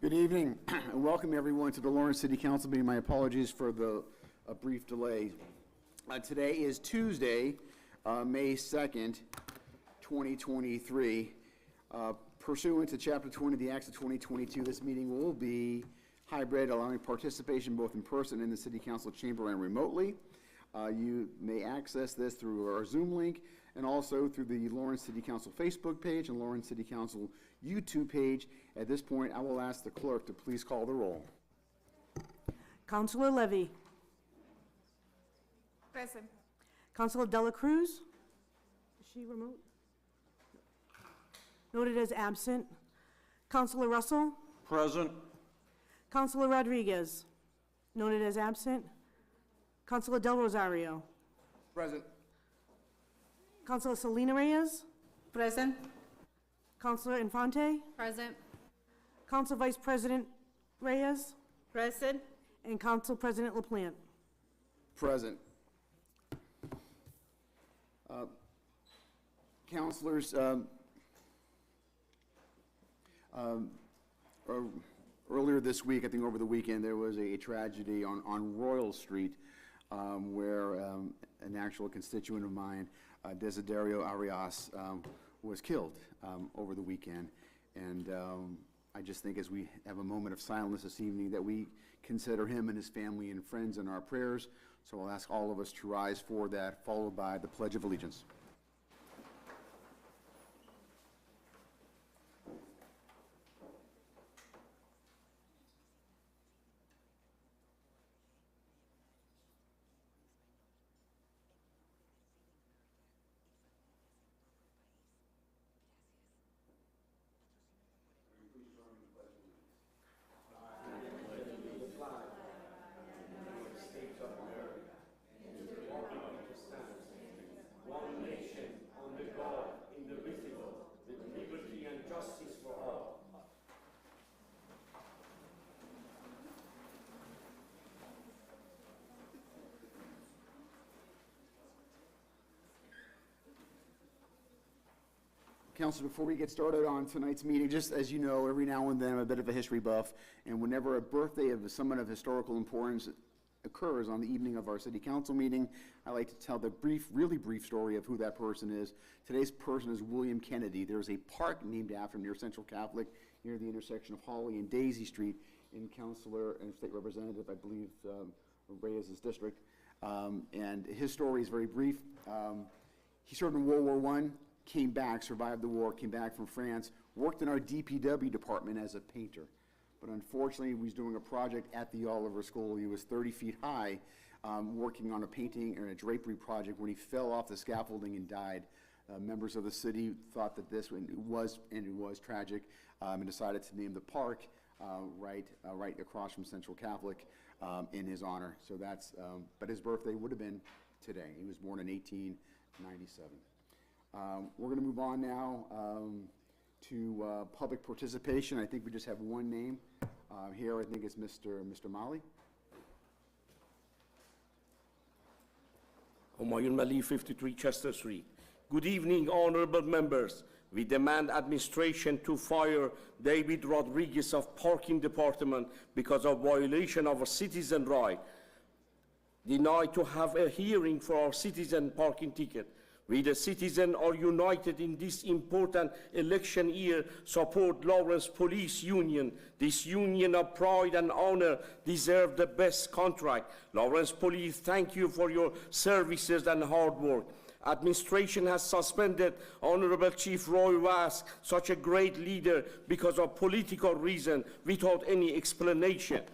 Good evening, and welcome everyone to the Lawrence City Council meeting. My apologies for the brief delay. Today is Tuesday, May 2nd, 2023. Pursuant to Chapter 20 of the Acts of 2022, this meeting will be hybrid, allowing participation both in person in the City Council chamber and remotely. You may access this through our Zoom link and also through the Lawrence City Council Facebook page and Lawrence City Council YouTube page. At this point, I will ask the clerk to please call the roll. Councilor Levy. Present. Councilor Dela Cruz. Is she remote? Noted as absent. Councilor Russell. Present. Councilor Rodriguez. Noted as absent. Councilor Del Rosario. Present. Councilor Selena Reyes. Present. Councilor Infante. Present. Council Vice President Reyes. Present. And Council President LaPlante. Present. Councilors, earlier this week, I think over the weekend, there was a tragedy on Royal Street where an actual constituent of mine, Desiderio Arias, was killed over the weekend. And I just think as we have a moment of silence this evening that we consider him and his family and friends in our prayers. So I'll ask all of us to rise for that, followed by the Pledge of Allegiance. Councilor, before we get started on tonight's meeting, just as you know, every now and then I'm a bit of a history buff, and whenever a birthday of someone of historical importance occurs on the evening of our city council meeting, I like to tell the really brief story of who that person is. Today's person is William Kennedy. There's a park named after him near Central Catholic, near the intersection of Holly and Daisy Street, in Councilor and State Representative, I believe, Reyes' district. And his story is very brief. He served in World War I. Came back, survived the war, came back from France, worked in our DPW department as a painter. But unfortunately, he was doing a project at the Oliver School. He was 30 feet high, working on a painting and a drapery project when he fell off the scaffolding and died. Members of the city thought that this was tragic, and decided to name the park right across from Central Catholic in his honor. So that's, but his birthday would have been today. He was born in 1897. We're going to move on now to public participation. I think we just have one name here. I think it's Mr. Mali. Humayun Mali, 53 Chester Street. Good evening, honorable members. We demand administration to fire David Rodriguez of Parking Department because of violation of a citizen right. Denied to have a hearing for our citizen parking ticket. We, the citizens, are united in this important election year, support Lawrence Police Union. This union of pride and honor deserves the best contract. Lawrence Police, thank you for your services and hard work. Administration has suspended Honorable Chief Roy Vask, such a great leader, because of political reason, without any explanation.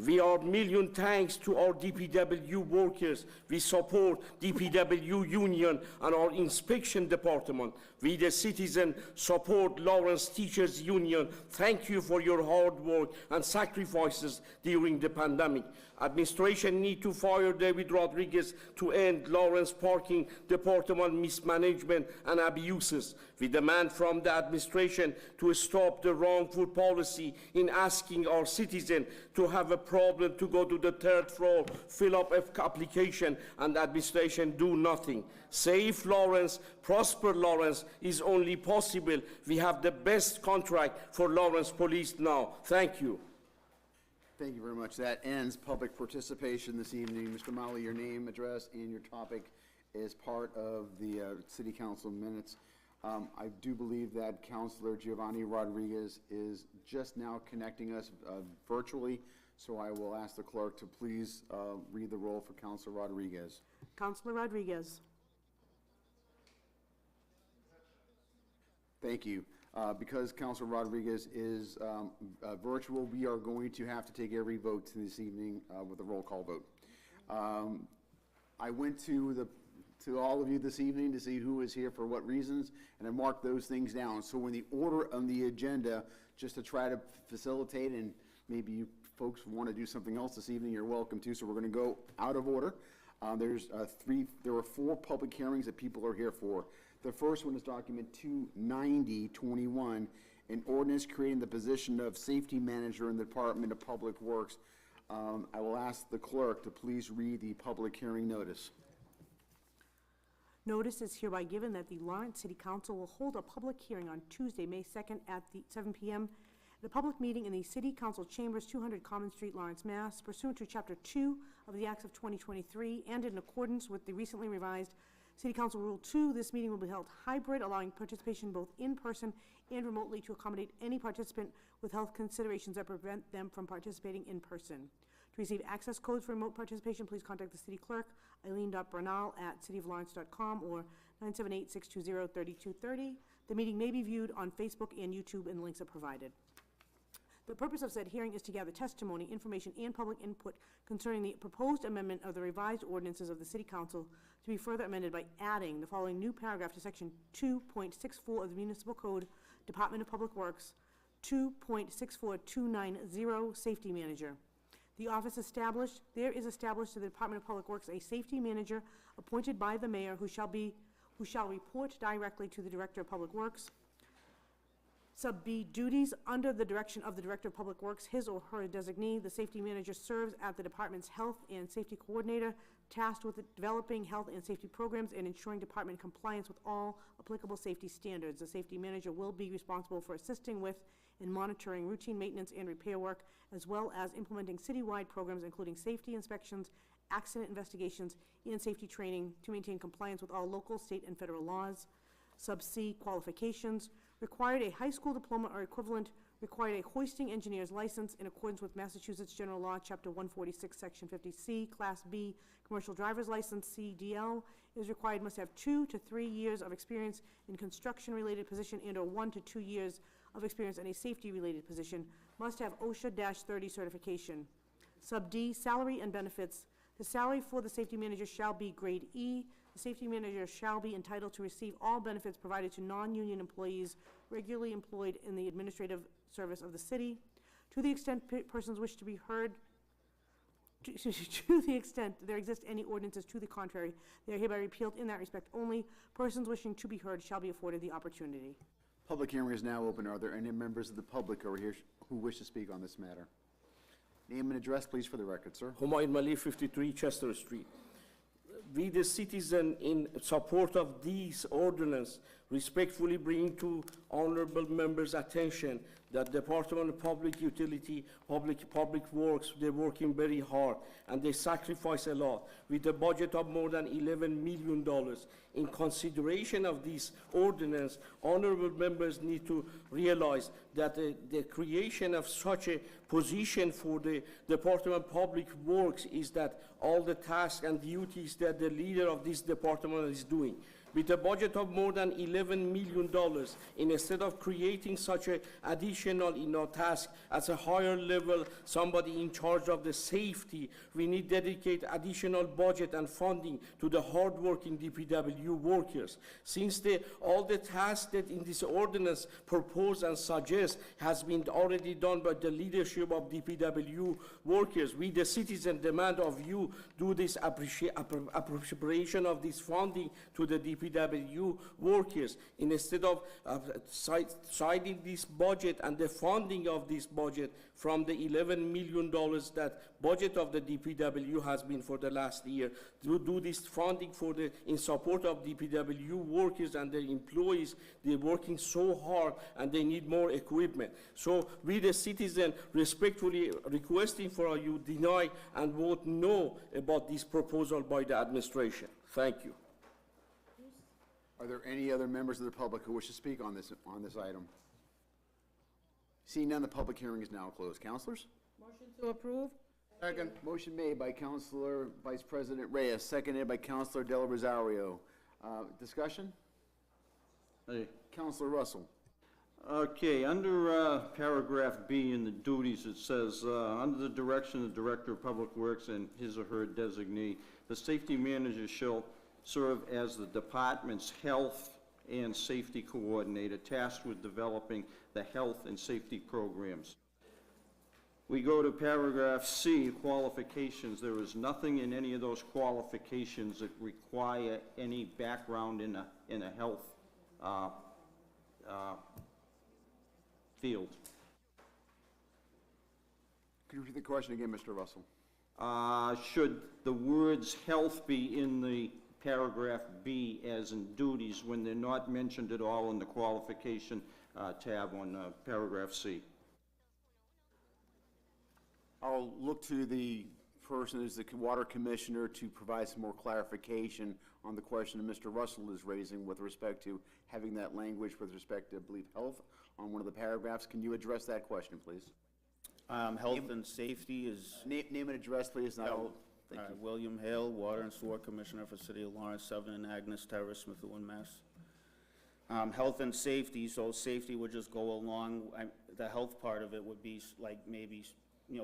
We are million thanks to our DPW workers. We support DPW Union and our inspection department. We, the citizen, support Lawrence Teachers Union. Thank you for your hard work and sacrifices during the pandemic. Administration need to fire David Rodriguez to end Lawrence Parking Department mismanagement and abuses. We demand from the administration to stop the wrongful policy in asking our citizens to have a problem to go to the third floor, fill up an application, and the administration do nothing. Save Lawrence, prosper Lawrence is only possible. We have the best contract for Lawrence Police now. Thank you. Thank you very much. That ends public participation this evening. Mr. Malley, your name, address, and your topic is part of the City Council minutes. I do believe that Councilor Giovanni Rodriguez is just now connecting us virtually, so I will ask the clerk to please read the roll for Councilor Rodriguez. Councilor Rodriguez. Thank you. Because Councilor Rodriguez is virtual, we are going to have to take every vote this evening with a roll call vote. I went to all of you this evening to see who is here for what reasons, and I marked those things down. So when the order on the agenda, just to try to facilitate, and maybe you folks want to do something else this evening, you're welcome to. So we're going to go out of order. There were 4 public hearings that people are here for. The first one is document 29021, an ordinance creating the position of safety manager in the Department of Public Works. I will ask the clerk to please read the public hearing notice. Notice is hereby given that the Lawrence City Council will hold a public hearing on Tuesday, May 2nd at 7 p.m. The public meeting in the City Council Chambers, 200 Common Street, Lawrence, Mass., pursuant to Chapter 2 of the Acts of 2023 and in accordance with the recently revised City Council Rule 2, this meeting will be held hybrid, allowing participation both in person and remotely to accommodate any participant with health considerations that prevent them from participating in person. To receive access codes for remote participation, please contact the City Clerk, eileen.bernal@cityoflawrence.com or 978-620-3230. The meeting may be viewed on Facebook and YouTube, and links are provided. The purpose of said hearing is to gather testimony, information, and public input concerning the proposed amendment of the revised ordinances of the City Council to be further amended by adding the following new paragraph to Section 2.64 of the Municipal Code, Department of Public Works, 2.64290, Safety Manager. The office established to the Department of Public Works a safety manager appointed by the mayor who shall report directly to the Director of Public Works. Sub B, duties under the direction of the Director of Public Works, his or her designee. The safety manager serves as the department's health and safety coordinator, tasked with developing health and safety programs and ensuring department compliance with all applicable safety standards. The safety manager will be responsible for assisting with and monitoring routine maintenance and repair work, as well as implementing citywide programs including safety inspections, accident investigations, and safety training to maintain compliance with all local, state, and federal laws. Sub C, qualifications. Required a high school diploma or equivalent. Required a hoisting engineer's license in accordance with Massachusetts General Law, Chapter 146, Section 50C. Class B, commercial driver's license, CDL, is required. Must have 2 to 3 years of experience in construction-related position and/or 1 to 2 years of experience in a safety-related position. Must have OSHA-30 certification. Sub D, salary and benefits. The salary for the safety manager shall be grade E. The safety manager shall be entitled to receive all benefits provided to non-union employees regularly employed in the administrative service of the city. To the extent persons wish to be heard, to the extent there exist any ordinances to the contrary, they are hereby repealed in that respect only. Persons wishing to be heard shall be afforded the opportunity. Public hearing is now open. Are there any members of the public who are here who wish to speak on this matter? Name and address, please, for the record, sir. Humayun Malik, 53 Chester Street. We, the citizen, in support of these ordinance, respectfully bring to honorable members' attention that Department of Public Utility, Public Works, they're working very hard and they sacrifice a lot. With a budget of more than $11 million, in consideration of this ordinance, honorable members need to realize that the creation of such a position for the Department of Public Works is that all the tasks and duties that the leader of this department is doing. with a budget of more than $11 million. Instead of creating such an additional task as a higher level, somebody in charge of the safety, we need to dedicate additional budget and funding to the hardworking DPW workers. Since all the tasks that in this ordinance propose and suggest has been already done by the leadership of DPW workers, we the citizen demand of you do this appropriation of this funding to the DPW workers. Instead of citing this budget and the funding of this budget from the $11 million that budget of the DPW has been for the last year, to do this funding in support of DPW workers and their employees. They're working so hard and they need more equipment. So we the citizen respectfully requesting for you deny and vote no about this proposal by the administration. Thank you. Are there any other members of the public who wish to speak on this item? Seeing none, the public hearing is now closed. Councilors? Motion to approve? Second. Motion made by Councilor Vice President Reyes, seconded by Councilor Del Rosario. Discussion? Hey. Councilor Russell. Okay, under paragraph B in the duties, it says, under the direction of the Director of Public Works and his or her designee, the safety manager shall serve as the department's health and safety coordinator, tasked with developing the health and safety programs. We go to paragraph C, qualifications. There is nothing in any of those qualifications that require any background in a health field. Could you repeat the question again, Mr. Russell? Should the words health be in the paragraph B as in duties when they're not mentioned at all in the qualification tab on paragraph C? I'll look to the person who's the water commissioner to provide some more clarification on the question that Mr. Russell is raising with respect to having that language with respect to, I believe, health on one of the paragraphs. Can you address that question, please? Health and safety is Name and address, please. and I'll- Thank you. William Hale, Water and Sewer Commissioner for City of Lawrence, 7 and Agnes Terrace, Methuen, Mass. Health and safety, so safety would just go along, the health part of it would be like maybe,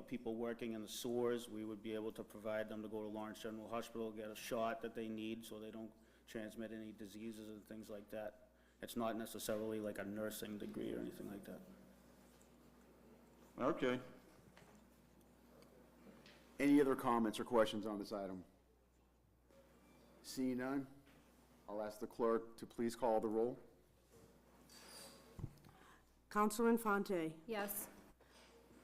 people working in the sewers, we would be able to provide them to go to Lawrence General Hospital, get a shot that they need so they don't transmit any diseases and things like that. It's not necessarily like a nursing degree or anything like that. Okay. Any other comments or questions on this item? Seeing none, I'll ask the clerk to please call the roll. Councilor Infante. Yes.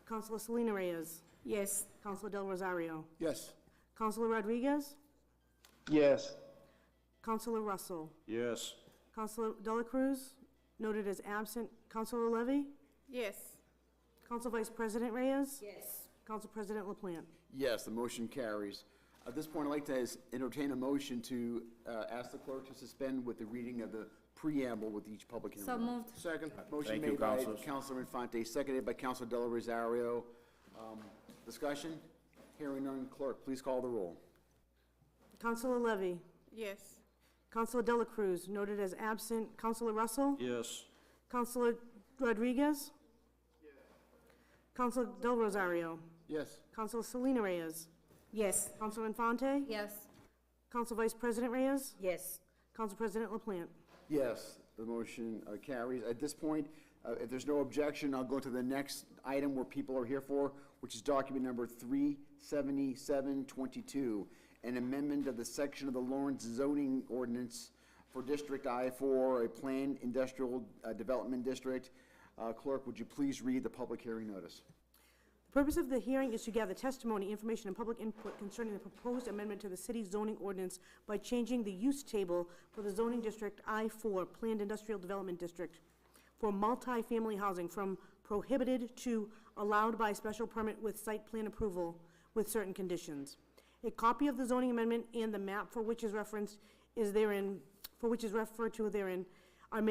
Councilor Selena Reyes. Yes. Councilor Del Rosario. Yes. Councilor Rodriguez. Yes. Councilor Russell. Yes. Councilor Dela Cruz, noted as absent. Councilor Levy. Yes. Council Vice President Reyes. Yes. Council President LaPlante. Yes, the motion carries. At this point, I'd like to entertain a motion to ask the clerk to suspend with the reading of the preamble with each public hearing. So moved. Second. Motion Thank you, made by councilors. Councilor Infante, seconded by Councilor Del Rosario. Discussion? Hearing none, clerk, please call the roll. Councilor Levy. Yes. Councilor Dela Cruz, noted as absent. Councilor Russell. Yes. Councilor Rodriguez. Councilor Del Rosario. Yes. Councilor Selena Reyes. Yes. Councilor Infante. Yes. Council Vice President Reyes. Yes. Council President LaPlante. Yes, the motion carries. At this point, if there's no objection, I'll go to the next item where people are here for, which is document number 37722, an amendment of the section of the Lawrence zoning ordinance for District I-4, a planned industrial development district. Clerk, would you please read the public hearing notice? The purpose of the hearing is to gather testimony, information, and public input concerning the proposed amendment to the city's zoning ordinance by changing the use table for the zoning district I-4, Planned Industrial Development District, for multifamily housing from prohibited to allowed by special permit with site plan approval with certain conditions. A copy of the zoning amendment and the map for which is referenced is therein, for which is referred to therein, are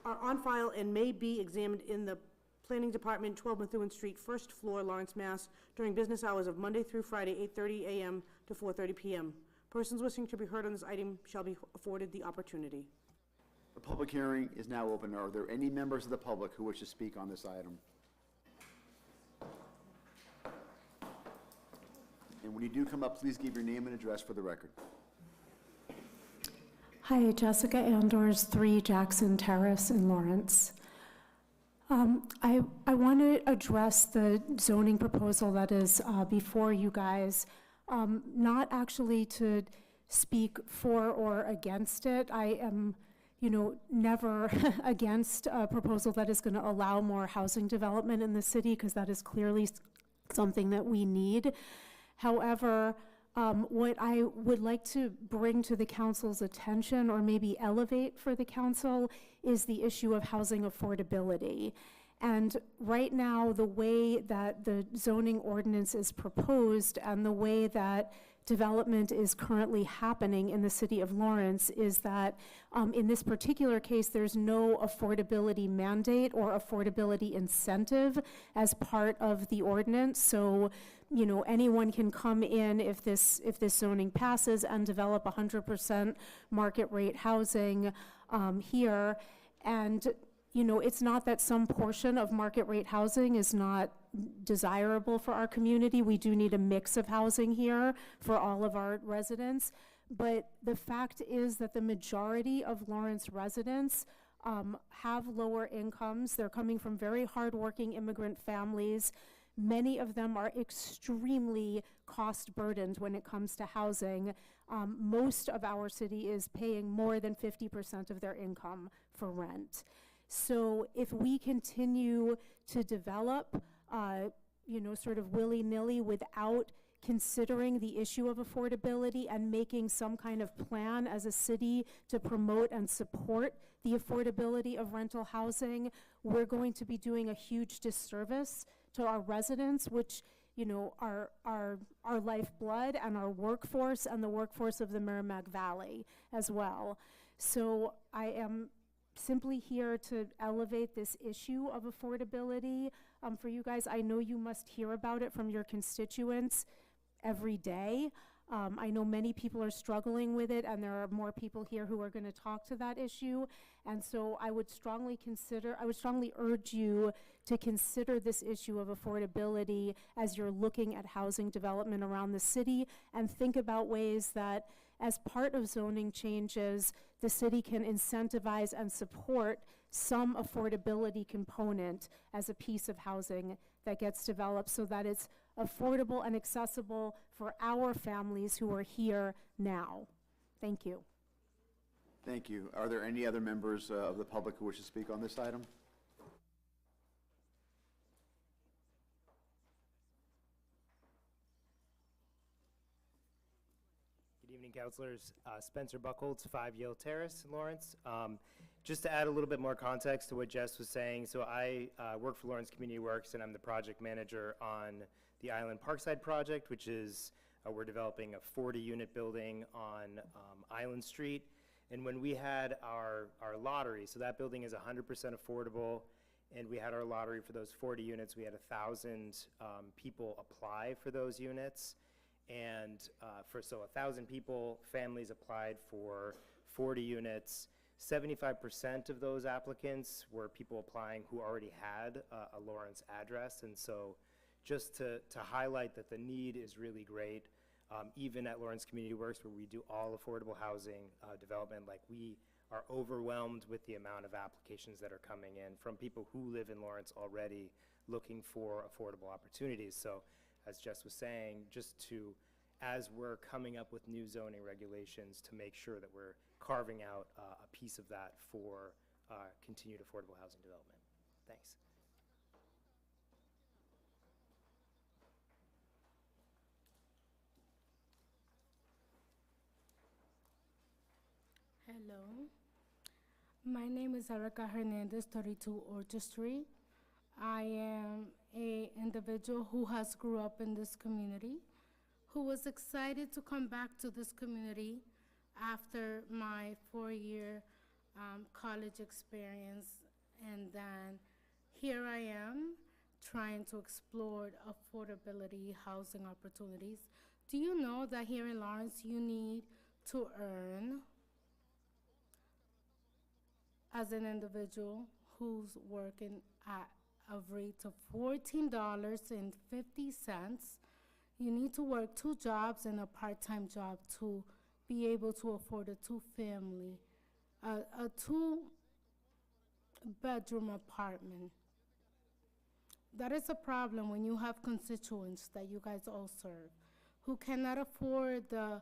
on file and may be examined in the Planning Department, 12 Methuen Street, first floor, Lawrence, Mass, during business hours of Monday through Friday, 8:30 a.m. to 4:30 p.m. Persons wishing to be heard on this item shall be afforded the opportunity. The public hearing is now open. Are there any members of the public who wish to speak on this item? And when you do come up, please give your name and address for the record. Hi, Jessica Andors, 3 Jackson Terrace in Lawrence. I want to address the zoning proposal that is before you guys, not actually to speak for or against it. I am, never against a proposal that is going to allow more housing development in the city, because that is clearly something that we need. However, what I would like to bring to the council's attention, or maybe elevate for the council, is the issue of housing affordability. And right now, the way that the zoning ordinance is proposed and the way that development is currently happening in the city of Lawrence is that in this particular case, there's no affordability mandate or affordability incentive as part of the ordinance. So, anyone can come in if this zoning passes and develop 100% market rate housing here. And it's not that some portion of market rate housing is not desirable for our community. We do need a mix of housing here for all of our residents. But the fact is that the majority of Lawrence residents have lower incomes. They're coming from very hardworking immigrant families. Many of them are extremely cost burdened when it comes to housing. Most of our city is paying more than 50% of their income for rent. So if we continue to develop, sort of willy-nilly without considering the issue of affordability and making some kind of plan as a city to promote and support the affordability of rental housing, we're going to be doing a huge disservice to our residents, which are our lifeblood and our workforce and the workforce of the Merrimack Valley as well. So I am simply here to elevate this issue of affordability for you guys. I know you must hear about it from your constituents every day. I know many people are struggling with it, and there are more people here who are going to talk to that issue. And so I would strongly urge you to consider this issue of affordability as you're looking at housing development around the city, and think about ways that, as part of zoning changes, the city can incentivize and support some affordability component as a piece of housing that gets developed, so that it's affordable and accessible for our families who are here now. Thank you. Thank you. Are there any other members of the public who wish to speak on this item? Good evening, councilors. Spencer Buchholz, 5 Yale Terrace, Lawrence. Just to add a little bit more context to what Jess was saying, so I work for Lawrence Community Works, and I'm the project manager on the Island Parkside project, which is, we're developing a 40-unit building on Island Street. And when we had our lottery, so that building is 100% affordable, and we had our lottery for those 40 units, we had 1,000 people apply for those units. And so 1,000 people, families applied for 40 units. 75% of those applicants were people applying who already had a Lawrence address. And so just to highlight that the need is really great, even at Lawrence Community Works, where we do all affordable housing development, like we are overwhelmed with the amount of applications that are coming in from people who live in Lawrence already looking for affordable opportunities. So as Jess was saying, as we're coming up with new zoning regulations, to make sure that we're carving out a piece of that for continued affordable housing development. Thanks. Hello. My name is Erica Hernandez, 32 Orchard Street. I am an individual who has grew up in this community, who was excited to come back to this community after my 4-year college experience. And then here I am trying to explore affordability housing opportunities. Do you know that here in Lawrence you need to earn as an individual who's working at a rate of $14.50, you need to work 2 jobs and a part-time job to be able to afford a two-bedroom apartment. That is a problem when you have constituents that you guys all serve who cannot afford the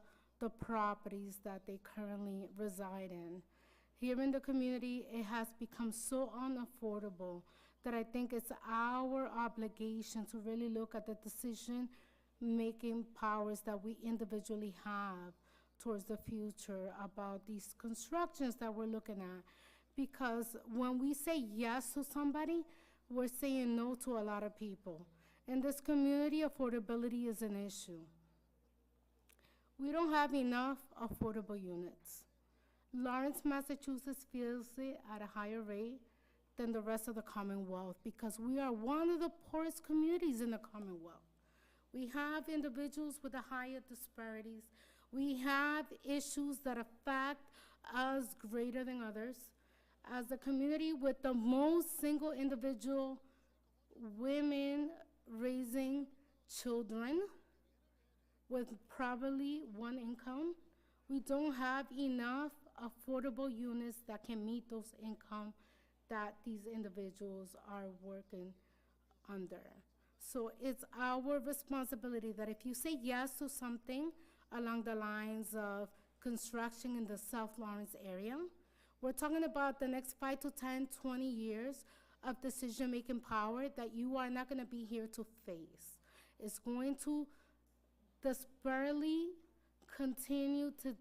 properties that they currently reside in. Here in the community, it has become so unaffordable that I think it's our obligation to really look at the decision-making powers that we individually have towards the future about these constructions that we're looking at. Because when we say yes to somebody, we're saying no to a lot of people. In this community, affordability is an issue. We don't have enough affordable units. Lawrence, Massachusetts feels it at a higher rate than the rest of the Commonwealth because we are one of the poorest communities in the Commonwealth. We have individuals with the highest disparities. We have issues that affect us greater than others. As a community with the most single individual women raising children with probably one income, we don't have enough affordable units that can meet those income that these individuals are working under. So it's our responsibility that if you say yes to something along the lines of construction in the South Lawrence area, we're talking about the next 5 to 10, 20 years of decision-making power that you are not gonna be here to face. It's going to desperately continue to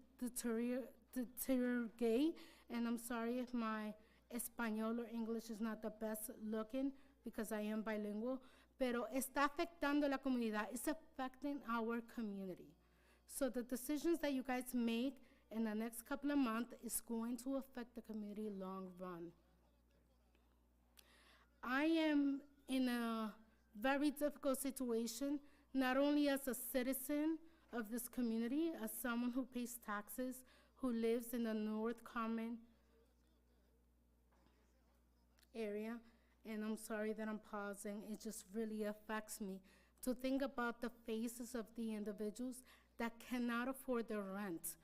deteriorate, and I'm sorry if my Espanol or English is not the best looking because I am bilingual, pero está afectando la comunidad. It's affecting our community. So the decisions that you guys make in the next couple of months is going to affect the community long run. I am in a very difficult situation, not only as a citizen of this community, as someone who pays taxes, who lives in the North Common area, and I'm sorry that I'm pausing, it just really affects me to think about the faces of the individuals that cannot afford their rent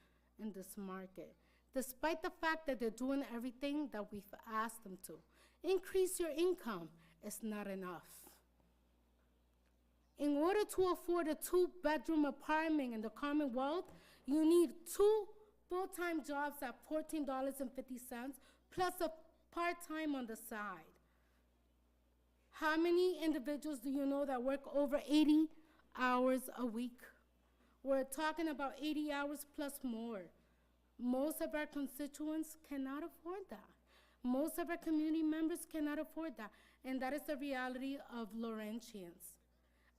in this market, despite the fact that they're doing everything that we've asked them to. Increase your income is not enough. In order to afford a 2-bedroom apartment in the Commonwealth, you need 2 full-time jobs at $14.50 plus a part-time on the side. How many individuals do you know that work over 80 hours a week? We're talking about 80 hours plus more. Most of our constituents cannot afford that. Most of our community members cannot afford that. And that is the reality of Laurentians.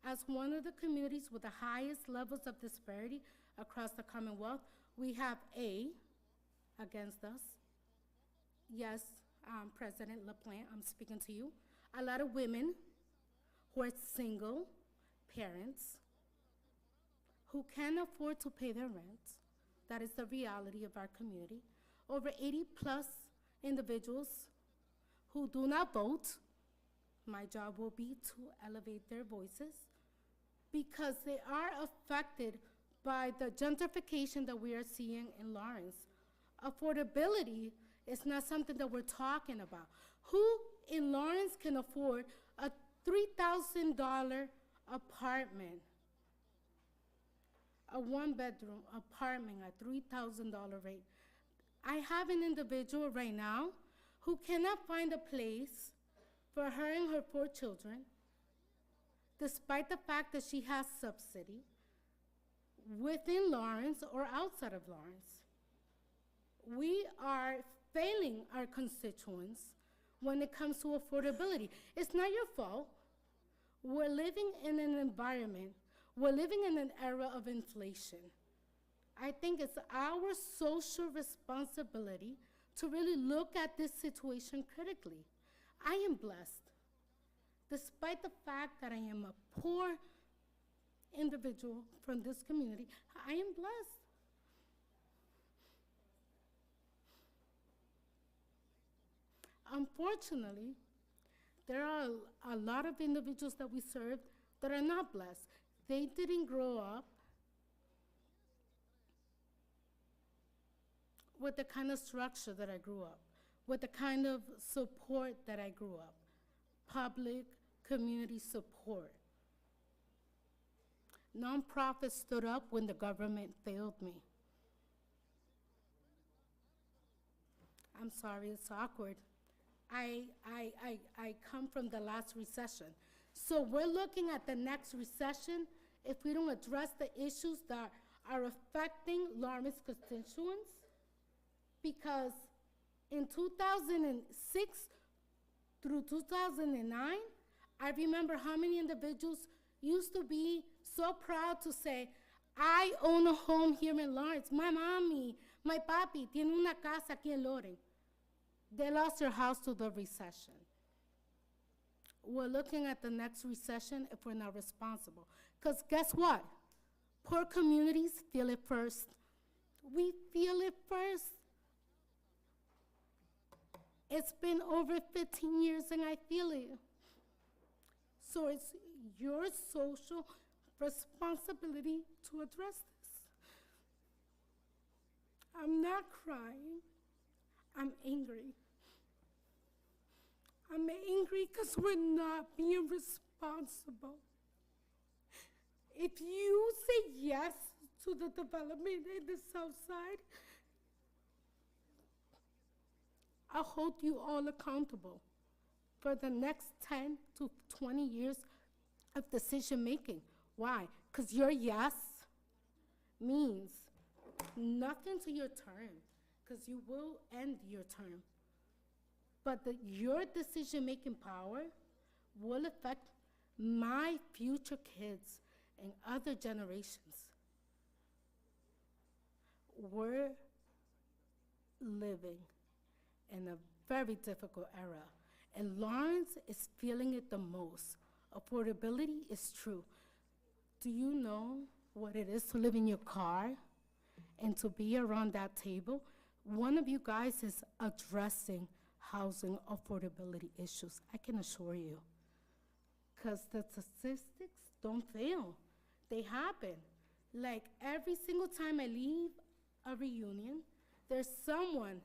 As one of the communities with the highest levels of disparity across the Commonwealth, we have against us. Yes, President LaPlante, I'm speaking to you. A lot of women who are single parents who can't afford to pay their rent. That is the reality of our community. Over 80 plus individuals who do not vote. My job will be to elevate their voices because they are affected by the gentrification that we are seeing in Lawrence. Affordability is not something that we're talking about. Who in Lawrence can afford a $3,000 apartment? A 1-bedroom apartment at $3,000 rate. I have an individual right now who cannot find a place for her and her 4 children, despite the fact that she has subsidy within Lawrence or outside of Lawrence. We are failing our constituents when it comes to affordability. It's not your fault. We're living in an environment, we're living in an era of inflation. I think it's our social responsibility to really look at this situation critically. I am blessed. Despite the fact that I am a poor individual from this community, I am blessed. unfortunately, there are a lot of individuals that we serve that are not blessed. They didn't grow up with the kind of structure that I grew up, with the kind of support that I grew up, public, community support. Nonprofits stood up when the government failed me. I'm sorry, it's awkward. I come from the last recession. So we're looking at the next recession if we don't address the issues that are affecting Lawrence constituents. Because in 2006 through 2009, I remember how many individuals used to be so proud to say, I own a home here in Lawrence. My mommy, my papi, tiene una casa aquí en Lawrence. They lost their house to the recession. We're looking at the next recession if we're not responsible. Because guess what? Poor communities feel it first. We feel it first. It's been over 15 years and I feel it. So it's your social responsibility to address this. I'm not crying. I'm angry. I'm angry because we're not being responsible. If you say yes to the development in the South Side, I'll hold you all accountable for the next 10 to 20 years of decision making. Why? Because your yes means nothing to your term, because you will end your term. But your decision-making power will affect my future kids and other generations. We're living in a very difficult era, and Lawrence is feeling it the most. Affordability is true. Do you know what it is to live in your car and to be around that table? One of you guys is addressing housing affordability issues, I can assure you. Because the statistics don't fail. They happen. Like every single time I leave a reunion, there's someone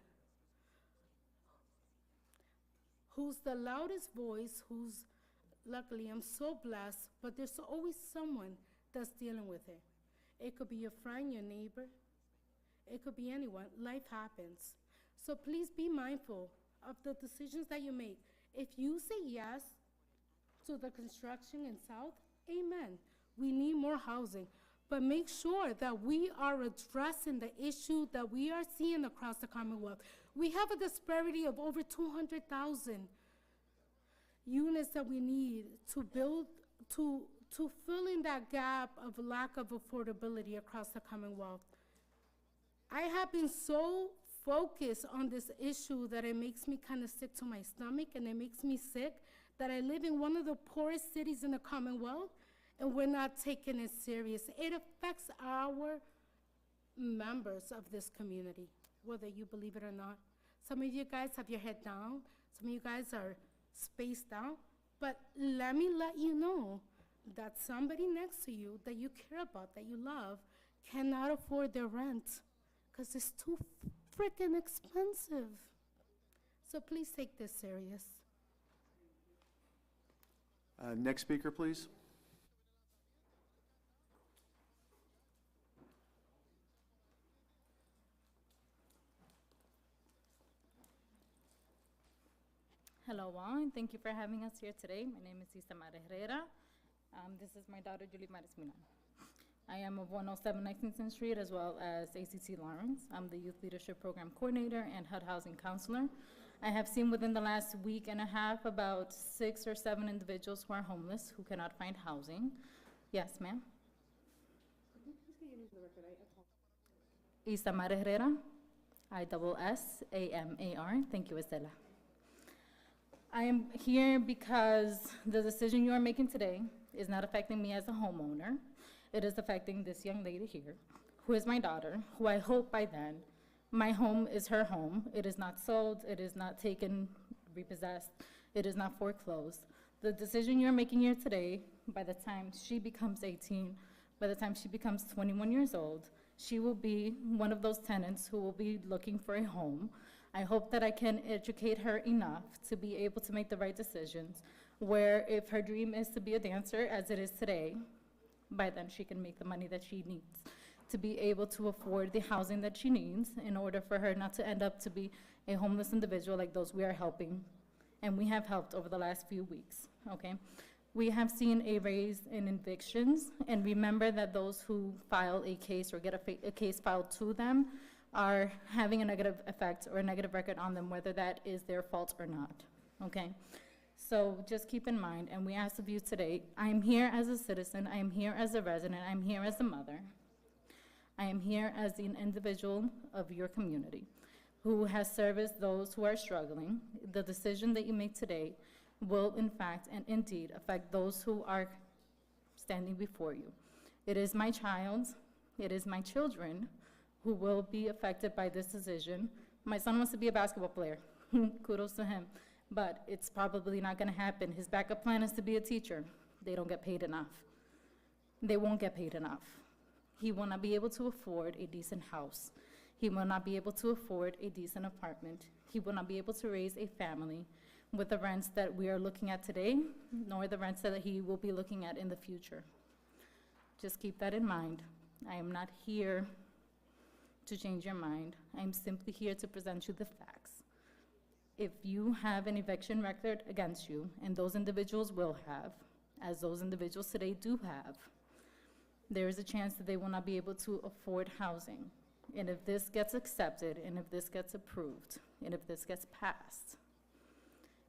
who's the loudest voice, who's, luckily I'm so blessed, but there's always someone that's dealing with it. It could be your friend, your neighbor. It could be anyone. Life happens. So please be mindful of the decisions that you make. If you say yes to the construction in South, amen. We need more housing. But make sure that we are addressing the issue that we are seeing across the Commonwealth. We have a disparity of over 200,000 units that we need to build, to fill in that gap of lack of affordability across the Commonwealth. I have been so focused on this issue that it makes me kind of sick to my stomach, and it makes me sick that I live in one of the poorest cities in the Commonwealth, and we're not taking it serious. It affects our members of this community, whether you believe it or not. Some of you guys have your head down. Some of you guys are spaced out. But let me let you know that somebody next to you that you care about, that you love, cannot afford their rent because it's too freaking expensive. So please take this serious. Next speaker, please. Hello all, and thank you for having us here today. My name is Isamara Herrera. This is my daughter, Julie Maris Milan. I am of 107 Lexington Street as well as ACC Lawrence. I'm the Youth Leadership Program Coordinator and HUD Housing Counselor. I have seen within the last week and a half about 6 or 7 individuals who are homeless who cannot find housing. Yes, ma'am? Isamara Herrera, ISSAMAR. Thank you, Estela. I am here because the decision you are making today is not affecting me as a homeowner. It is affecting this young lady here, who is my daughter, who I hope by then my home is her home. It is not sold, it is not taken repossessed. It is not foreclosed. The decision you're making here today, by the time she becomes 18, by the time she becomes 21 years old, she will be one of those tenants who will be looking for a home. I hope that I can educate her enough to be able to make the right decisions, where if her dream is to be a dancer, as it is today, by then she can make the money that she needs to be able to afford the housing that she needs in order for her not to end up to be a homeless individual like those we are helping, and we have helped over the last few weeks, okay? We have seen a raise in evictions, and remember that those who file a case or get a case filed to them are having a negative effect or a negative record on them, whether that is their fault or not, okay? So just keep in mind, and we ask of you today, I am here as a citizen, I am here as a resident, I am here as a mother, I am here as an individual of your community who has serviced those who are struggling. The decision that you make today will in fact and indeed affect those who are standing before you. It is my child, it is my children who will be affected by this decision. My son wants to be a basketball player, kudos to him, but it's probably not gonna happen. His backup plan is to be a teacher. They don't get paid enough. They won't get paid enough. He will not be able to afford a decent house. He will not be able to afford a decent apartment. He will not be able to raise a family with the rents that we are looking at today, nor the rents that he will be looking at in the future. Just keep that in mind. I am not here to change your mind. I am simply here to present you the facts. If you have an eviction record against you, and those individuals will have, as those individuals today do have, there is a chance that they will not be able to afford housing. And if this gets accepted, and if this gets approved, and if this gets passed,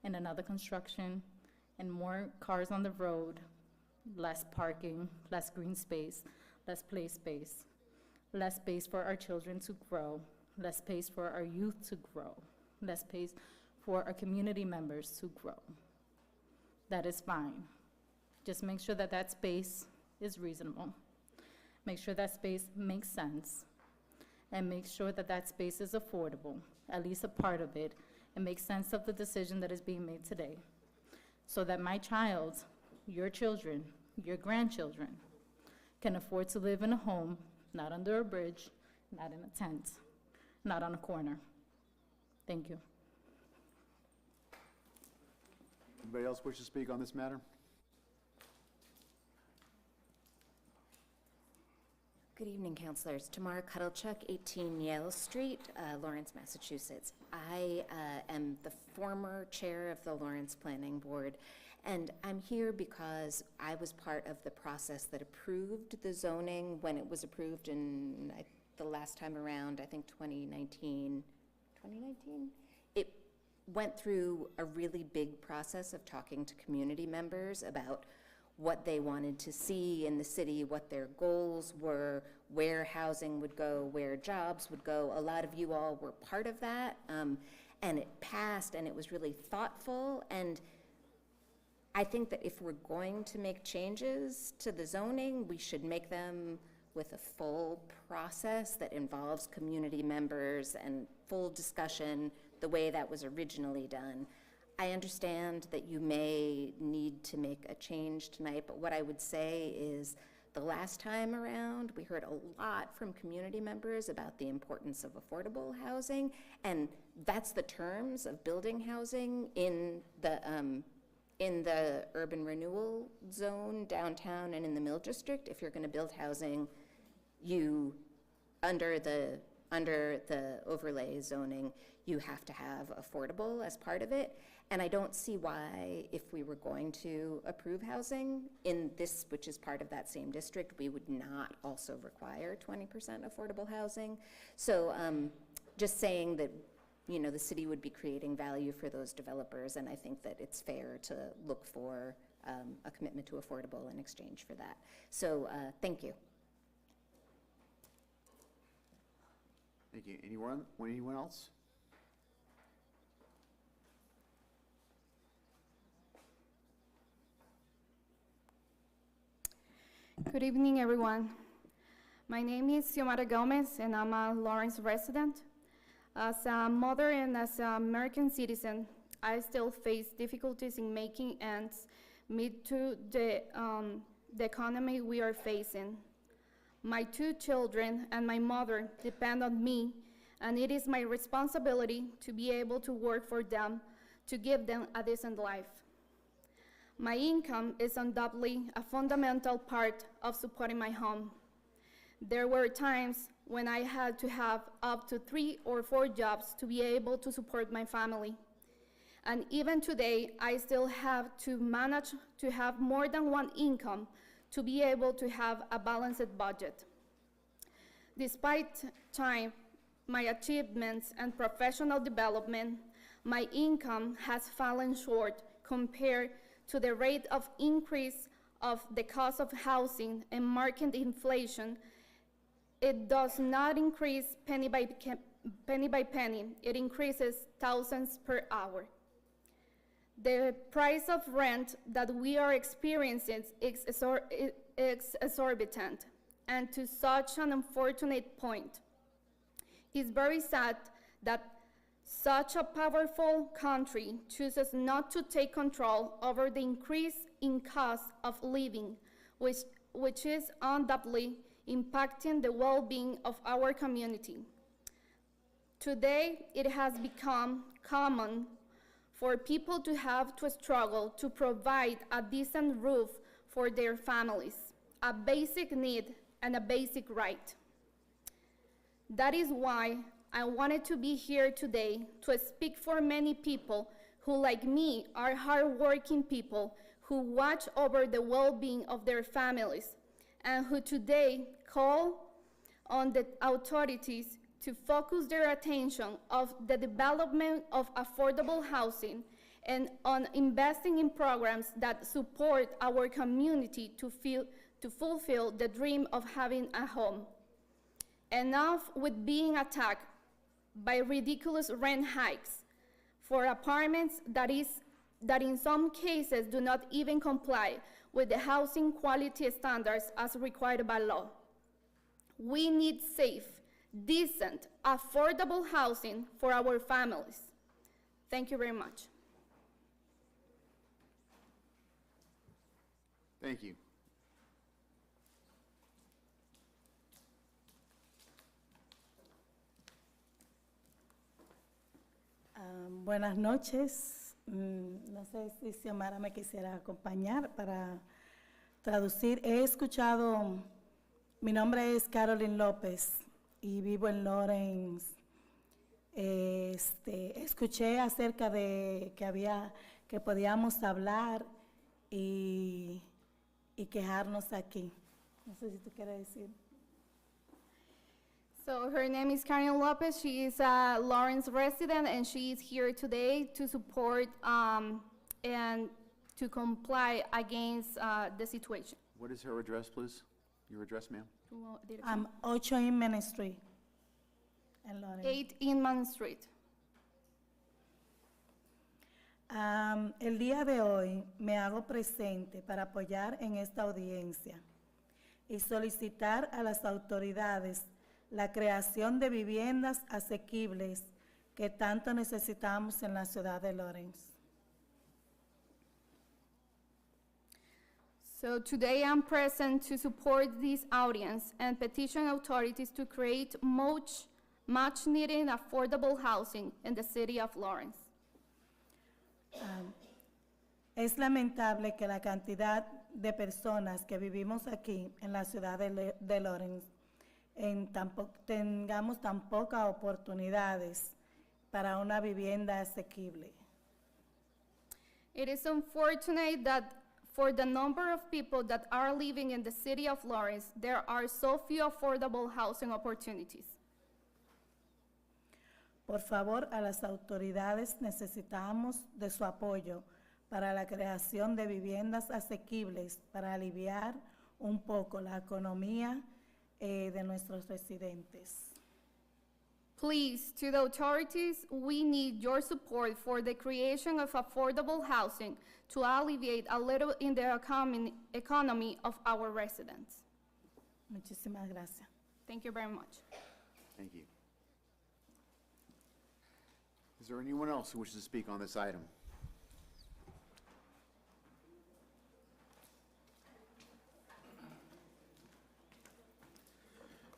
and another construction, and more cars on the road, less parking, less green space, less play space, less space for our children to grow, less space for our youth to grow, less space for our community members to grow. That is fine. Just make sure that that space is reasonable. Make sure that space makes sense, and make sure that that space is affordable, at least a part of it, and make sense of the decision that is being made today, so that my child, your children, your grandchildren can afford to live in a home, not under a bridge, not in a tent, not on a corner. Thank you. Anybody else wish to speak on this matter? Good evening, councilors. Tamara Cuddlechuk, 18 Yale Street, Lawrence, Massachusetts. I am the former chair of the Lawrence Planning Board, and I'm here because I was part of the process that approved the zoning when it was approved in the last time around, I think 2019. 2019? It went through a really big process of talking to community members about what they wanted to see in the city, what their goals were, where housing would go, where jobs would go. A lot of you all were part of that, and it passed, and it was really thoughtful. And I think that if we're going to make changes to the zoning, we should make them with a full process that involves community members and full discussion the way that was originally done. I understand that you may need to make a change tonight, but what I would say is the last time around, we heard a lot from community members about the importance of affordable housing, and that's the terms of building housing in the urban renewal zone downtown and in the Mill District. If you're going to build housing, you, under the overlay zoning, you have to have affordable as part of it. And I don't see why, if we were going to approve housing in this, which is part of that same district, we would not also require 20% affordable housing. So just saying that, you know, the city would be creating value for those developers, and I think that it's fair to look for a commitment to affordable in exchange for that. So thank you. Thank you. Anyone else? Good evening, everyone. My name is Xiomara Gomez, and I'm a Lawrence resident. As a mother and as an American citizen, I still face difficulties in making ends meet to the economy we are facing. My 2 children and my mother depend on me, and it is my responsibility to be able to work for them to give them a decent life. My income is undoubtedly a fundamental part of supporting my home. There were times when I had to have up to 3 or 4 jobs to be able to support my family. And even today, I still have to manage to have more than one income to be able to have a balanced budget. Despite time, my achievements and professional development, my income has fallen short compared to the rate of increase of the cost of housing and market inflation. It does not increase penny by penny, it increases thousands per hour. The price of rent that we are experiencing is exorbitant, and to such an unfortunate point. It's very sad that such a powerful country chooses not to take control over the increase in cost of living, which is undoubtedly impacting the well-being of our community. Today, it has become common for people to have to struggle to provide a decent roof for their families, a basic need and a basic right. That is why I wanted to be here today to speak for many people who, like me, are hardworking people who watch over the well-being of their families and who today call on the authorities to focus their attention of the development of affordable housing and on investing in programs that support our community to fulfill the dream of having a home. Enough with being attacked by ridiculous rent hikes for apartments that in some cases do not even comply with the housing quality standards as required by law. We need safe, decent, affordable housing for our families. Thank you very much. Thank you. Buenas noches. No sé si Xiomara me quisiera acompañar para traducir. He escuchado, mi nombre es Carolyn López y vivo en Lawrence. Escuché acerca de que podíamos hablar y quejarnos aquí. No sé si tú quieres decir. So her name is Karen Lopez. She is a Lawrence resident, and she is here today to support and to comply against the situation. What is her address, please? Your address, ma'am? 8 Inman Street, en Lawrence. 8 Inman Street. El día de hoy me hago presente para apoyar en esta audiencia y solicitar a las autoridades la creación de viviendas asequibles que tanto necesitamos en la ciudad de Lawrence. So today I'm present to support this audience and petition authorities to create much needed affordable housing in the city of Lawrence. Es lamentable que la cantidad de personas que vivimos aquí en la ciudad de Lawrence tengamos tan pocas oportunidades para una vivienda asequible. It is unfortunate that for the number of people that are living in the city of Lawrence, there are so few affordable housing opportunities. Por favor, a las autoridades necesitamos de su apoyo para la creación de viviendas asequibles para aliviar un poco la economía de nuestros residentes. Please, to the authorities, we need your support for the creation of affordable housing to alleviate a little in the economy of our residents. Muchísimas gracias. Thank you very much. Thank you. Is there anyone else who wishes to speak on this item?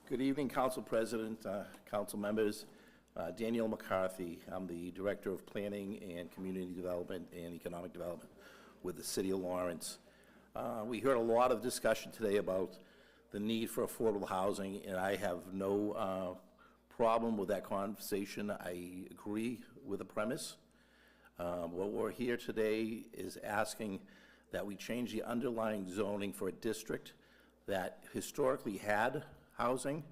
Good evening, Council President, Council members. Daniel McCarthy. I'm the Director of Planning and Community Development and Economic Development with the City of Lawrence. We heard a lot of discussion today about the need for affordable housing, and I have no problem with that conversation. I agree with the premise. What we're here today is asking that we change the underlying zoning for a district that historically had housing,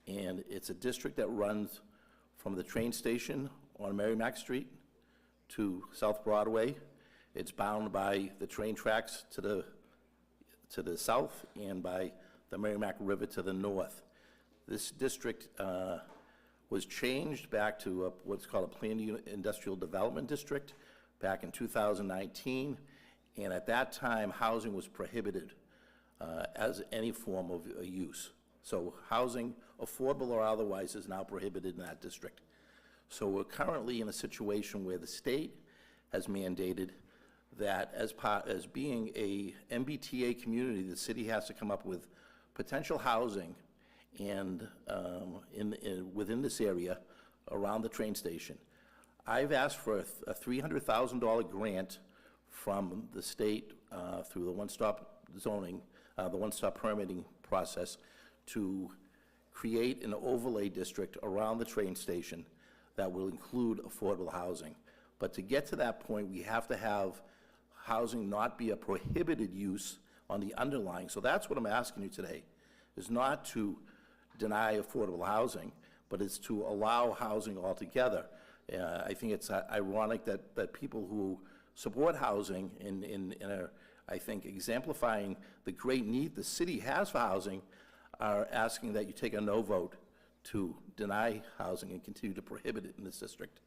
and it's a district that runs from the train station on Merrimack Street to South Broadway. It's bound by the train tracks to the south and by the Merrimack River to the north. This district was changed back to what's called a planned industrial development district back in 2019, and at that time housing was prohibited as any form of use. So housing, affordable or otherwise, is now prohibited in that district. So we're currently in a situation where the state has mandated that as being a MBTA community, the city has to come up with potential housing and within this area around the train station. I've asked for a $300,000 grant from the state through the one-stop zoning, the one-stop permitting process, to create an overlay district around the train station that will include affordable housing. But to get to that point, we have to have housing not be a prohibited use on the underlying. So that's what I'm asking you today, is not to deny affordable housing, but it's to allow housing altogether. I think it's ironic that people who support housing and are, I think, exemplifying the great need the city has for housing are asking that you take a no vote to deny housing and continue to prohibit it in this district.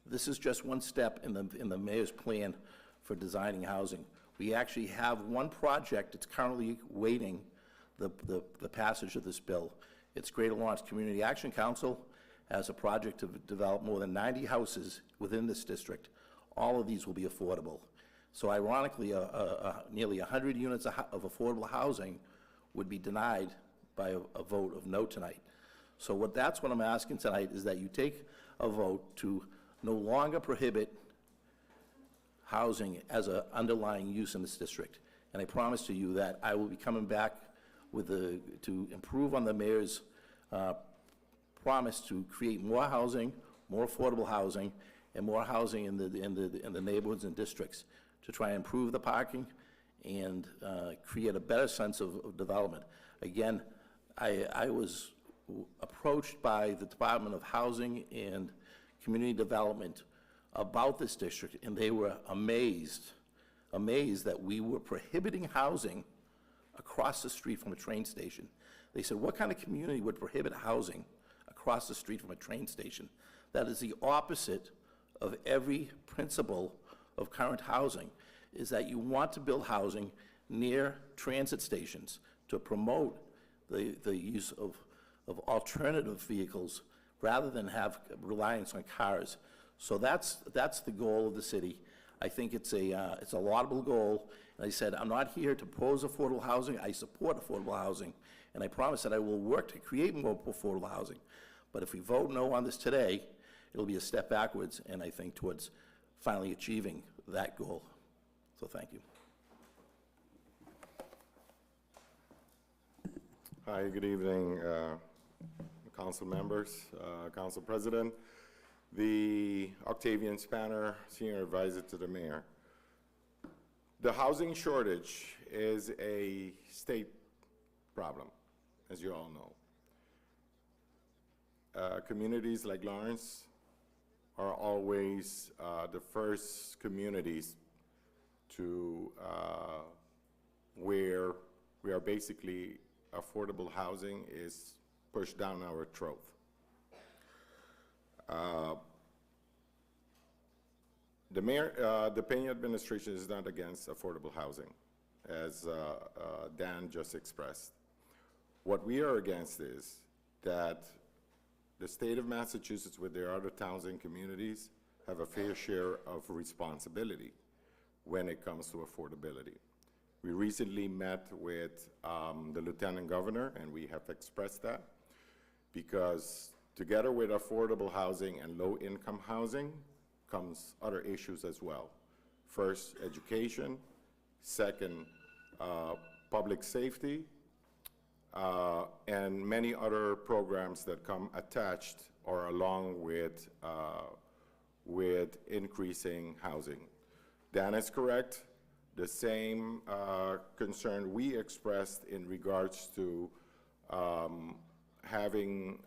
This is just one step in the mayor's plan for designing housing. We actually have one project that's currently waiting the passage of this bill. It's Greater Lawrence Community Action Council has a project to develop more than 90 houses within this district. All of these will be affordable. So ironically, nearly 100 units of affordable housing would be denied by a vote of no tonight. So that's what I'm asking tonight, is that you take a vote to no longer prohibit housing as an underlying use in this district. And I promise to you that I will be coming back to improve on the mayor's promise to create more housing, more affordable housing, and more housing in the neighborhoods and districts to try and improve the parking and create a better sense of development. Again, I was approached by the Department of Housing and Community Development about this district, and they were amazed that we were prohibiting housing across the street from a train station. They said, what kind of community would prohibit housing across the street from a train station? That is the opposite of every principle of current housing, is that you want to build housing near transit stations to promote the use of alternative vehicles rather than have reliance on cars. So that's the goal of the city. I think it's a laudable goal. And I said, I'm not here to oppose affordable housing. I support affordable housing. And I promise that I will work to create more affordable housing. But if we vote no on this today, it'll be a step backwards, and I think towards finally achieving that goal. So thank you. Hi, good evening, council members, council president. The Octavian Spanner, senior advisor to the mayor. The housing shortage is a state problem, as you all know. Communities like Lawrence are always the first communities to where we are basically affordable housing is pushed down our throat. The Pena administration is not against affordable housing, as Dan just expressed. What we are against is that the state of Massachusetts, with their other towns and communities, have a fair share of responsibility when it comes to affordability. We recently met with the Lieutenant Governor, and we have expressed that, because together with affordable housing and low-income housing comes other issues as well. First, education. Second, public safety, and many other programs that come attached or along with increasing housing. Dan is correct. The same concern we expressed in regards to having,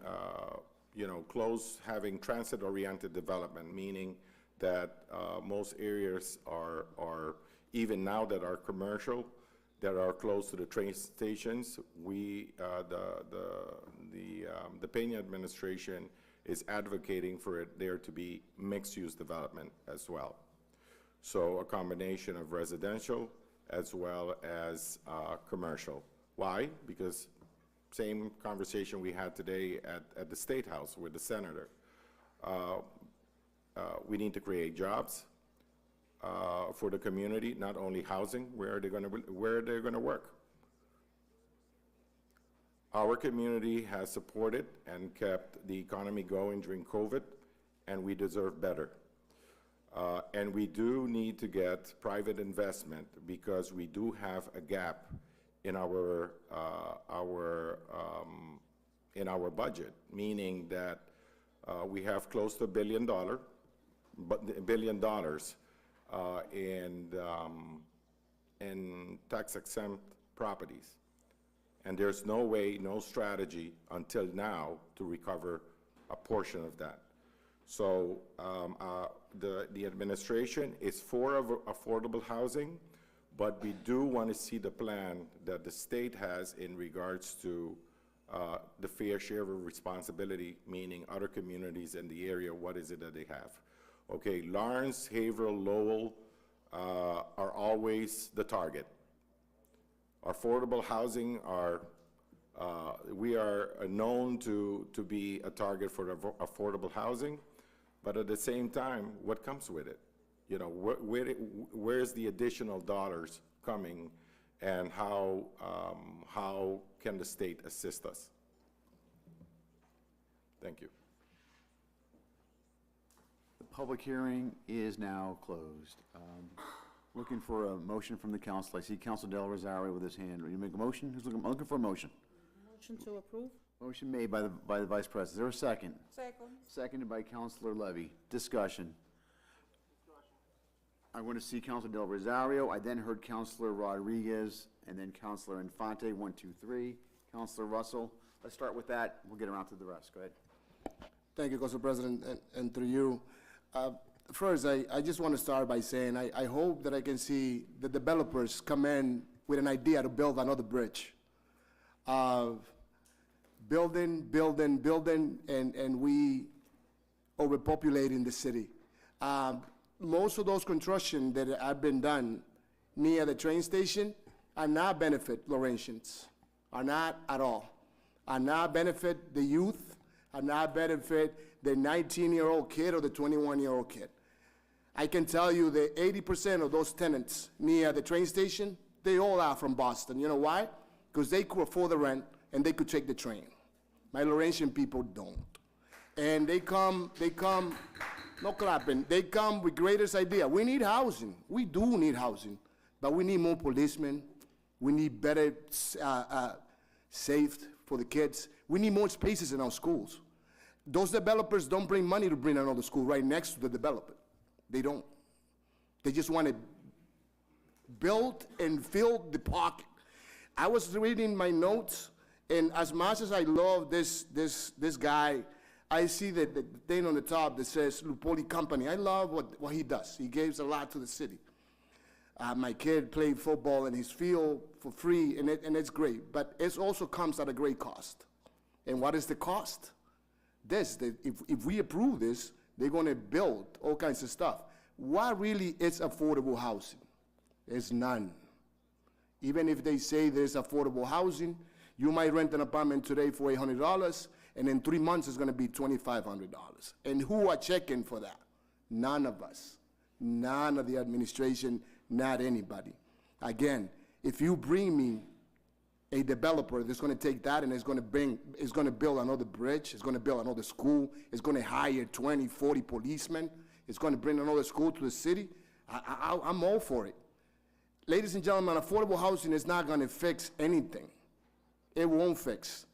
having transit-oriented development, meaning that most areas are, even now that are commercial, that are close to the train stations, the Pena administration is advocating for it there to be mixed-use development as well. So a combination of residential as well as commercial. Why? Because same conversation we had today at the State House with the senator. We need to create jobs for the community, not only housing, where they're going to work. Our community has supported and kept the economy going during COVID, and we deserve better. And we do need to get private investment because we do have a gap in our budget, meaning that we have close to $1 billion in tax-exempt properties. And there's no way, no strategy until now to recover a portion of that. So the administration is for affordable housing, but we do want to see the plan that the state has in regards to the fair share of responsibility, meaning other communities in the area, what is it that they have? Okay, Lawrence, Haverhill, Lowell are always the target. Affordable housing we are known to be a target for affordable housing, but at the same time, what comes with it? You know, where's the additional dollars coming, and how can the state assist us? Thank you. The public hearing is now closed. Looking for a motion from the council. I see Council Del Rosario with his hand. Will you make a motion? Who's looking for a motion? Motion to approve? Motion made by the Vice President. Is there a second? Second. Seconded by Councilor Levy. Discussion. I want to see Councilor Del Rosario. I then heard Councilor Rodriguez, and then Councilor Infante, 1, 2, 3. Councilor Russell. Let's start with that. We'll get around to the rest. Go ahead. Thank you, Council President, and through you. First, I just want to start by saying I hope that I can see the developers come in with an idea to build another bridge. Building, and we overpopulating the city. Most of those construction that have been done near the train station are not benefit Laurentians, are not at all. Are not benefit the youth, are not benefit the 19-year-old kid or the 21-year-old kid. I can tell you that 80% of those tenants near the train station, they all are from Boston. You know why? Because they could afford the rent and they could take the train. My Laurentian people don't. And they come, no clapping, they come with greatest idea. We need housing. We do need housing, but we need more policemen. We need better safe for the kids. We need more spaces in our schools. Those developers don't bring money to bring another school right next to the developer. They don't. They just want to build and fill the pocket. I was reading my notes, and as much as I love this guy, I see that the thing on the top that says Lupoli Company. I love what he does. He gives a lot to the city. My kid played football in his field for free, and it's great. But it also comes at a great cost. And what is the cost? If we approve this, they're going to build all kinds of stuff. What really is affordable housing? There's none. Even if they say there's affordable housing, you might rent an apartment today for $800, And in 3 months, it's gonna be $2,500. And who are checking for that? None of us. None of the administration, not anybody. Again, if you bring me a developer that's gonna take that and is gonna build another bridge, it's gonna build another school, it's gonna hire 20, 40 policemen, it's gonna bring another school to the city, I'm all for it. Ladies and gentlemen, affordable housing is not gonna fix anything. It won't fix.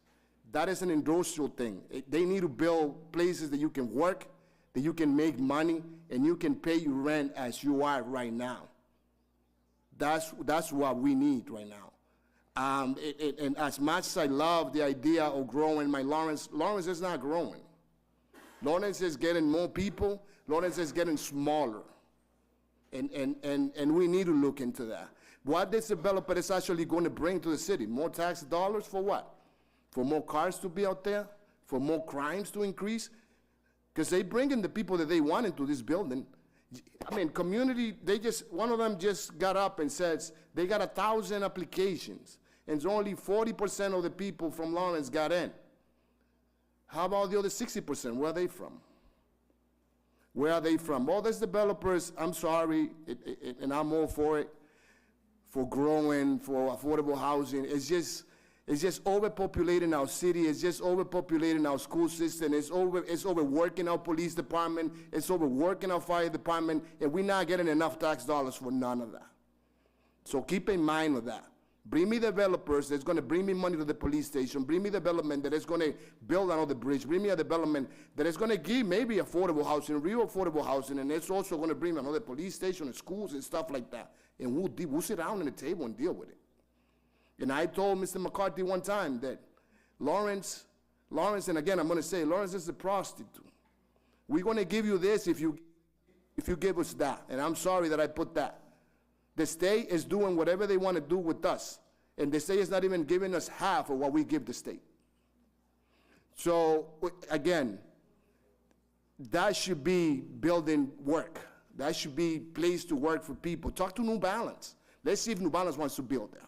That is an industrial thing. They need to build places that you can work, that you can make money, and you can pay your rent as you are right now. That's what we need right now. And as much as I love the idea of growing my Lawrence is not growing. Lawrence is getting more people, Lawrence is getting smaller. And we need to look into that. What this developer is actually going to bring to the city? More tax dollars for what? For more cars to be out there? For more crimes to increase? Because they bring in the people that they want into this building. I mean, community, one of them just got up and says they got 1,000 applications, and only 40% of the people from Lawrence got in. How about the other 60%? Where are they from? Where are they from? All these developers, I'm sorry, and I'm all for it, for growing, for affordable housing. It's just overpopulating our city. It's just overpopulating our school system. It's overworking our police department. It's overworking our fire department, and we're not getting enough tax dollars for none of that. So keep in mind of that. Bring me developers that's going to bring me money to the police station. Bring me development that is going to build another bridge. Bring me a development that is going to give maybe affordable housing, real affordable housing, and it's also going to bring me another police station and schools and stuff like that. And we'll sit down at the table and deal with it. And I told Mr. McCarthy one time that Lawrence, and again, I'm going to say, Lawrence is a prostitute. We're going to give you this if you give us that. And I'm sorry that I put that. The state is doing whatever they want to do with us. And the state is not even giving us half of what we give the state. So, again, that should be building work. That should be place to work for people. Talk to New Balance. Let's see if New Balance wants to build there.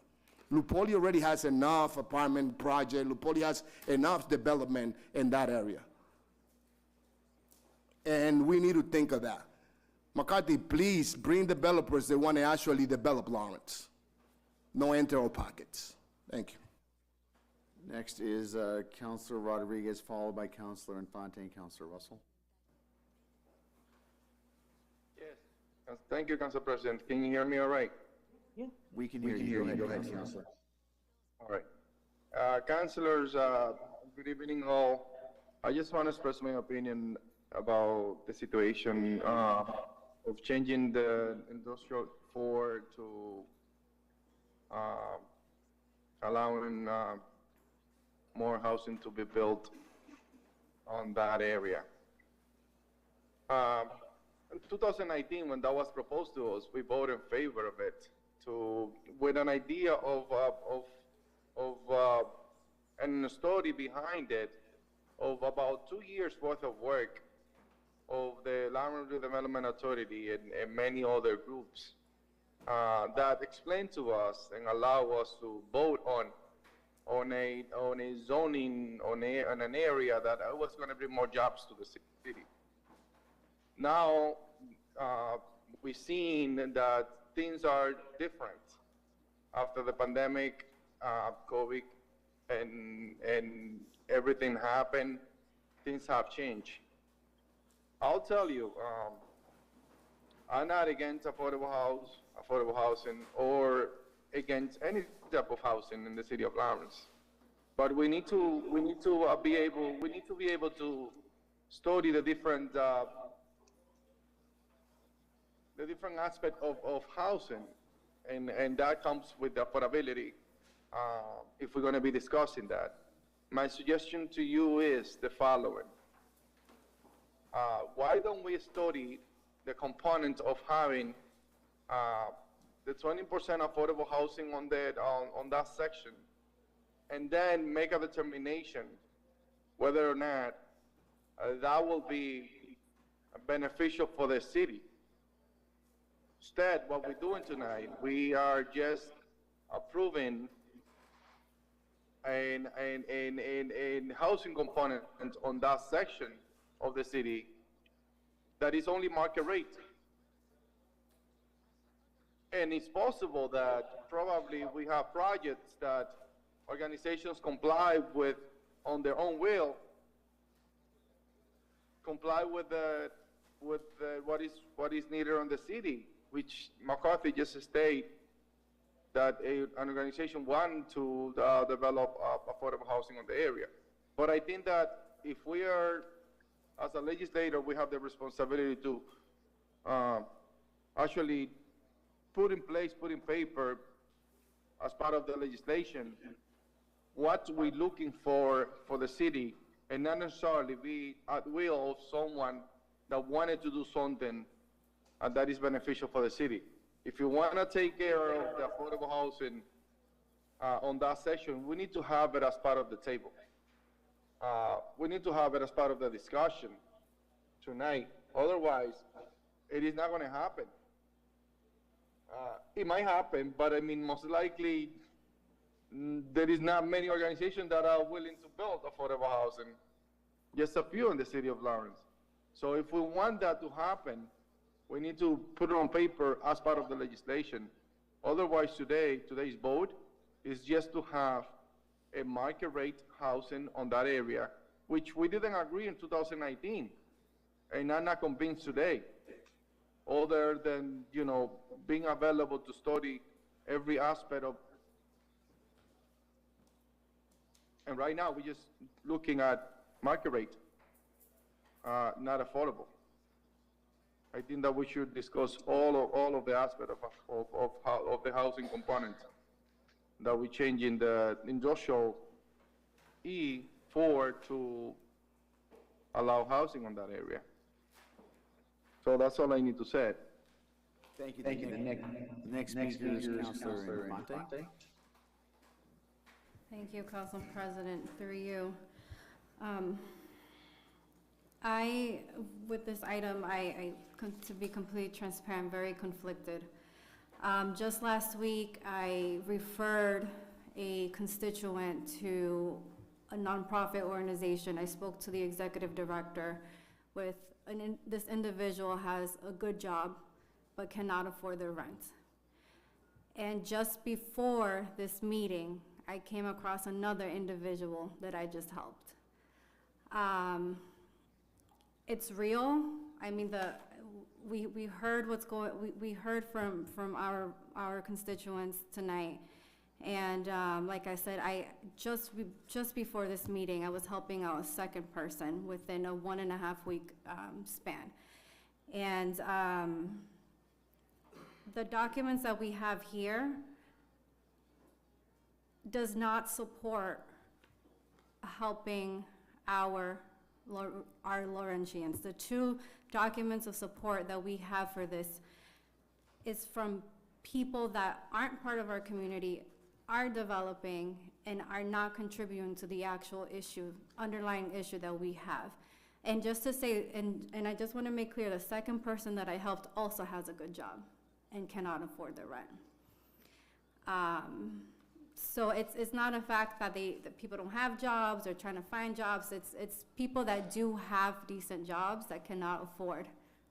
Lupoli already has enough apartment project. Lupoli has enough development in that area. And we need to think of that. McCarthy, please bring developers that want to actually develop Lawrence. No enter our pockets. Thank you. Next is Councilor Rodriguez, followed by Councilor Infante and Councilor Russell. Yes. Thank you, Council President. Can you hear me all right? Yeah. We can hear you. Go ahead, Councilor. All right. Councilors, good evening all. I just want to express my opinion about the situation of changing the industrial 4 to allowing more housing to be built on that area. In 2019, when that was proposed to us, we voted in favor of it, with an idea of and a story behind it of about 2 years worth of work of the Lawrence Redevelopment Authority and many other groups that explained to us and allow us to vote on a zoning on an area that was going to bring more jobs to the city. Now we've seen that things are different after the pandemic, COVID, and everything happened. Things have changed. I'll tell you, I'm not against affordable housing, or against any type of housing in the city of Lawrence. But we need to be able to study the different aspect of housing, and that comes with the affordability. If we're going to be discussing that, my suggestion to you is the following. Why don't we study the components of having the 20% affordable housing on that section, and then make a determination whether or not that will be beneficial for the city. Instead, what we're doing tonight, we are just approving housing component on that section of the city that is only market rate. And it's possible that probably we have projects that organizations comply with on their own will, comply with what is needed on the city, which McCarthy just stated that an organization want to develop affordable housing on the area. But I think that if we are, as a legislator, we have the responsibility to actually put in paper as part of the legislation what we're looking for the city, and not necessarily be at will of someone that wanted to do something that is beneficial for the city. If you want to take care of the affordable housing on that section, we need to have it as part of the table. We need to have it as part of the discussion tonight. Otherwise, it is not going to happen. It might happen, but I mean, most likely, there is not many organizations that are willing to build affordable housing. Just a few in the city of Lawrence. So if we want that to happen, we need to put it on paper as part of the legislation. Otherwise, today's vote is just to have a market rate housing on that area, which we didn't agree in 2019, and I'm not convinced today, other than, you know, being available to study every aspect of. And right now, we're just looking at market rate, not affordable. I think that we should discuss all of the aspects of the housing component that we change in the industrial E4 to allow housing on that area. So that's all I need to say. Thank you. Next speaker is Councilor Infante. Thank you, Council President, through you. With this item, to be completely transparent, very conflicted. Just last week, I referred a constituent to a nonprofit organization. I spoke to the executive director with, this individual has a good job, but cannot afford their rent. And just before this meeting, I came across another individual that I just helped. It's real. I mean, we heard what's going. We heard from our constituents tonight, and like I said, just before this meeting, I was helping out a second person within a 1.5 week span, and the documents that we have here does not support helping our Laurentians. The two documents of support that we have for this is from people that aren't part of our community, are developing, and are not contributing to the actual issue, underlying issue that we have. And just to say, and I just want to make clear, the second person that I helped also has a good job and cannot afford the rent. So it's not a fact that people don't have jobs or trying to find jobs. It's people that do have decent jobs that cannot afford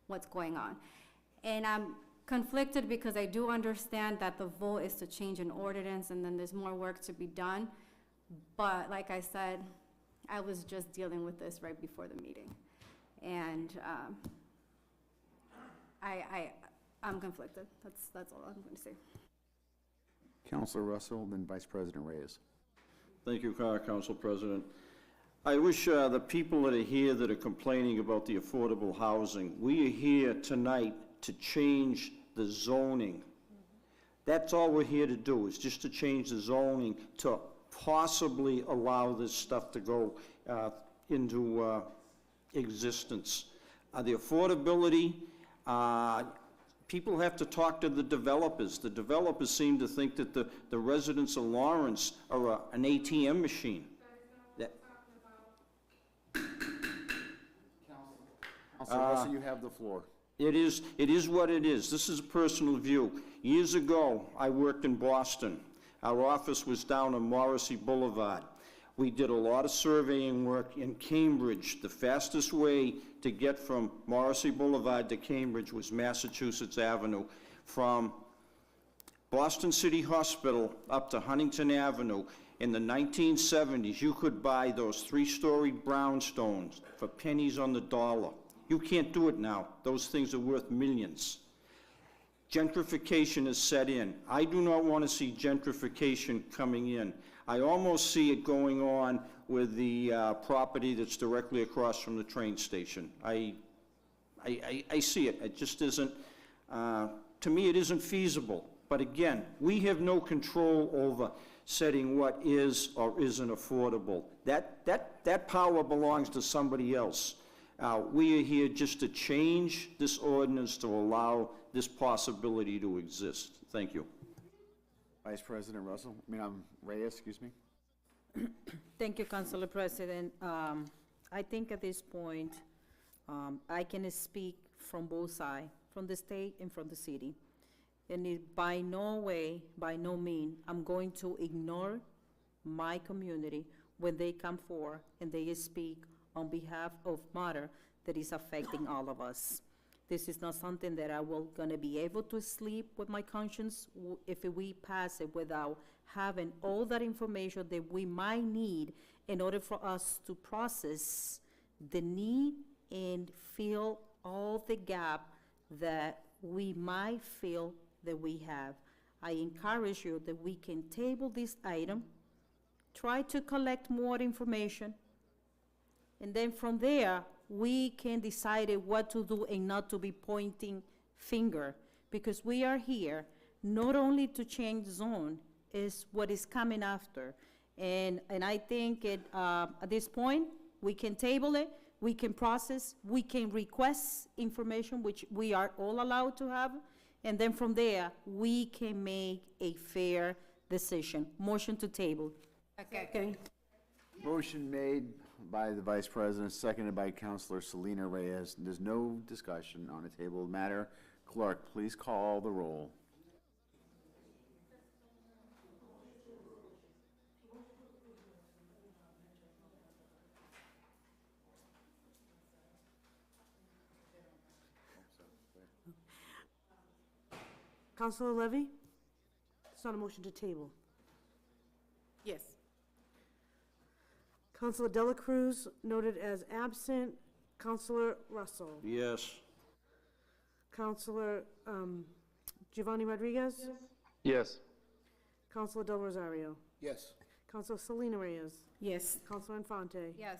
what's going on. And I'm conflicted because I do understand that the vote is to change an ordinance and then there's more work to be done. But like I said, I was just dealing with this right before the meeting. And I'm conflicted. That's all I'm going to say. Councilor Russell, then Vice President Reyes. Thank you, Council President. I wish the people that are here that are complaining about the affordable housing, we are here tonight to change the zoning. That's all we're here to do, is just to change the zoning to possibly allow this stuff to go into existence. The affordability, people have to talk to the developers. The developers seem to think that the residents of Lawrence are an ATM machine. Councilor Russell, you have the floor. It is what it is. This is a personal view. Years ago, I worked in Boston. Our office was down on Morrissey Boulevard. We did a lot of surveying work in Cambridge. The fastest way to get from Morrissey Boulevard to Cambridge was Massachusetts Avenue. From Boston City Hospital up to Huntington Avenue, in the 1970s, you could buy those 3-story brownstones for pennies on the dollar. You can't do it now. Those things are worth millions. Gentrification is set in. I do not want to see gentrification coming in. I almost see it going on with the property that's directly across from the train station. I see it. It just isn't, to me, it isn't feasible. But again, we have no control over setting what is or isn't affordable. That power belongs to somebody else. We are here just to change this ordinance to allow this possibility to exist. Thank you. Vice President Russell, Reyes, excuse me. Thank you, Councilor President. I think at this point, I can speak from both sides, from the state and from the city. And by no way, by no means, I'm going to ignore my community when they come forward and they speak on behalf of matter that is affecting all of us. This is not something that I will gonna be able to sleep with my conscience if we pass it without having all that information that we might need in order for us to process the need and fill all the gap that we might feel that we have. I encourage you that we can table this item, try to collect more information, and then from there, we can decide what to do and not to be pointing finger, because we are here not only to change zone, is what is coming after. And I think at this point, we can table it, we can process, we can request information, which we are all allowed to have, and then from there, we can make a fair decision. Motion to table. Okay. Motion made by the Vice President, seconded by Councilor Selena Reyes. There's no discussion on a tabled matter. Clerk, please call the roll. Councilor Levy? It's not a motion to table. Yes. Councilor Dela Cruz, noted as absent. Councilor Russell? Yes. Councilor Giovanni Rodriguez? Yes. Councilor Del Rosario? Yes. Councilor Selena Reyes? Yes. Councilor Infante? Yes.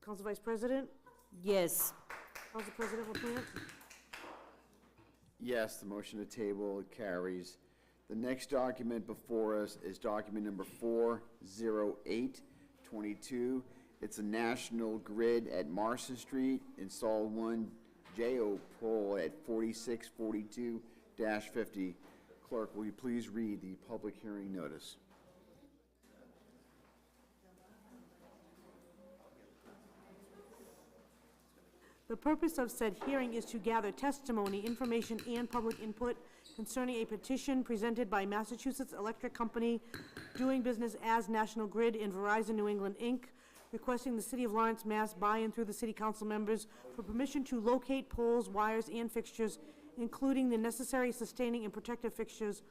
Council Vice President? Yes. Council President LaPlante? Yes, the motion to table carries. The next document before us is document number 40822. It's a National Grid at Marston Street. Install one JO pole at 4642-50. Clerk, will you please read the public hearing notice? The purpose of said hearing is to gather testimony, information, and public input concerning a petition presented by Massachusetts Electric Company doing business as National Grid and Verizon New England, Inc., requesting the City of Lawrence, Mass. By and through the City Council members for permission to locate poles, wires, and fixtures, including the necessary sustaining and protective fixtures,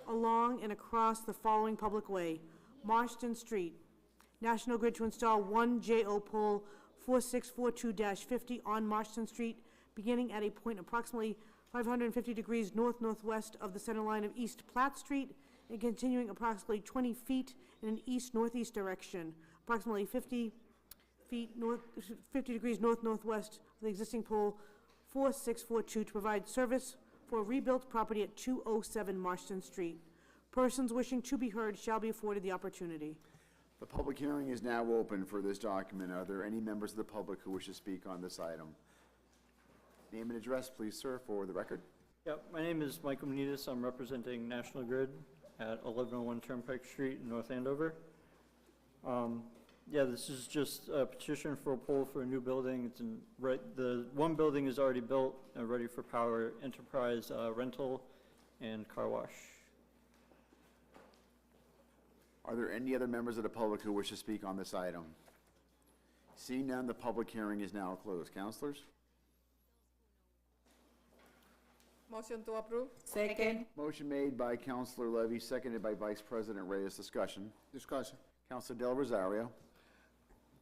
along and across the following public way: Marston Street. National Grid to install one JO pole 4642-50 on Marston Street, beginning at a point approximately 550 degrees north-northwest of the center line of East Platt Street and continuing approximately 20 feet in an east-northeast direction, approximately 50 degrees north-northwest of the existing pole 4642 to provide service for a rebuilt property at 207 Marston Street. Persons wishing to be heard shall be afforded the opportunity. The public hearing is now open for this document. Are there any members of the public who wish to speak on this item? Name and address, please, sir, for the record. Yep, my name is Michael Muniz. I'm representing National Grid at 1101 Turnpike Street in North Andover. Yeah, this is just a petition for a pole for a new building. It's the one building is already built and ready for power, enterprise rental and car wash. Are there any other members of the public who wish to speak on this item? Seeing none, the public hearing is now closed. Councilors? Motion to approve. Second. Motion made by Councilor Levy, seconded by Vice President Reyes. Discussion. Discussion. Councilor Del Rosario.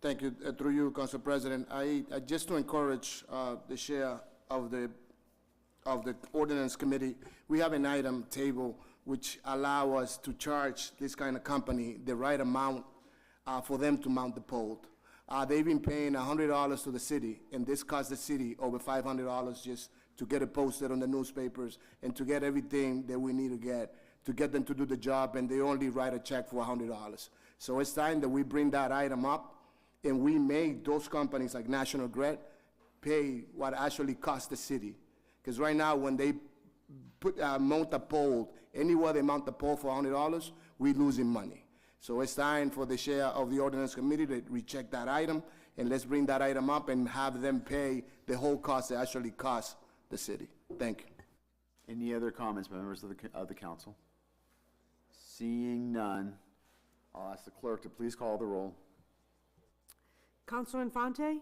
Thank you. Through you, Council President, I just to encourage the chair of the ordinance committee, we have an item table which allow us to charge this kind of company the right amount for them to mount the pole. They've been paying $100 to the city, and this costs the city over $500 just to get it posted on the newspapers and to get everything that we need to get them to do the job, and they only write a check for $100. So it's time that we bring that item up, and we make those companies like National Grid pay what actually costs the city. Because right now, when they mount a pole, anywhere they mount the pole for $100, we losing money. So it's time for the chair of the ordinance committee to recheck that item, and let's bring that item up and have them pay the whole cost that actually costs the city. Thank you. Any other comments by members of the council? Seeing none, I'll ask the clerk to please call the roll. Counselor Infante?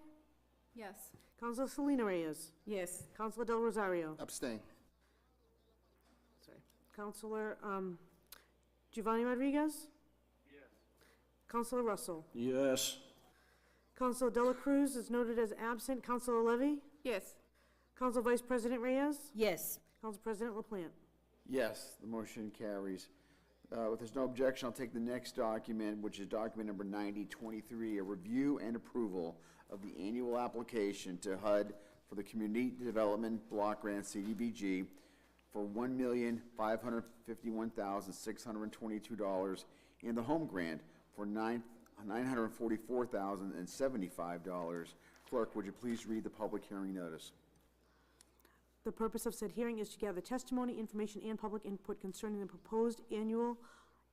Yes. Counselor Selena Reyes? Yes. Counselor Del Rosario? Abstain. Sorry. Counselor Giovanni Rodriguez? Yes. Counselor Russell? Yes. Counselor Dela Cruz is noted as absent. Counselor Levy? Yes. Council Vice President Reyes? Yes. Council President LaPlante? Yes, the motion carries. If there's no objection, I'll take the next document, which is document number 9023, a review and approval of the annual application to HUD for the Community Development Block Grant, CDBG, for $1,551,622, and the Home Grant for $944,075. Clerk, would you please read the public hearing notice? The purpose of said hearing is to gather testimony, information, and public input concerning the proposed annual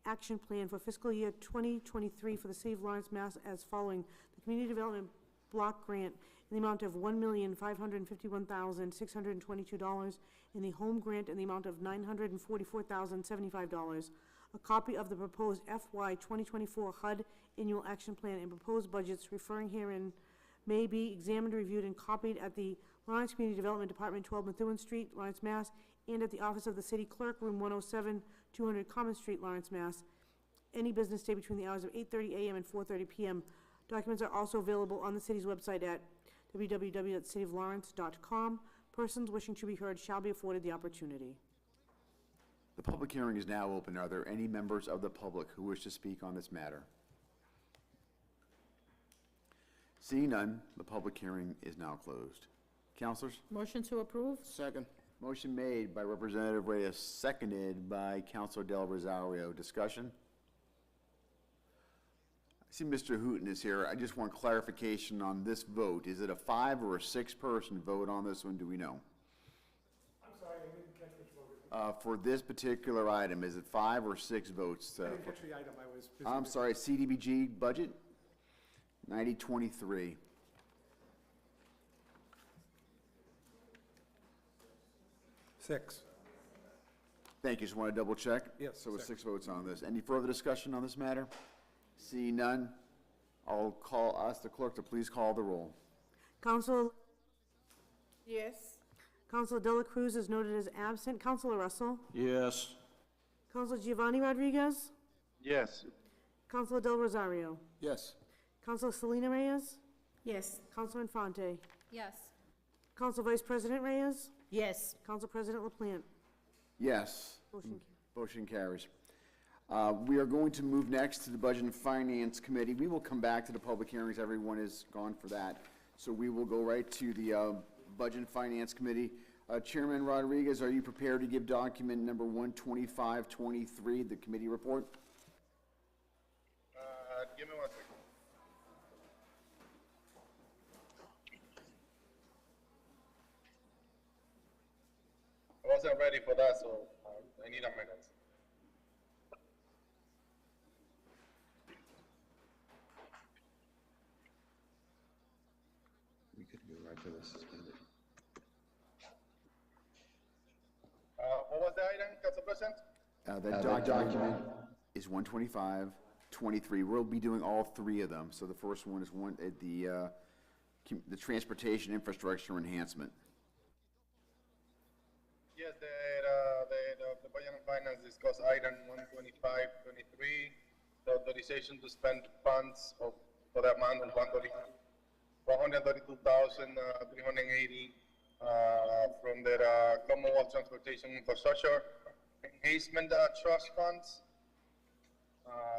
action plan for fiscal year 2023 for the City of Lawrence, Mass. As following: the Community Development Block Grant in the amount of $1,551,622, and the Home Grant in the amount of $944,075. A copy of the proposed FY 2024 HUD Annual Action Plan and proposed budgets referring herein may be examined, reviewed, and copied at the Lawrence Community Development Department, 12 Methuen Street, Lawrence, Mass., and at the office of the City Clerk, Room 107, 200 Common Street, Lawrence, Mass. Any business day between the hours of 8:30 a.m. and 4:30 p.m. Documents are also available on the city's website at www.cityoflawrence.com. Persons wishing to be heard shall be afforded the opportunity. The public hearing is now open. Are there any members of the public who wish to speak on this matter? Seeing none, the public hearing is now closed. Councilors? Motion to approve. Second. Motion made by Representative Reyes, seconded by Councilor Del Rosario. Discussion? I see Mr. Hooton is here. I just want clarification on this vote. Is it a 5 or a 6-person vote on this one? Do we know? I'm sorry, I didn't catch which vote. For this particular item, is it 5 or 6 votes? I didn't catch the item. I was busy. I'm sorry, CDBG budget? 9023. Six. Thank you. Just want to double check? Yes, So with 6 six. votes on this. Any further discussion on this matter? See none, I'll ask the clerk to please call the roll. Council Yes. Councilor Dela Cruz is noted as absent. Councilor Russell? Yes. Councilor Giovanni Rodriguez? Yes. Councilor Del Rosario? Yes. Councilor Selena Reyes? Yes. Councilor Infante? Yes. Council Vice President Reyes? Yes. Council President LaPlante? Yes. Motion Motion carries. We are going to move next to the Budget and Finance Committee. We will come back to the public hearings. Everyone is gone for that. So we will go right to the Budget and Finance Committee. Chairman Rodriguez, are you prepared to give document number 12523, the committee report? Give me 1 second. I wasn't ready for that, so I need a minute. We could go right to the suspended. What was the item, Council President? That document is 125 23. We'll be doing all three of them. So the first one is the transportation infrastructure enhancement. Yes, the Budget and Finance discussed item 12523, the authorization to spend funds for the amount of 132,380 from the Commonwealth Transportation Infrastructure Enhancement Trust Funds.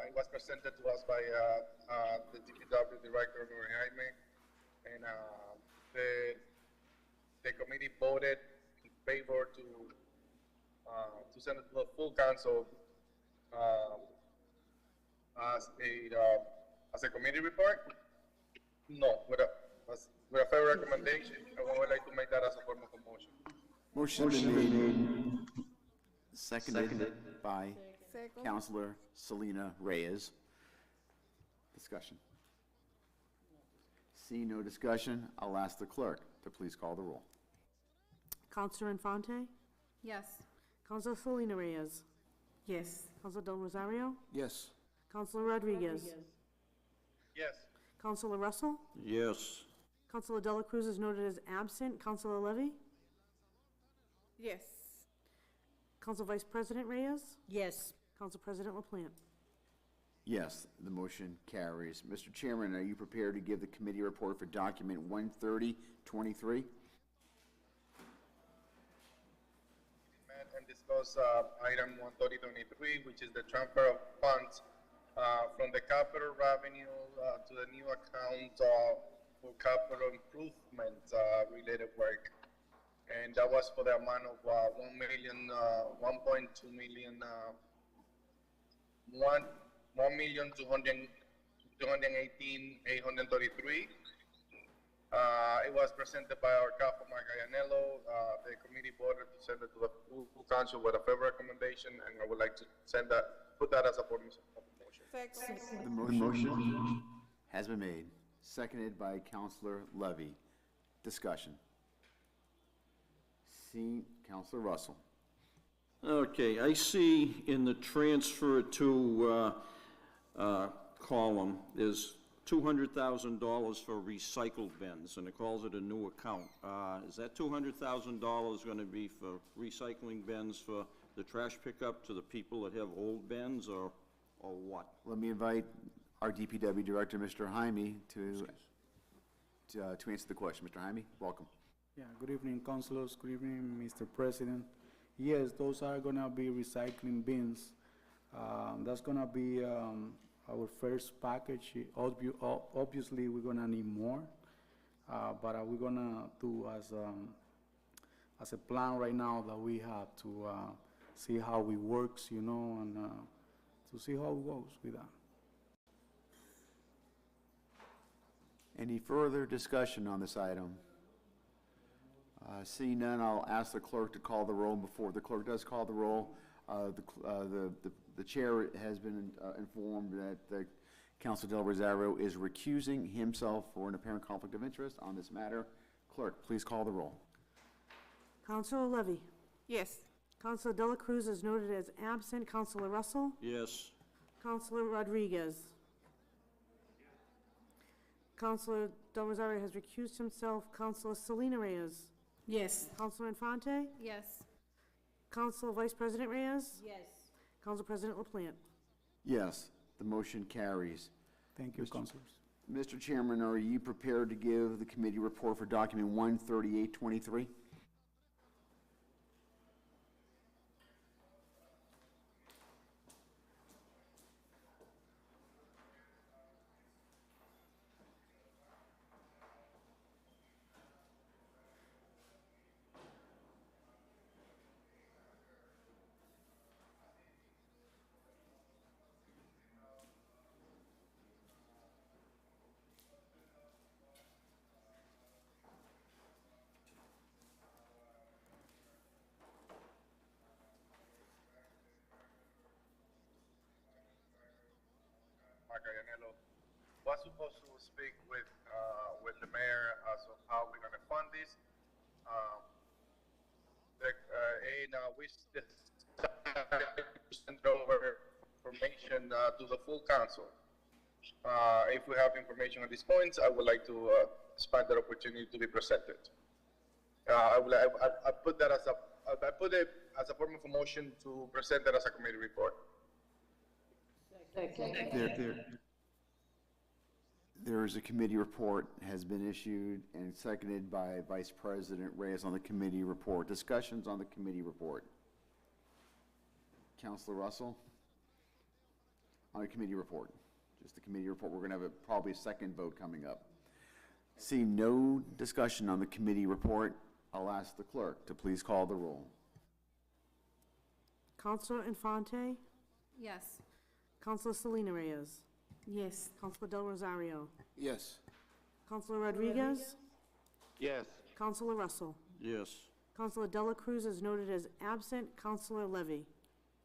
It was presented to us by the DPW Director, Nuri Jaime, and the committee voted in favor to send it to the full council as a committee report. No, with a fair recommendation, and we would like to make that as a form of a motion. Motion been made, seconded by Second. Councilor Selena Reyes. Discussion. See no discussion, I'll ask the clerk to please call the roll. Counselor Infante? Yes. Counselor Selena Reyes? Yes. Counselor Del Rosario? Yes. Counselor Rodriguez? Yes. Counselor Russell? Yes. Counselor Dela Cruz is noted as absent. Counselor Levy? Yes. Council Vice President Reyes? Yes. Council President LaPlante? Yes, the motion carries. Mr. Chairman, are you prepared to give the committee report for document 13023? Met and discuss item 13023, which is the transfer of funds from the capital revenue to the new account for capital improvement related work. And that was for the amount of 1.2 million, 1,218,833. It was presented by our CAFO, Mark Iannello. The committee voted to send it to the full council with a favorable recommendation, and I would like to put that as a form of motion. Second. The motion has been made, seconded by Councilor Levy. Discussion. See Councilor Russell. Okay, I see in the transfer to column, there's $200,000 for recycled bins, and it calls it a new account. Is that $200,000 going to be for recycling bins for the trash pickup to the people that have old bins, or what? Let me invite our DPW Director, Mr. Jaime, to answer the question. Mr. Jaime, welcome. Yeah, good evening, councilors. Good evening, Mr. President. Yes, those are gonna be recycling bins. That's gonna be our first package. Obviously, we're gonna need more, but we're gonna do as a plan right now that we have to see how it works, you know, and to see how it goes with that. Any further discussion on this item? Seeing none, I'll ask the clerk to call the roll. Before the clerk does call the roll, the chair has been informed that Councilor Del Rosario is recusing himself for an apparent conflict of interest on this matter. Clerk, please call the roll. Councilor Levy? Yes. Councilor Dela Cruz is noted as absent. Councilor Russell? Yes. Councilor Rodriguez? Councilor Del Rosario has recused himself. Councilor Selena Reyes? Yes. Councilor Infante? Yes. Council Vice President Reyes? Yes. Council President LaPlante? Yes, the motion carries. Thank you, councilors. Mr. Chairman, are you prepared to give the committee report for document 13823? Mark Iannello, was supposed to speak with the mayor as of how we're going to fund this. And we decided to send it over for information to the full council. If we have information on these points, I would like to expand that opportunity to be presented. I put that as I put it as a form of a motion to present that as a committee report. There is a committee report has been issued and seconded by Vice President Reyes on the committee report. Discussions on the committee report. Councilor Russell? On the committee report. Just the committee report. We're going to have probably a second vote coming up. Seeing no discussion on the committee report, I'll ask the clerk to please call the roll. Counselor Infante? Yes. Counselor Selena Reyes? Yes. Counselor Del Rosario? Yes. Counselor Rodriguez? Yes. Counselor Russell? Yes. Counselor Dela Cruz is noted as absent. Counselor Levy?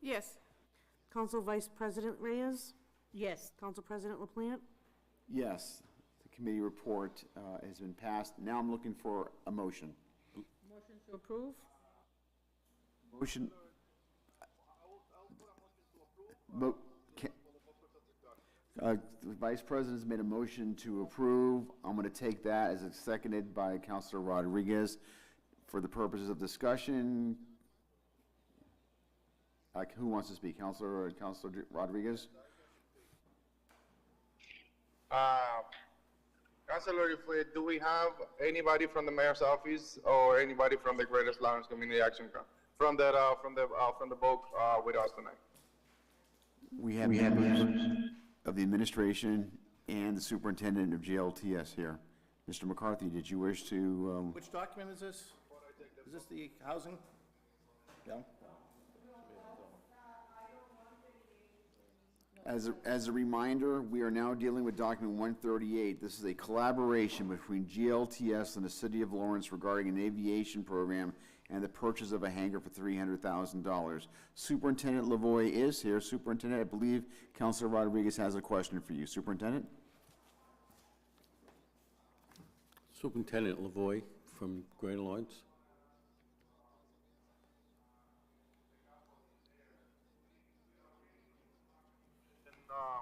Yes. Council Vice President Reyes? Yes. Council President LaPlante? Yes, the committee report has been passed. Now I'm looking for a motion. Motion to approve? Motion. The Vice President's made a motion to approve. I'm going to take that as it's seconded by Councilor Rodriguez. For the purposes of discussion, who wants to speak? Councilor Rodriguez? Councilor, do we have anybody from the mayor's office or anybody from the Greater Lawrence Community Action from the BOC with us tonight? We have members of the administration and the superintendent of GLTS here. Mr. McCarthy, did you wish to? Which document is this? Is this the housing? Yeah. As a reminder, we are now dealing with document 138. This is a collaboration between GLTS and the City of Lawrence regarding an aviation program and the purchase of a hangar for $300,000. Superintendent Lavoy is here. Superintendent, I believe Councilor Rodriguez has a question for you. Superintendent? Superintendent Lavoy from Greater Lawrence.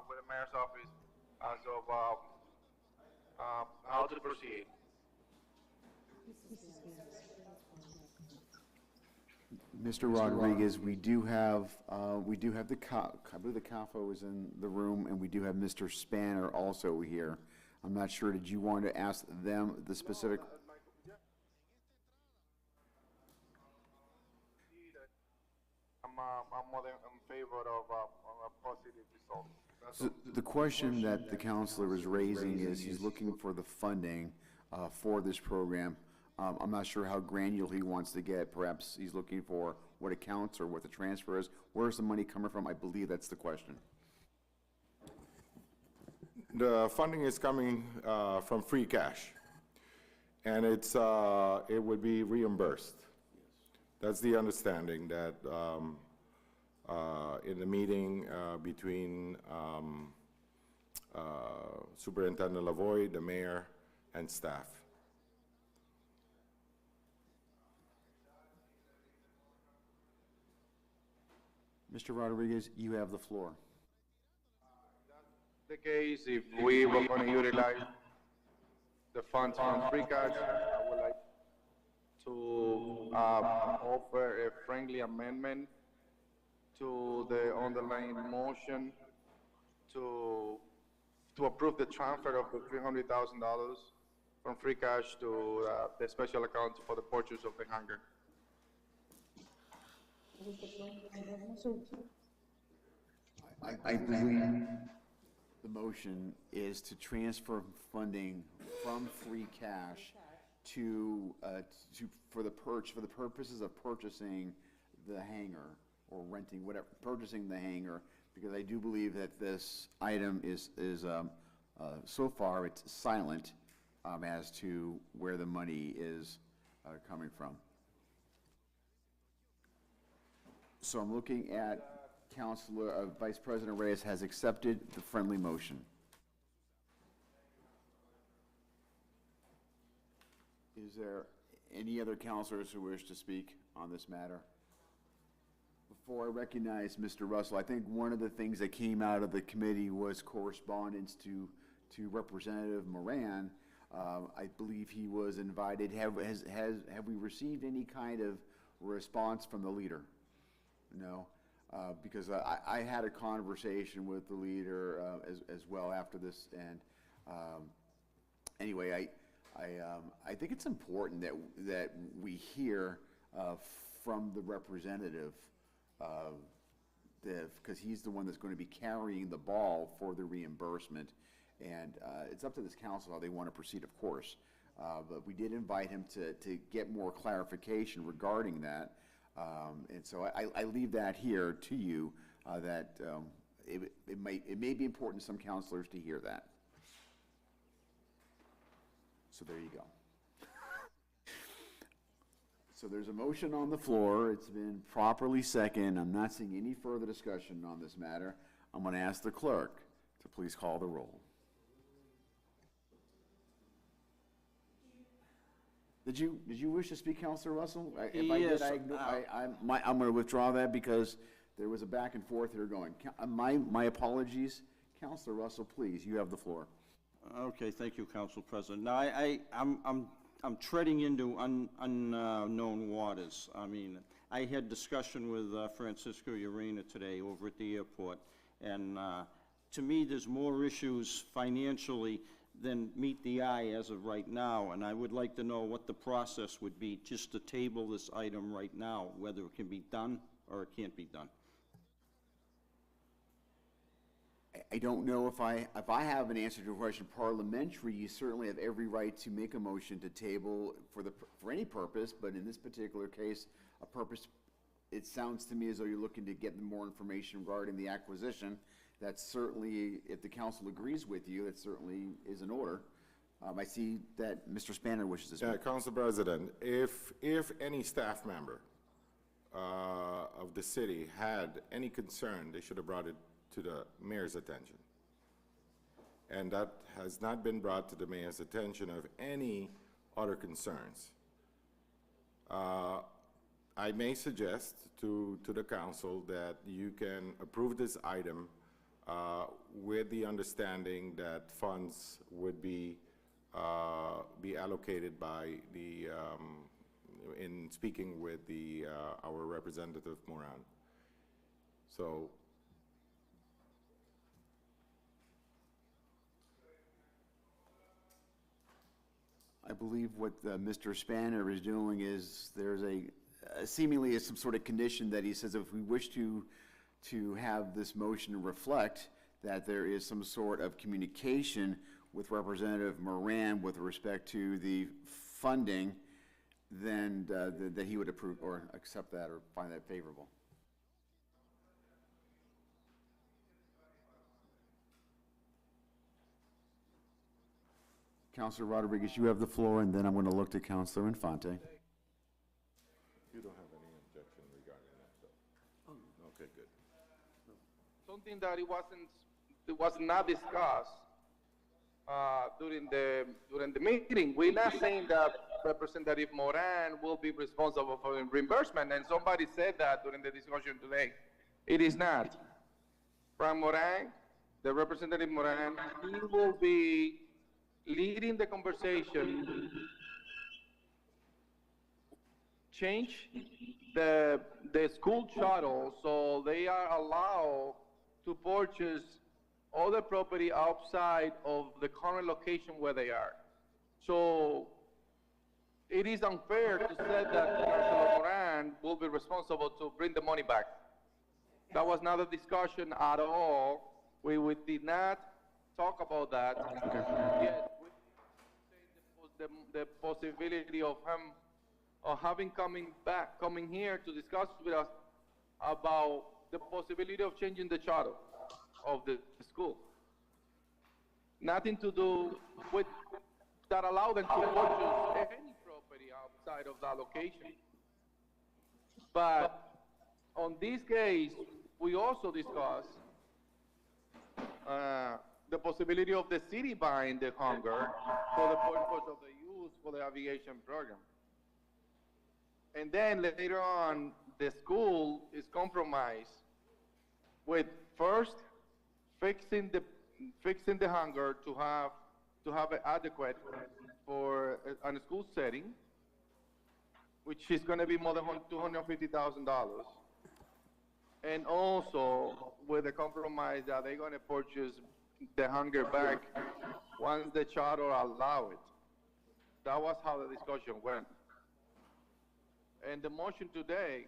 With the mayor's office as of how to proceed. Mr. Rodriguez, we do have the I believe the CAFO is in the room, and we do have Mr. Spanner also here. I'm not sure, did you want to ask them the specific? I'm more than in favor of a positive result. So the question that the counselor is raising is he's looking for the funding for this program. I'm not sure how granular he wants to get. Perhaps he's looking for what accounts or what the transfer is. Where's the money coming from? I believe that's the question. The funding is coming from free cash, and it would be reimbursed. That's the understanding that in the meeting between Superintendent Lavoy, the mayor, and staff. Mr. Rodriguez, you have the floor. The case, if we were going to utilize the funds from free cash, I would like to offer a friendly amendment to the underlying motion to approve the transfer of the $300,000 from free cash to the special account for the purchase of the hangar. I believe the motion is to transfer funding from free cash for the purposes of purchasing the hangar or renting whatever, purchasing the hangar, because I do believe that this item is so far it's silent as to where the money is coming from. So I'm looking at Vice President Reyes has accepted the friendly motion. Is there any other counselors who wish to speak on this matter? Before I recognize Mr. Russell, I think one of the things that came out of the committee was correspondence to Representative Moran. I believe he was invited. Have we received any kind of response from the leader? No, because I had a conversation with the leader as well after this, and anyway, I think it's important that we hear from the representative, because he's the one that's going to be carrying the ball for the reimbursement, and it's up to this council how they want to proceed, of course. But we did invite him to get more clarification regarding that, and so I leave that here to you, that it may be important to some councilors to hear that. So there you go. So there's a motion on the floor. It's been properly seconded. I'm not seeing any further discussion on this matter. I'm going to ask the clerk to please call the roll. Did you wish to speak, Councilor Russell? If I did, I'm going to withdraw that because there was a back and forth here going. My apologies. Councilor Russell, please, you have the floor. Okay, thank you, Council President. Now, I'm treading into unknown waters. I mean, I had discussion with Francisco Urena today over at the airport, and to me, there's more issues financially than meet the eye as of right now, and I would like to know what the process would be just to table this item right now, whether it can be done or it can't be done. I don't know if I have an answer to a question parliamentary. You certainly have every right to make a motion to table for any purpose, but in this particular case, a purpose, it sounds to me as though you're looking to get more information regarding the acquisition. That's certainly, if the council agrees with you, that certainly is in order. I see that Mr. Spanner wishes to speak. Yeah, Council President, if any staff member of the city had any concern, they should have brought it to the mayor's attention. And that has not been brought to the mayor's attention of any other concerns. I may suggest to the council that you can approve this item with the understanding that funds would be allocated by the, in speaking with our representative Moran. So, I believe what Mr. Spanner is doing is there's seemingly some sort of condition that he says if we wish to have this motion reflect that there is some sort of communication with Representative Moran with respect to the funding, then that he would approve or accept that or find that favorable. Councilor Rodriguez, you have the floor, and then I'm going to look to Councilor Infante. you don't have any objection regarding that, though? Okay, good. Something that it was not discussed during the meeting. We're not saying that Representative Moran will be responsible for the reimbursement, and somebody said that during the discussion today. It is not. Frank Moran, the Representative Moran, he will be leading the conversation, change the school shuttle so they are allowed to purchase other property outside of the current location where they are. So it is unfair to say that Councilor Moran will be responsible to bring the money back. That was not a discussion at all. We did not talk about that. Yes, we the possibility of him having coming here to discuss with us about the possibility of changing the charter of the school. Nothing to do with that allow them to purchase any property outside of that location. But on this case, we also discussed the possibility of the city buying the hangar for the purpose of the use for the aviation program. And then later on, the school is compromised with first fixing the hangar to have it adequate for a school setting, which is going to be more than $250,000. And also with the compromise that they're going to purchase the hangar back once the charter allow it. That was how the discussion went. And the motion today,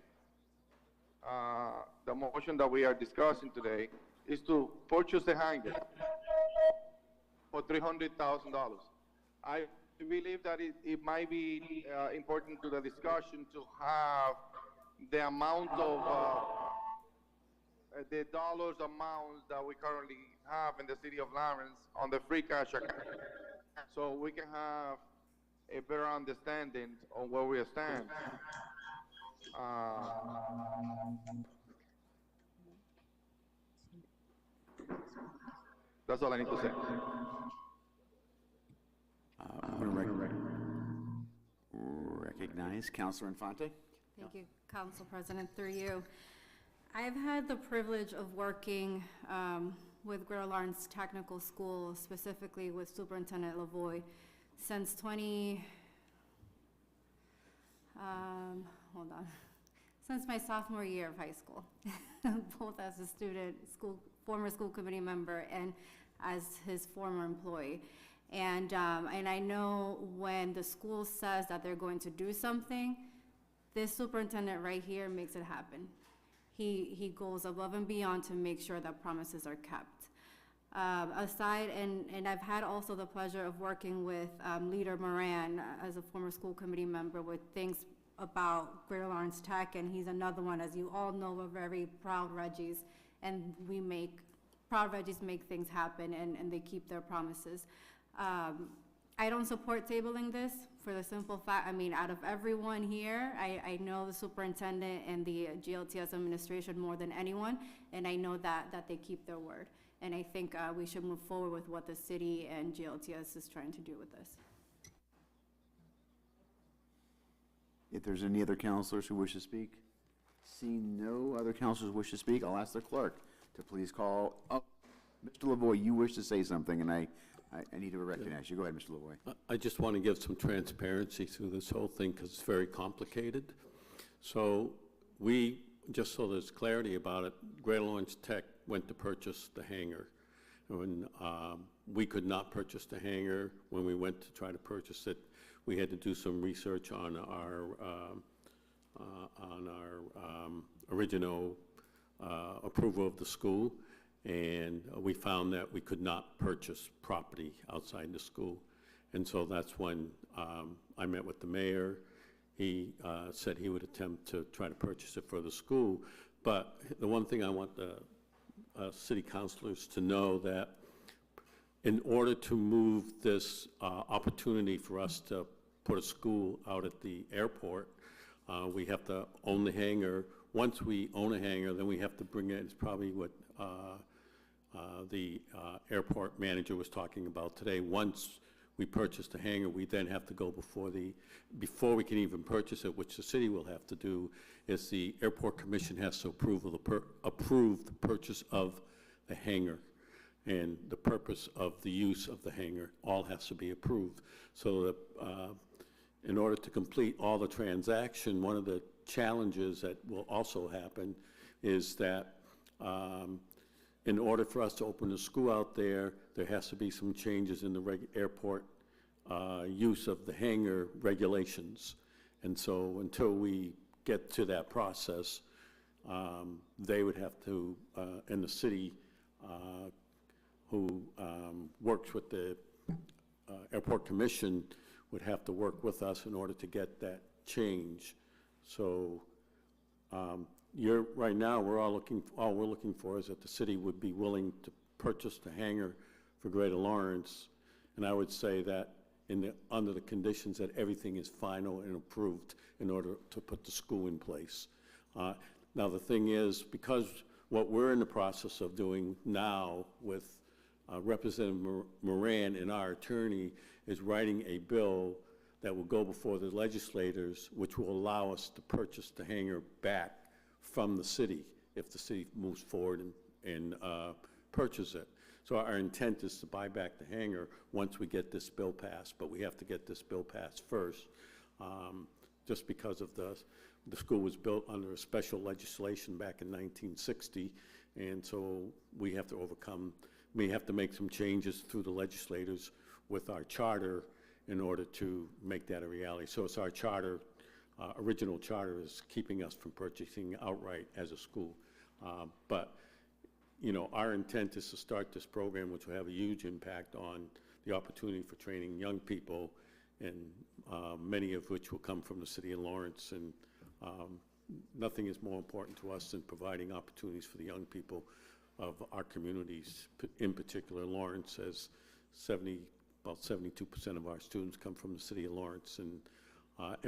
the motion that we are discussing today, is to purchase the hangar for $300,000. I believe that it might be important to the discussion to have the amount of the dollars amounts that we currently have in the city of Lawrence on the free cash account, so we can have a better understanding on where we stand. That's all I need to say. I'm going to recognize Councilor Infante. Thank you, Council President, through you. I've had the privilege of working with Greater Lawrence Technical School, specifically with Superintendent Lavoie, since since my sophomore year of high school, both as a student, former school committee member, and as his former employee. And I know when the school says that they're going to do something, this superintendent right here makes it happen. He goes above and beyond to make sure that promises are kept. And I've had also the pleasure of working with Leader Moran as a former school committee member with things about Greater Lawrence Tech, and he's another one. As you all know, we're very proud Reggies, and proud Reggies make things happen, and they keep their promises. I don't support tabling this for the simple fact, out of everyone here, I know the superintendent and the GLTS administration more than anyone, and I know that they keep their word. And I think we should move forward with what the city and GLTS is trying to do with this. If there's any other counselors who wish to speak, seeing no other counselors wish to speak, I'll ask the clerk to please call. Oh, Mr. Lavoie, you wish to say something, and I need to recognize you. Go ahead, Mr. Lavoie. I just want to give some transparency through this whole thing because it's very complicated. So just so there's clarity about it, Greater Lawrence Tech went to purchase the hangar. When we could not purchase the hangar, when we went to try to purchase it, we had to do some research on our original approval of the school, and we found that we could not purchase property outside the school. And so that's when I met with the mayor. He said he would attempt to try to purchase it for the school. But the one thing I want the city councilors to know, that in order to move this opportunity for us to put a school out at the airport, we have to own the hangar. Once we own a hangar, then we have to bring it, it's probably what the airport manager was talking about today. Once we purchase the hangar, we then have to go before we can even purchase it, which the city will have to do, is the airport commission has to approve the purchase of the hangar. And the purpose of the use of the hangar all has to be approved. So that in order to complete all the transaction, one of the challenges that will also happen is that in order for us to open the school out there, there has to be some changes in the airport use of the hangar regulations. And so until we get to that process, they would have to, and the city who works with the airport commission would have to work with us in order to get that change. So right now, all we're looking for is that the city would be willing to purchase the hangar for Greater Lawrence. And I would say that under the conditions that everything is final and approved in order to put the school in place. Now the thing is, because what we're in the process of doing now with Representative Moran and our attorney is writing a bill that will go before the legislators, which will allow us to purchase the hangar back from the city if the city moves forward and purchase it. So our intent is to buy back the hangar once we get this bill passed, but we have to get this bill passed first, just because of the school was built under a special legislation back in 1960, and so we have to make some changes through the legislators with our charter in order to make that a reality. So it's our charter, original charter is keeping us from purchasing outright as a school. But you know, our intent is to start this program, which will have a huge impact on the opportunity for training young people, and many of which will come from the city of Lawrence. And nothing is more important to us than providing opportunities for the young people of our communities, in particular Lawrence, as about 72% of our students come from the city of Lawrence, and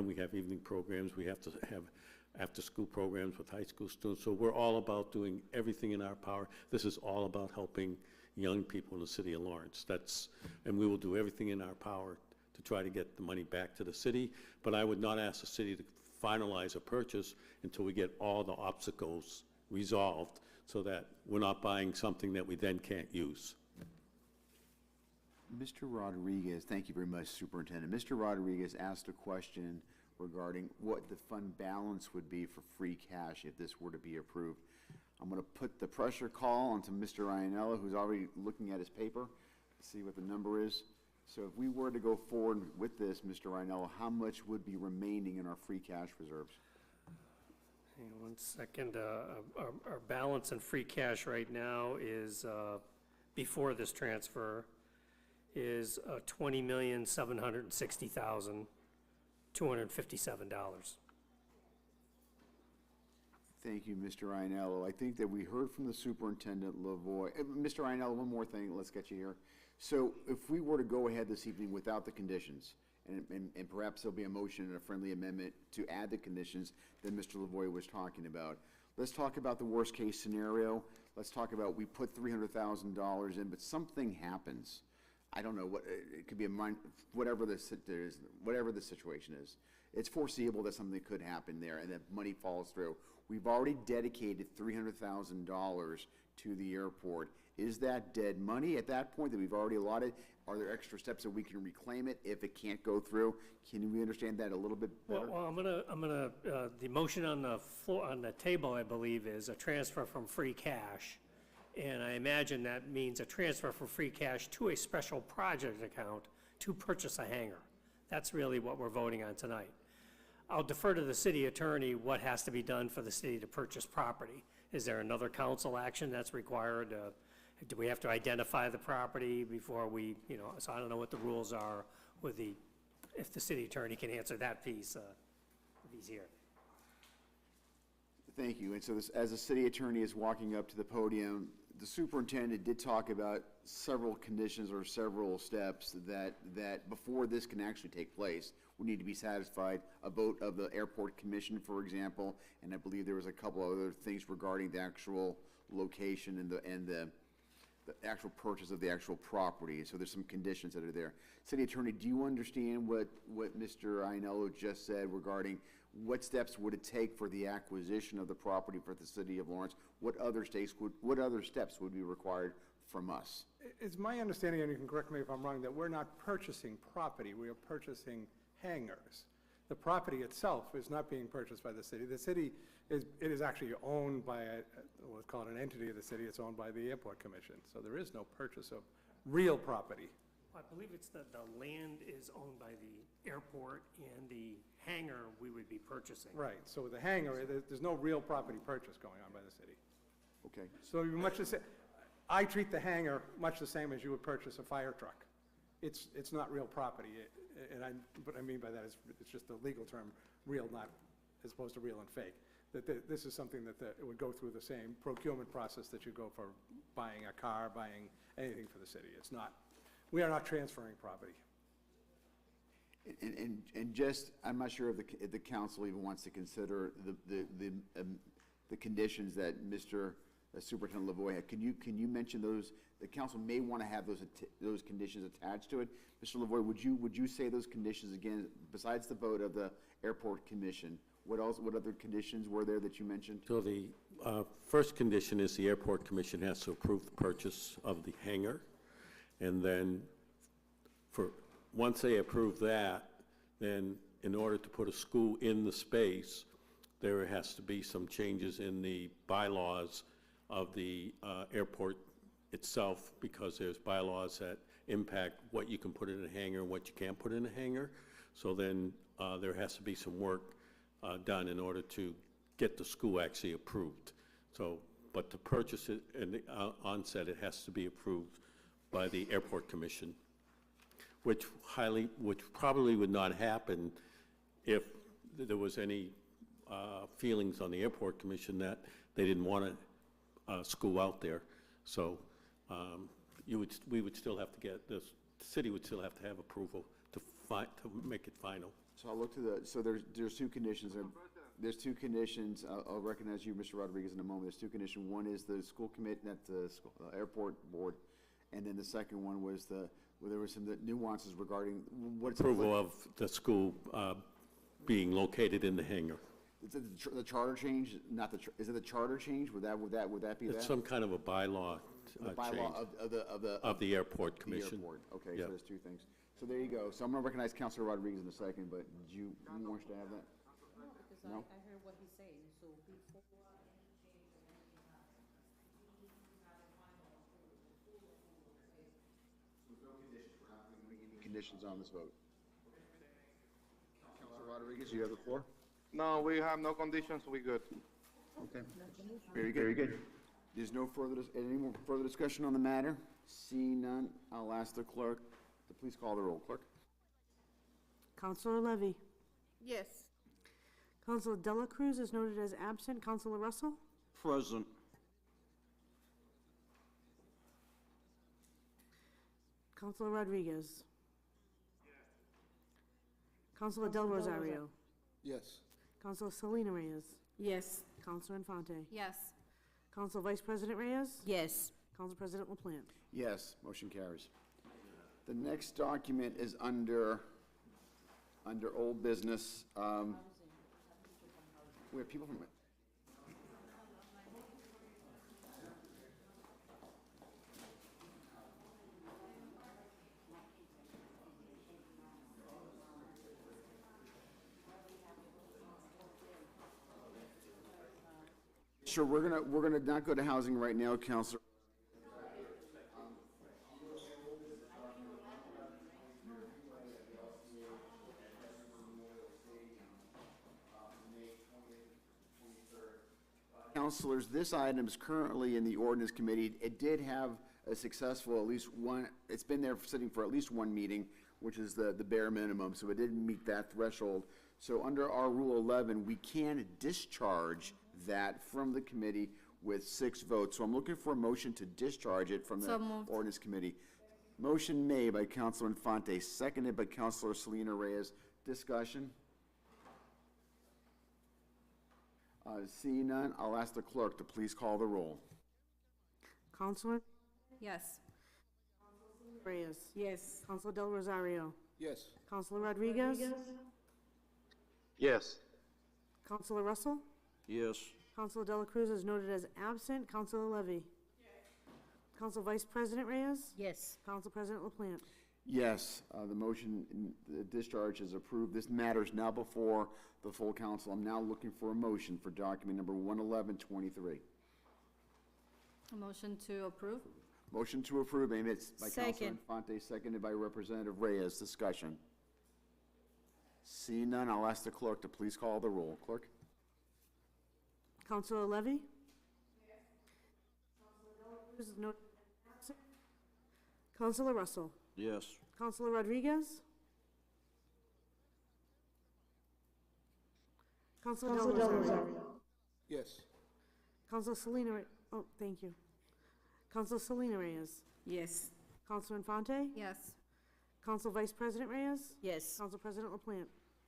we have evening programs. We have to have after-school programs with high school students. So we're all about doing everything in our power. This is all about helping young people in the city of Lawrence. And we will do everything in our power to try to get the money back to the city. But I would not ask the city to finalize a purchase until we get all the obstacles resolved, so that we're not buying something that we then can't use. Mr. Rodriguez, thank you very much, Superintendent. Mr. Rodriguez asked a question regarding what the fund balance would be for free cash if this were to be approved. I'm going to put the pressure call onto Mr. Iannello, who's already looking at his paper, to see what the number is. So if we were to go forward with this, Mr. Iannello, how much would be remaining in our free cash reserves? Hang on 1 second. Our balance in free cash right now is, before this transfer, is $20,760,257. Thank you, Mr. Iannello. I think that we heard from the Superintendent Lavoie. Mr. Iannello, one more thing, let's get you here. So if we were to go ahead this evening without the conditions, and perhaps there'll be a motion and a friendly amendment to add the conditions that Mr. Lavoie was talking about. Let's talk about the worst-case scenario. Let's talk about we put $300,000 in, but something happens. I don't know what it could be whatever the situation is. It's foreseeable that something could happen there, and that money falls through. We've already dedicated $300,000 to the airport. Is that dead money at that point that we've already allotted? Are there extra steps that we can reclaim it if it can't go through? Can we understand that a little bit better? Well, the motion on the floor, on the table, I believe, is a transfer from free cash. And I imagine that means a transfer from free cash to a special project account to purchase a hangar. That's really what we're voting on tonight. I'll defer to the city attorney what has to be done for the city to purchase property. Is there another council action that's required? Do we have to identify the property before we, so I don't know what the rules are with if the city attorney can answer that piece, if he's here. Thank you. And so as the city attorney is walking up to the podium, the superintendent did talk about several conditions or several steps that before this can actually take place, we need to be satisfied. A vote of the airport commission, for example, and I believe there was a couple of other things regarding the actual location and the actual purchase of the actual property. So there's some conditions that are there. City attorney, do you understand what Mr. Iannello just said regarding what steps would it take for the acquisition of the property for the city of Lawrence? What other steps would be required from us? It's my understanding, and you can correct me if I'm wrong, that we're not purchasing property, we are purchasing hangars. The property itself is not being purchased by the city. The city is actually owned by what's called an entity of the city. It's owned by the airport commission. So there is no purchase of real property. I believe it's that the land is owned by the airport and the hangar we would be purchasing. Right, so with the hangar, there's no real property purchase going on by the city. Okay. So much the same, I treat the hangar much the same as you would purchase a fire truck. It's not real property, what I mean by that is it's just a legal term, real, not as opposed to real and fake. That this is something that it would go through the same procurement process that you go for buying a car, buying anything for the city. It's not. We are not transferring property. And just, I'm not sure if the council even wants to consider the conditions that Mr. that Superintendent Lavoy had. Can you mention those? The council may want to have those conditions attached to it. Mr. Lavoy, would you say those conditions again, besides the vote of the Airport Commission? What other conditions were there that you mentioned? So the first condition is the Airport Commission has to approve the purchase of the hangar. And then once they approve that, then in order to put a school in the space, there has to be some changes in the bylaws of the airport itself, because there's bylaws that impact what you can put in a hangar and what you can't put in a hangar. So then there has to be some work done in order to get the school actually approved. So, but to purchase it in the onset, it has to be approved by the Airport Commission, which probably would not happen if there was any feelings on the Airport Commission that they didn't want a school out there. So we would still have to get this. The city would still have to have approval to make it final. So I'll look to so there's two conditions. There's two conditions. I'll recognize you, Mr. Rodriguez, in a moment. There's two conditions. One is the school committee, not the airport board, and then the second one was where there were some nuances regarding what's approval of the school being located in the hangar. Is it the charter change? Not the. Is it the charter change? Would that be that? It's some kind of a bylaw the bylaw change of the Airport Commission. The airport. Okay, Yep. so there's two things. So there you go. So I'm going to recognize Councilor Rodriguez in a second, but did you want to have that? No? I heard what he's saying, so before Conditions on this vote. Councilor Rodriguez, you have the floor. No, we have no conditions, we good. Okay. Very good. Very good. There's no any more further discussion on the matter? Seeing none, I'll ask the clerk to please call the roll. Clerk? Counselor Levy. Yes. Counselor Dela Cruz is noted as absent. Counselor Russell? Present. Counselor Rodriguez? Counselor Del Rosario? Yes. Counselor Selena Reyes? Yes. Counselor Infante? Yes. Counsel Vice President Reyes? Yes. Council President LaPlante? Yes, motion carries. The next document is under old business. We have people from it. Sure, we're gonna not go to housing right now, Counselor. Councilors, this item is currently in the ordinance committee. It did have a successful, at least one, it's been there sitting for at least one meeting, which is the bare minimum, so it didn't meet that threshold. So under our Rule 11, we can discharge that from the committee with 6 votes. So I'm looking for a motion to discharge it from the So moved. ordinance committee. Motion made by Councilor Infante, seconded by Councilor Selena Reyes. Discussion? Seeing none, I'll ask the clerk to please call the roll. Counselor Yes. Reyes? Yes. Counselor Del Rosario? Yes. Counselor Rodriguez? Yes. Counselor Russell? Yes. Counselor Dela Cruz is noted as absent. Counselor Levy? Council Vice President Reyes? Yes. Council President LaPlante? Yes, the motion, the discharge is approved. This matter is now before the full council. I'm now looking for a motion for document number 11123. A motion to approve? Motion to approve, made by Councilor Second. Infante, seconded by Representative Reyes. Discussion. Seeing none, I'll ask the clerk to please call the roll. Clerk? Counselor Levy? Yes. Counselor Dela Cruz is noted as absent. Counselor Russell? Yes. Counselor Rodriguez? Counselor Del Rosario? Yes. Counselor Selena, oh, thank you. Counselor Selena Reyes? Yes. Counselor Infante? Yes. Council Vice President Reyes? Yes. Council President LaPlante?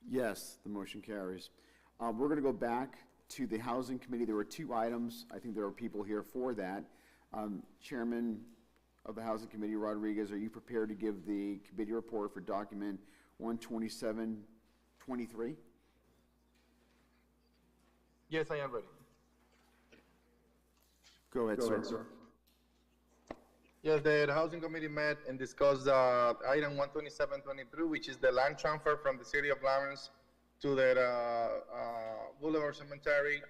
Yes, the motion carries. We're going to go back to the Housing Committee. There were 2 items. I think there are people here for that. Chairman of the Housing Committee, Rodriguez, are you prepared to give the committee report for document 12723? Yes, I am ready. Go ahead, sir. Yes, the Housing Committee met and discussed item 12723, which is the land transfer from the city of Lawrence to the Boulevard Cemetery.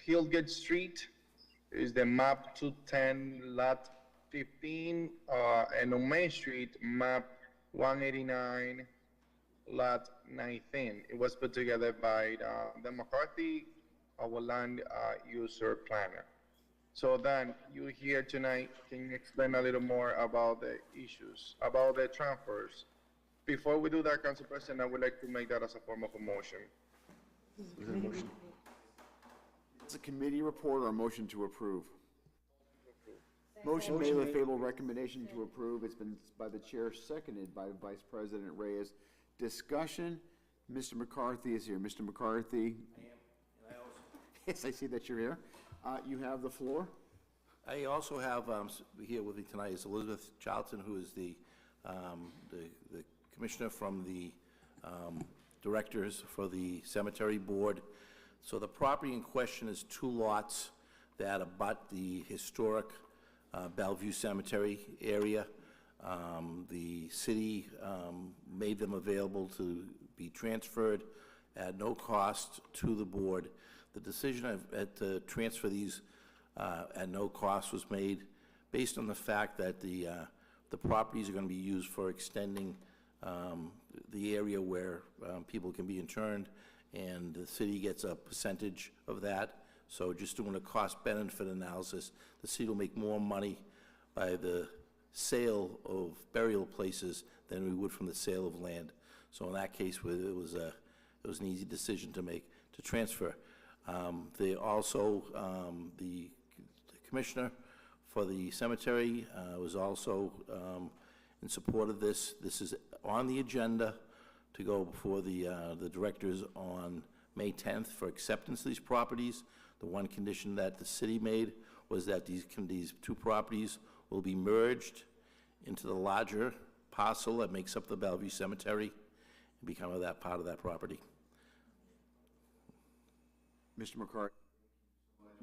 Hillgate Street is the map 210, lot 15, and on Main Street, map 189, lot 19. It was put together by the McCarthy, our land user planner. So Dan, you're here tonight. Can you explain a little more about the issues, about the transfers? Before we do that, Council President, I would like to make that as a form of a motion. It's a committee report or a motion to approve? Motion made with favorable recommendation to approve. It's been by the chair, seconded by Vice President Reyes. Discussion. Mr. McCarthy is here. Mr. McCarthy. Yes, I see that you're here. You have the floor. I also have here with me tonight is Elizabeth Charlton, who is the commissioner from the directors for the cemetery board. So the property in question is 2 lots that abut the historic Bellevue Cemetery area. The city made them available to be transferred at no cost to the board. The decision to transfer these at no cost was made based on the fact that the properties are going to be used for extending the area where people can be interned, and the city gets a percentage of that. So just doing a cost-benefit analysis, the city will make more money by the sale of burial places than we would from the sale of land. So in that case, it was an easy decision to make, to transfer. They also, the commissioner for the cemetery was also in support of this. This is on the agenda to go before the directors on May 10th for acceptance of these properties. The one condition that the city made was that these 2 properties will be merged into the larger parcel that makes up the Bellevue Cemetery and become that part of that property. Mr. McCarthy.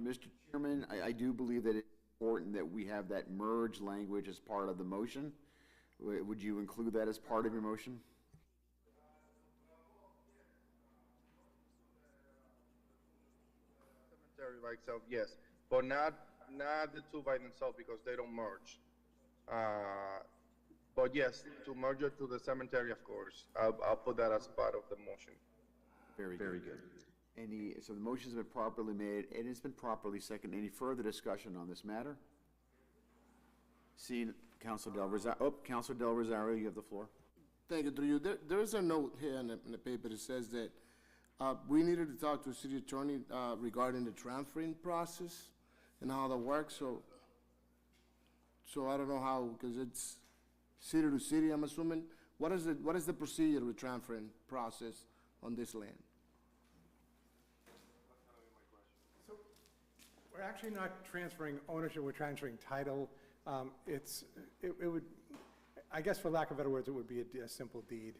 Mr. Chairman, I do believe that it's important that we have that merge language as part of the motion. Would you include that as part of your motion? Cemetery by itself, yes, but not the 2 by themselves because they don't merge. But yes, to merge it to the cemetery, of course. I'll put that as part of the motion. Very good. So the motion's been properly made, and it's been properly seconded. Any further discussion on this matter? Seeing Councilor Del Rosario. Councilor Del Rosario, you have the floor. Thank you, through you. There is a note here in the paper that says that we needed to talk to the city attorney regarding the transferring process and how that works. So I don't know how, because it's city to city, I'm assuming. What is the procedure with transferring process on this land? We're actually not transferring ownership, we're transferring title. It would, I guess for lack of better words, it would be a simple deed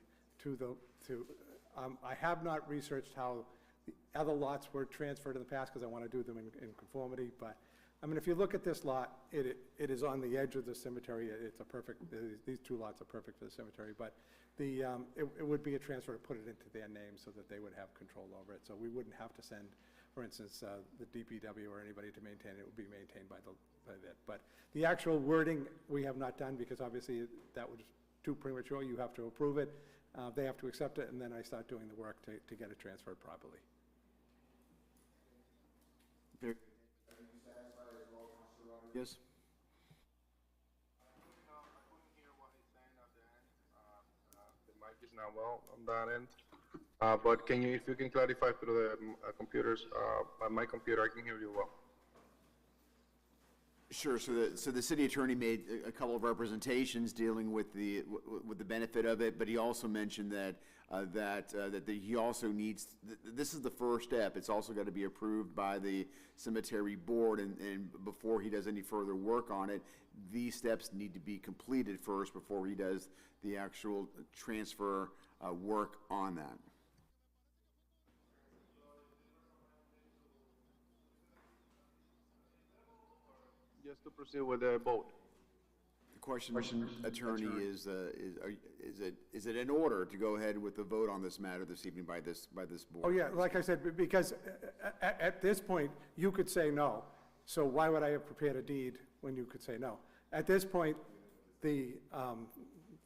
I have not researched how the other lots were transferred in the past because I want to do them in conformity, but I mean, if you look at this lot, it is on the edge of the cemetery. It's a perfect, these 2 lots are perfect for the cemetery, but it would be a transfer to put it into their name so that they would have control over it. So we wouldn't have to send, for instance, the DPW or anybody to maintain it. It would be maintained by that. But the actual wording we have not done because obviously that was too premature. You have to approve it. They have to accept it, and then I start doing the work to get it transferred properly. Yes? The mic is not well on that end. But if you can clarify through the computers, by my computer, I can hear you well. Sure, so the city attorney made a couple of representations dealing with the benefit of it, but he also mentioned that he also needs, this is the first step, it's also got to be approved by the cemetery board, and before he does any further work on it, these steps need to be completed first before he does the actual transfer work on that. Just to proceed with the vote. The question, attorney, is it in order to go ahead with the vote on this matter this evening by this board? Oh, yeah, like I said, because at this point, you could say no. So why would I have prepared a deed when you could say no? At this point, the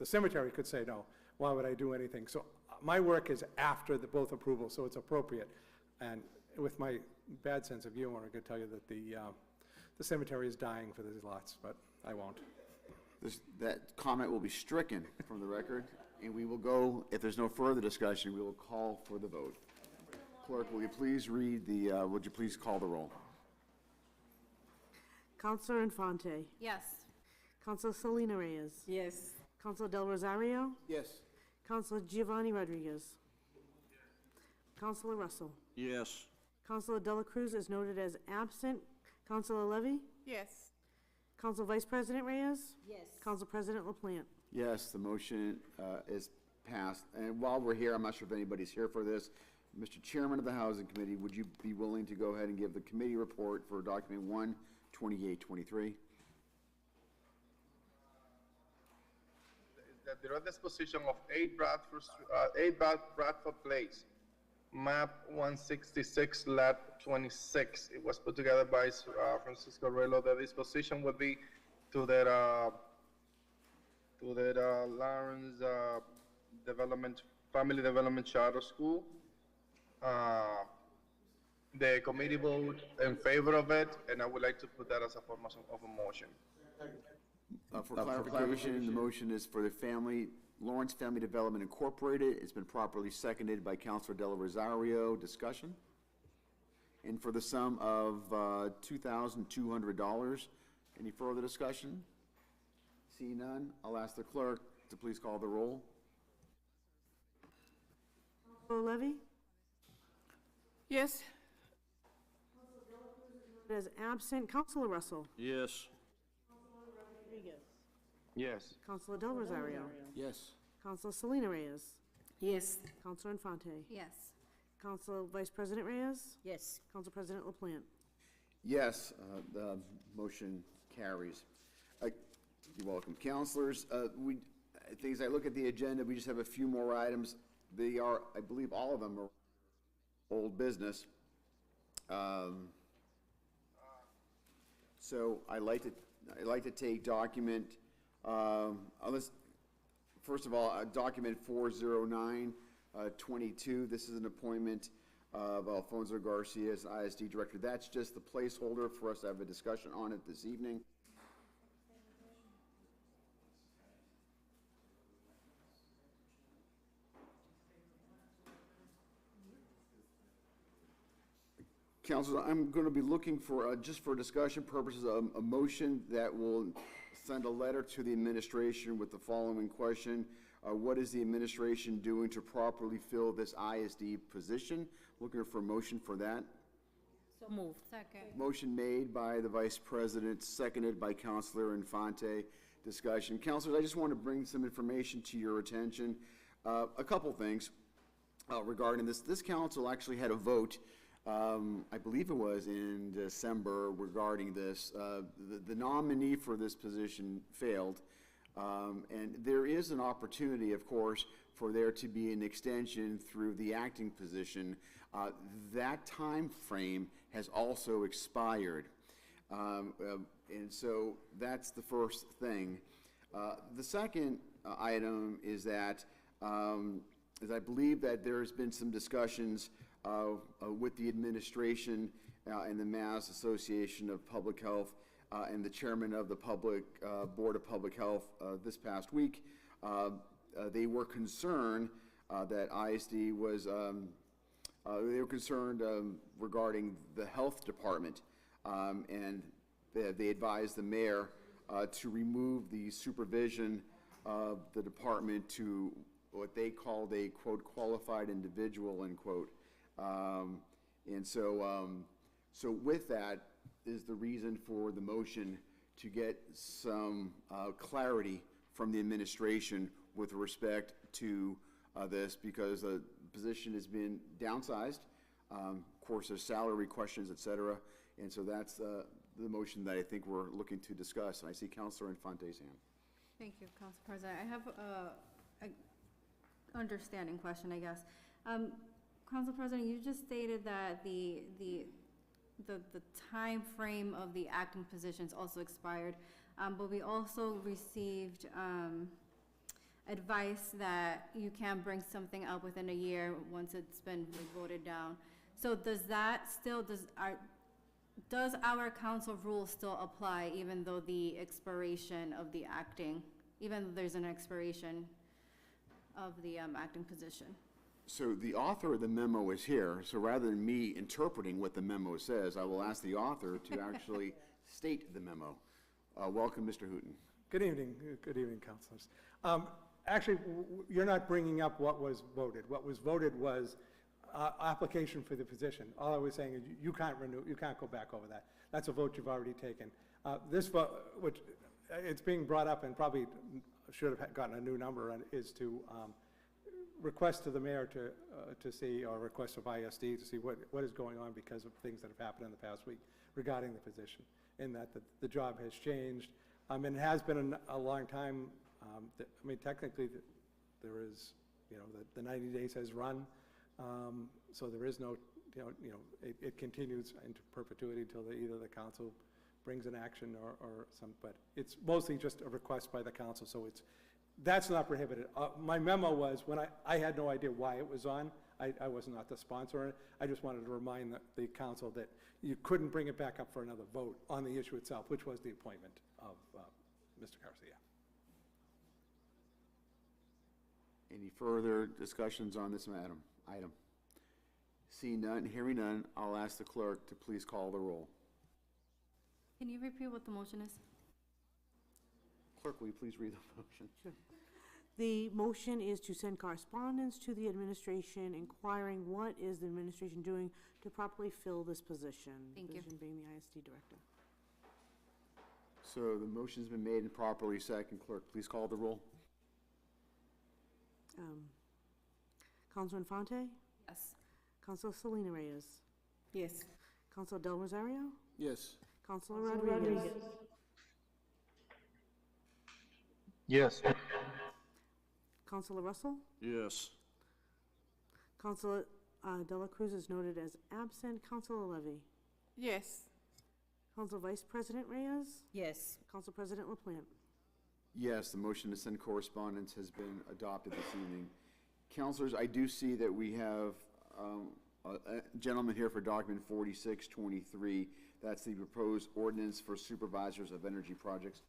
cemetery could say no. Why would I do anything? So my work is after both approvals, so it's appropriate. And with my bad sense of humor, I could tell you that the cemetery is dying for these lots, but I won't. That comment will be stricken from the record, and we will go, if there's no further discussion, we will call for the vote. Clerk, will you please call the roll? Counselor Infante. Yes. Counselor Selena Reyes. Yes. Counselor Del Rosario. Yes. Counselor Giovanni Rodriguez. Counselor Russell. Yes. Counselor Dela Cruz is noted as absent. Counselor Levy. Yes. Council Vice President Reyes. Yes. Council President LaPlante. Yes, the motion is passed. And while we're here, I'm not sure if anybody's here for this. Mr. Chairman of the Housing Committee, would you be willing to go ahead and give the committee report for document 12823? The direct disposition of 8 Bradford Place, map 166, lot 26. It was put together by Francisco Relo. The disposition would be to that Lawrence Family Development Charter School. The committee voted in favor of it, and I would like to put that as a form of a motion. For clarification, the motion is for the Lawrence Family Development Incorporated. It's been properly seconded by Councilor Del Rosario. Discussion? And for the sum of $2,200. Any further discussion? See none, I'll ask the clerk to please call the roll. Counselor Levy. Yes. As absent. Counselor Russell. Yes. Rodriguez. Yes. Counselor Del Rosario. Yes. Counselor Selena Reyes. Yes. Counselor Infante. Yes. Council Vice President Reyes. Yes. Council President LaPlante. Yes, the motion carries. You're welcome. Counselors, as I look at the agenda, we just have a few more items. They are, I believe all of them are old business. So I'd like to take document, first of all, document 40922. This is an appointment of Alfonso Garcia as ISD Director. That's just the placeholder for us to have a discussion on it this evening. Councilors, I'm going to be looking for, just for discussion purposes, a motion that will send a letter to the administration with the following question. What is the administration doing to properly fill this ISD position? Looking for a motion for that. So moved. Second. Motion made by the Vice President, seconded by Councilor Infante. Discussion. Councilors, I just want to bring some information to your attention. A couple things regarding this. This council actually had a vote, I believe it was in December, regarding this. The nominee for this position failed, and there is an opportunity, of course, for there to be an extension through the acting position. That time frame has also expired, and so that's the first thing. The second item is that is I believe that there's been some discussions with the administration and the Mass Association of Public Health and the chairman of the Board of Public Health this past week. They were concerned that ISD was, they were concerned regarding the health department, and they advised the mayor to remove the supervision of the department to what they called a, quote, qualified individual, end quote. And so, so with that is the reason for the motion to get some clarity from the administration with respect to this, because the position has been downsized. Of course, there's salary questions, et cetera. And so that's the motion that I think we're looking to discuss. And I see Councilor Infante's hand. Thank you, Council President. I have a understanding question, I guess. Council President, you just stated that the time frame of the acting positions also expired, but we also received advice that you can't bring something up within a year once it's been voted down. So does that still, does our council rule still apply even though the expiration of the acting, even though there's an expiration of the acting position? So the author of the memo is here, so rather than me interpreting what the memo says, I will ask the author to actually state the memo. Welcome, Mr. Hooton. Good evening, councilors. Actually, you're not bringing up what was voted. What was voted was application for the position. All I was saying is you can't renew, you can't go back over that. That's a vote you've already taken. This vote, which it's being brought up and probably should have gotten a new number on, is to request to the mayor to see, or request of ISD to see what is going on because of things that have happened in the past week regarding the position, and that the job has changed. And it has been a long time. I mean, technically, there is, the 90 days has run, so there is no, it continues into perpetuity until either the council brings an action or some, but it's mostly just a request by the council, so that's not prohibited. My memo was, when I had no idea why it was on, I was not the sponsor on it. I just wanted to remind the council that you couldn't bring it back up for another vote on the issue itself, which was the appointment of Mr. Garcia. Any further discussions on this item? Seeing none, hearing none, I'll ask the clerk to please call the roll. Can you repeat what the motion is? Clerk, will you please read the motion? Sure. The motion is to send correspondence to the administration inquiring what is the administration doing to properly fill this position. Thank you. Position being the ISD director. So the motion's been made and properly second. Clerk, please call the roll. Councilor Infante? Yes. Councilor Selena Reyes? Yes. Councilor Del Rosario? Yes. Councilor Rodriguez? Yes. Councilor Russell? Yes. Councilor Dela Cruz is noted as absent. Councilor Levy? Yes. Council Vice President Reyes? Yes. Council President LaPlante? Yes, the motion to send correspondence has been adopted this evening. Councilors, I do see that we have a gentleman here for document 4623. That's the proposed ordinance for supervisors of energy projects.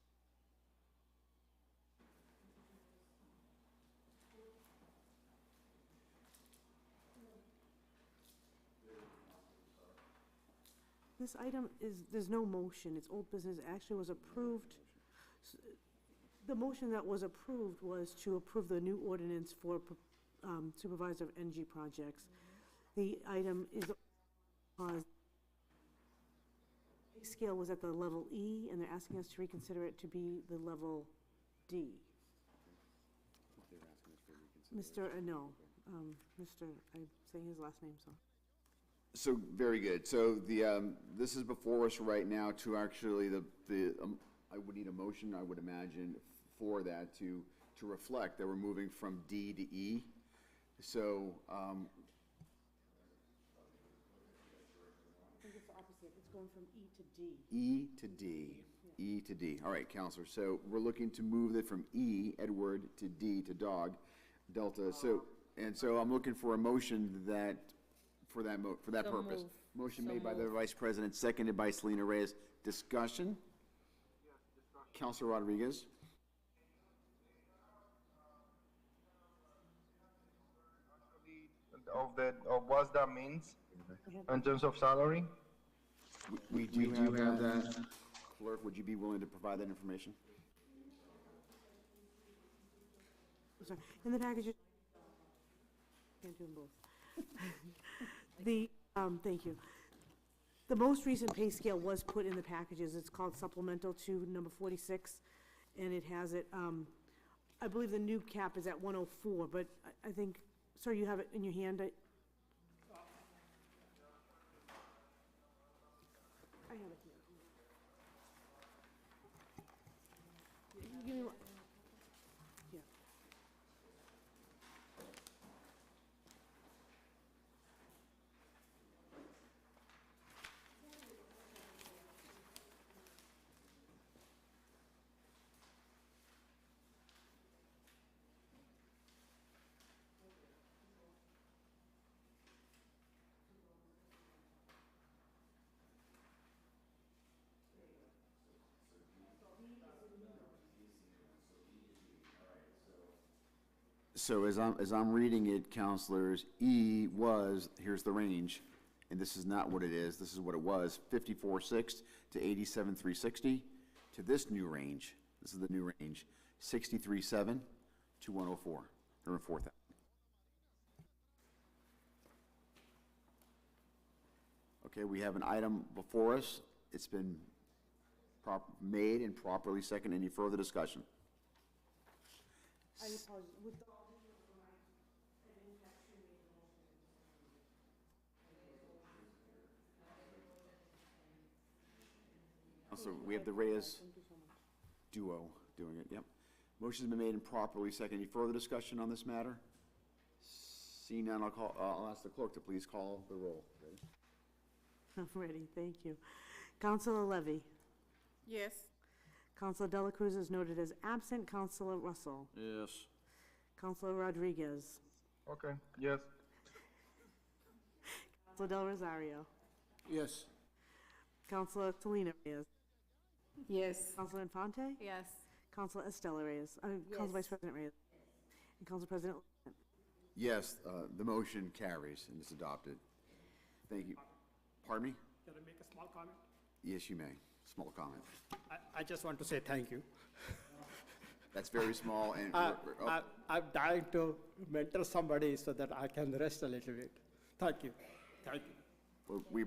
This item there's no motion, it's old business, it actually was approved. The motion that was approved was to approve the new ordinance for supervisor of energy projects. The item is, pay scale was at the level E, and they're asking us to reconsider it to be the level D. Mr., I'm saying his last name, so. So, very good. So this is before us right now to actually, I would need a motion, I would imagine, for that to reflect that we're moving from D to E. So, I think it's the opposite, it's going from E to D. E to D, E to D. All right, Counselor, so we're looking to move it from E, Edward, to D, to dog, Delta. So I'm looking for a motion that, for that So purpose. move. Motion So made by the move. Vice President, seconded by Selena Reyes. Discussion? Counselor Rodriguez? Of what that means in terms of salary? We do have that. Clerk, would you be willing to provide that information? I'm sorry, in the packages, can't do them both. Thank you. The most recent pay scale was put in the packages. It's called supplemental to number 46, and it has it, I believe the new cap is at 104, but I think, sir, you have it in your hand. I have it here. Give me one. Yeah. So as I'm reading it, counselors, E was, here's the range, and this is not what it is, this is what it was, 54,600 to 87,360, to this new range, this is the new range, 63,700 to 104, 104,000. Okay, we have an item before us. It's been made and properly seconded. Any further discussion? I apologize. With the- So we have the Reyes duo doing it, yep. Motion's been made and properly seconded. Any further discussion on this matter? Seeing none, I'll ask the clerk to please call the roll. Ready? I'm ready, thank you. Counselor Levy. Yes. Counselor Dela Cruz is noted as absent. Counselor Russell. Yes. Counselor Rodriguez. Okay, yes. Counselor Del Rosario. Yes. Counselor Talina Reyes. Yes. Counselor Infante. Yes. Counselor Estela Reyes. Council Vice President Reyes. And Council President Lieutenant. Yes, the motion carries and is adopted. Thank you. Pardon me? Can I make a small comment? Yes, you may. Small comment. I just want to say thank you. That's very small and. I'm dying to mentor somebody so that I can rest a little bit. Thank you. Thank you. Well, we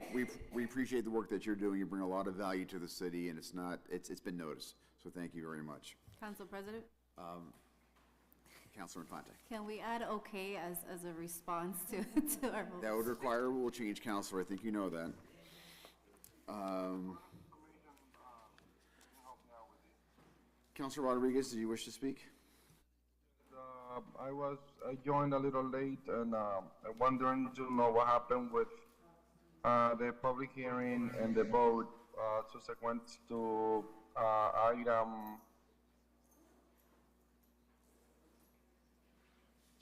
appreciate the work that you're doing. You bring a lot of value to the city, and it's been noticed. So thank you very much. Council President, Councilor Infante. can we add okay as a response to our vote? That would require a rule change, Counselor. I think you know that. Counselor Rodriguez, do you wish to speak? I joined a little late, and I'm wondering to know what happened with the public hearing and the vote subsequent to item.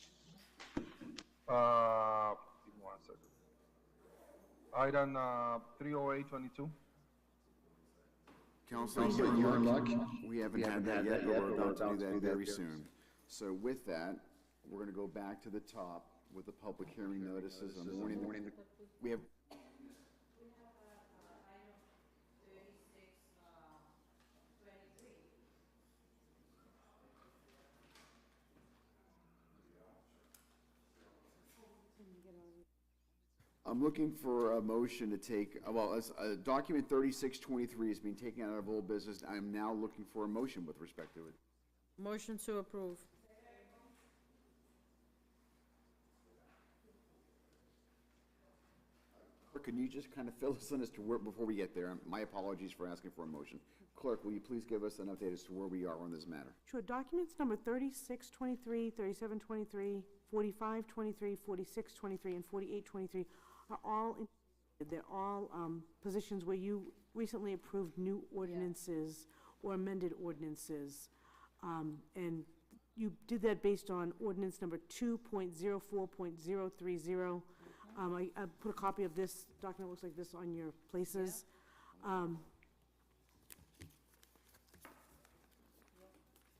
Give me 1 second. Item 30822. Counselor, we haven't had that yet, but we're about to do that very soon. So with that, we're going to go back to the top with the public hearing notices on morning. We have. I'm looking for a motion to take, document 3623 is being taken out of old business. I'm now looking for a motion with respect to it. Motion to approve. Clerk, can you just kind of fill us in as to where, before we get there? My apologies for asking for a motion. Clerk, will you please give us an update as to where we are on this matter? Sure, documents number 3623, 3723, 4523, 4623, and 4823 are all, they're all positions where you recently approved new ordinances or amended ordinances. And you did that based on ordinance number 2.04.030. I put a copy of this document, looks like this, on your places. How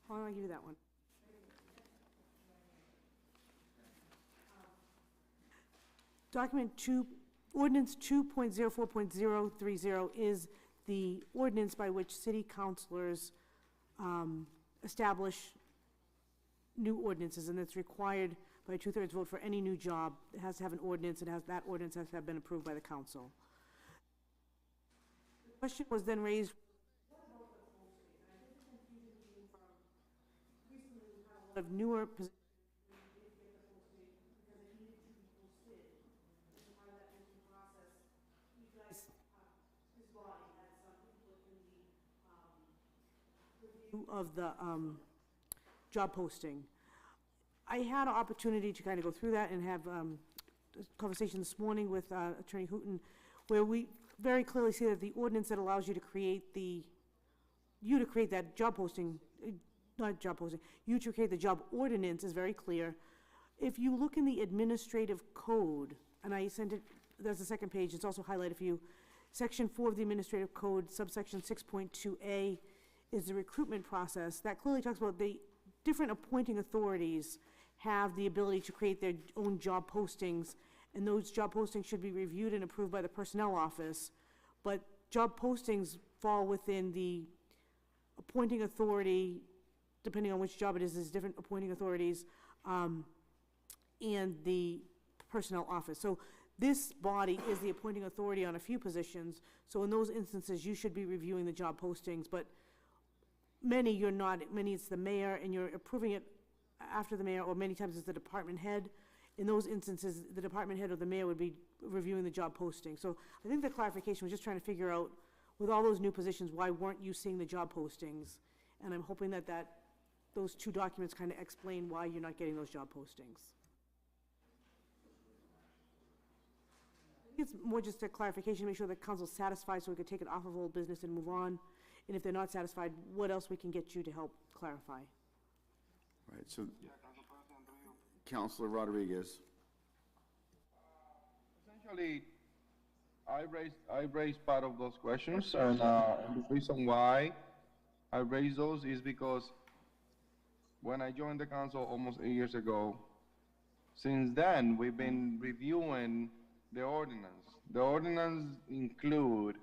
do I give you that one? Document 2, ordinance 2.04.030 is the ordinance by which city councilors establish new ordinances, and it's required by a 2/3 vote for any new job. It has to have an ordinance, that ordinance has to have been approved by the council. The question was then raised, of newer positions. Of the job posting. I had an opportunity to kind of go through that and have a conversation this morning with Attorney Hooton, where we very clearly see that the ordinance that allows you to create that job posting, not job posting, you to create the job ordinance is very clear. If you look in the administrative code, and I sent it, there's the second page, it's also highlighted for you, Section 4 of the administrative code, subsection 6.2A, is the recruitment process. That clearly talks about the different appointing authorities have the ability to create their own job postings, and those job postings should be reviewed and approved by the personnel office. But job postings fall within the appointing authority, depending on which job it is, there's different appointing authorities, and the personnel office. So this body is the appointing authority on a few positions, so in those instances, you should be reviewing the job postings, but many you're not, many it's the mayor, and you're approving it after the mayor, or many times it's the department head. In those instances, the department head or the mayor would be reviewing the job posting. So I think the clarification was just trying to figure out, with all those new positions, why weren't you seeing the job postings? And I'm hoping that those two documents kind of explain why you're not getting those job postings. I think it's more just a clarification, make sure the council's satisfied so we could take it off of old business and move on. And if they're not satisfied, what else we can get you to help clarify? Right, so, Councilor Rodriguez. Essentially, I raised part of those questions, and the reason why I raised those is because when I joined the council almost 8 years ago, since then, we've been reviewing the ordinance. The ordinance include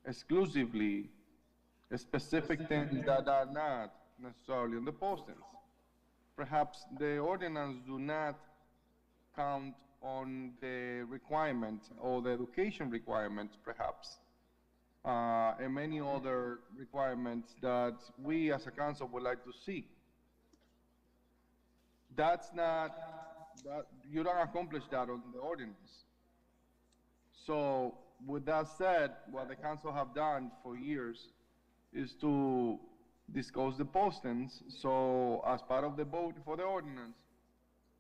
exclusively specific things that are not necessarily on the postings. Perhaps the ordinance do not count on the requirement or the education requirements, perhaps, and many other requirements that we as a council would like to see. You don't accomplish that on the ordinance. So with that said, what the council have done for years is to discuss the postings. So as part of the vote for the ordinance,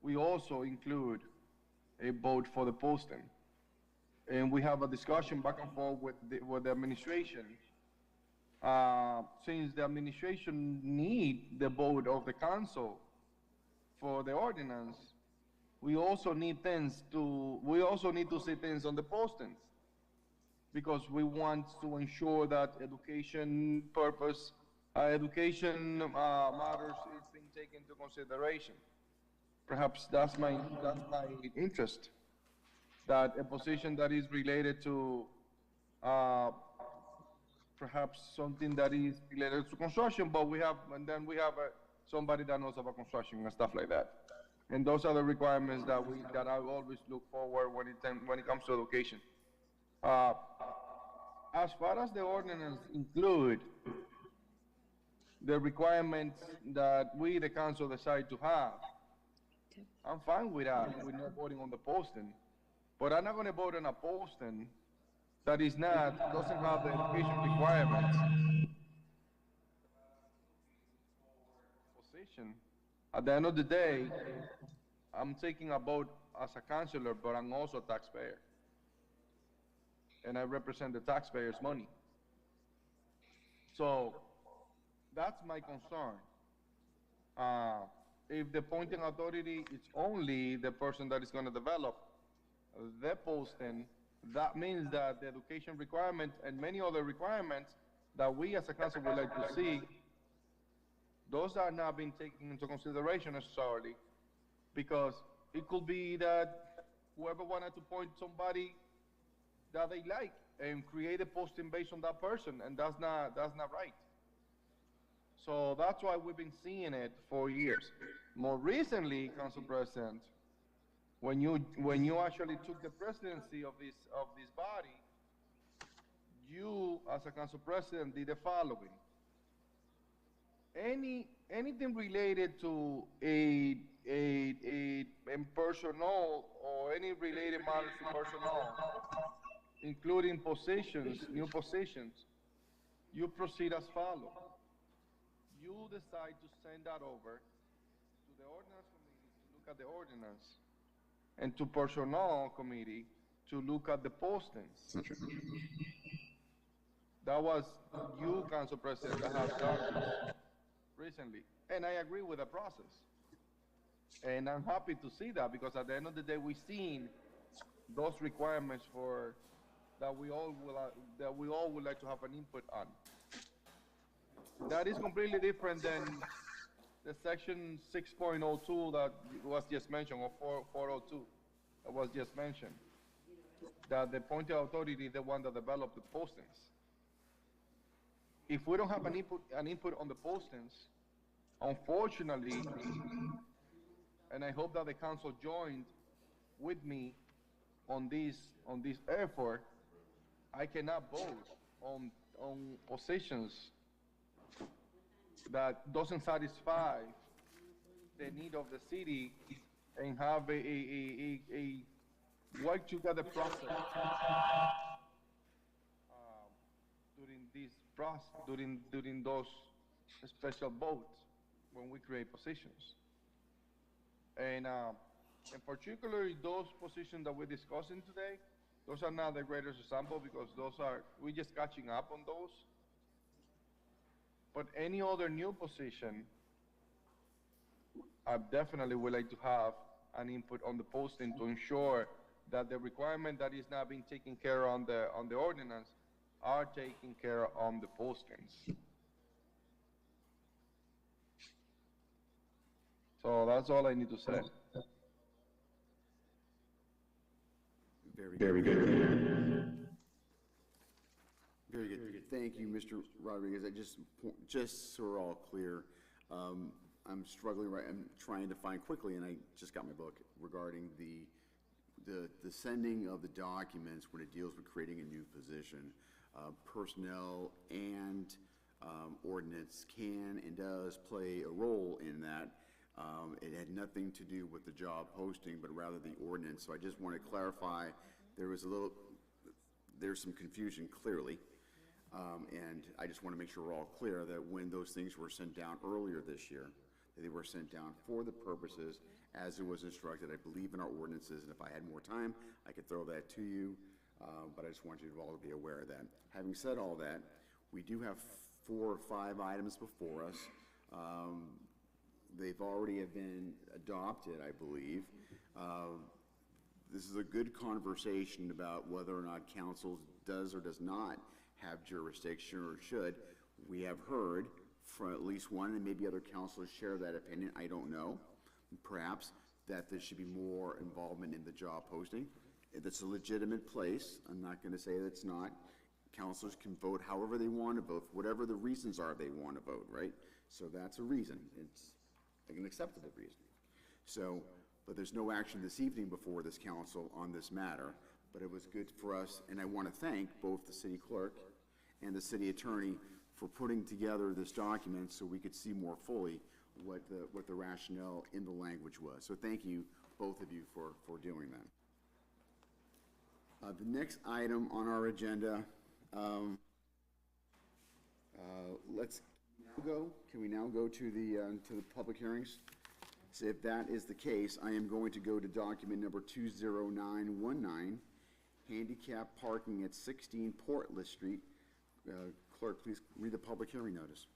we also include a vote for the posting. And we have a discussion back and forth with the administration. Since the administration need the vote of the council for the ordinance, we also need to see things on the postings, because we want to ensure that education matters is being taken into consideration. Perhaps that's my interest, that a position that is related to perhaps something that is related to construction, but we have somebody that knows about construction and stuff like that. And those are the requirements that I always look forward when it comes to education. As far as the ordinance include the requirements that we, the council, decide to have, I'm fine with that. We're not voting on the posting, but I'm not going to vote on a posting that doesn't have the education requirements. Position. At the end of the day, I'm taking a vote as a councilor, but I'm also a taxpayer. And I represent the taxpayers' money. So that's my concern. If the appointing authority is only the person that is going to develop the posting, that means that the education requirement and many other requirements that we as a council would like to see, those are not being taken into consideration necessarily, because it could be that whoever wanted to appoint somebody that they like, and create a posting based on that person, and that's not right. So that's why we've been seeing it for years. More recently, Council President, when you actually took the presidency of this body, you, as a Council President, did the following. Anything related to a personnel or any related matters to personnel, including positions, new positions, you proceed as follows. You decide to send that over to the ordinance committee to look at the ordinance, and to personnel committee to look at the postings. That was you, Council President, that have done this recently, and I agree with the process. And I'm happy to see that, because at the end of the day, we've seen those requirements for that we all would like to have an input on. That is completely different than the section 6.02 that was just mentioned, or 402 that was just mentioned. That the appointed authority is the one that developed the postings. If we don't have an input on the postings, unfortunately, and I hope that the council joined with me on this effort, I cannot vote on positions that doesn't satisfy the need of the city and have a work together process during those special votes when we create positions. And particularly those positions that we're discussing today, those are not the greatest example, because we're just catching up on those. But any other new position, I definitely would like to have an input on the posting to ensure that the requirement that is not being taken care of on the ordinance are taken care of on the postings. So that's all I need to say. Very good. Very good. Thank you, Mr. Rodriguez. Just so we're all clear, I'm struggling, I'm trying to find quickly, and I just got my book regarding the sending of the documents when it deals with creating a new position. Personnel and ordinance can and does play a role in that. It had nothing to do with the job posting, but rather the ordinance. So I just want to clarify, there's some confusion clearly. And I just want to make sure we're all clear that when those things were sent down earlier this year, that they were sent down for the purposes as it was instructed, I believe, in our ordinances. And if I had more time, I could throw that to you. But I just want you all to be aware of that. Having said all that, we do have 4 or 5 items before us. They've already have been adopted, I believe. This is a good conversation about whether or not council does or does not have jurisdiction, or should. We have heard from at least one, and maybe other councilors share that opinion, I don't know, perhaps, that there should be more involvement in the job posting. It's a legitimate place. I'm not going to say that it's not. Councilors can vote however they want to vote, whatever the reasons are they want to vote, right? So that's a reason. It's an acceptable reason. So, but there's no action this evening before this council on this matter, but it was good for us, and I want to thank both the city clerk and the city attorney for putting together this document so we could see more fully what the rationale in the language was. So thank you, both of you, for doing that. The next item on our agenda, can we now go to the public hearings? So if that is the case, I am going to go to document number 20919, handicap parking at 16 Portland Street. Clerk, please read the public hearing notice.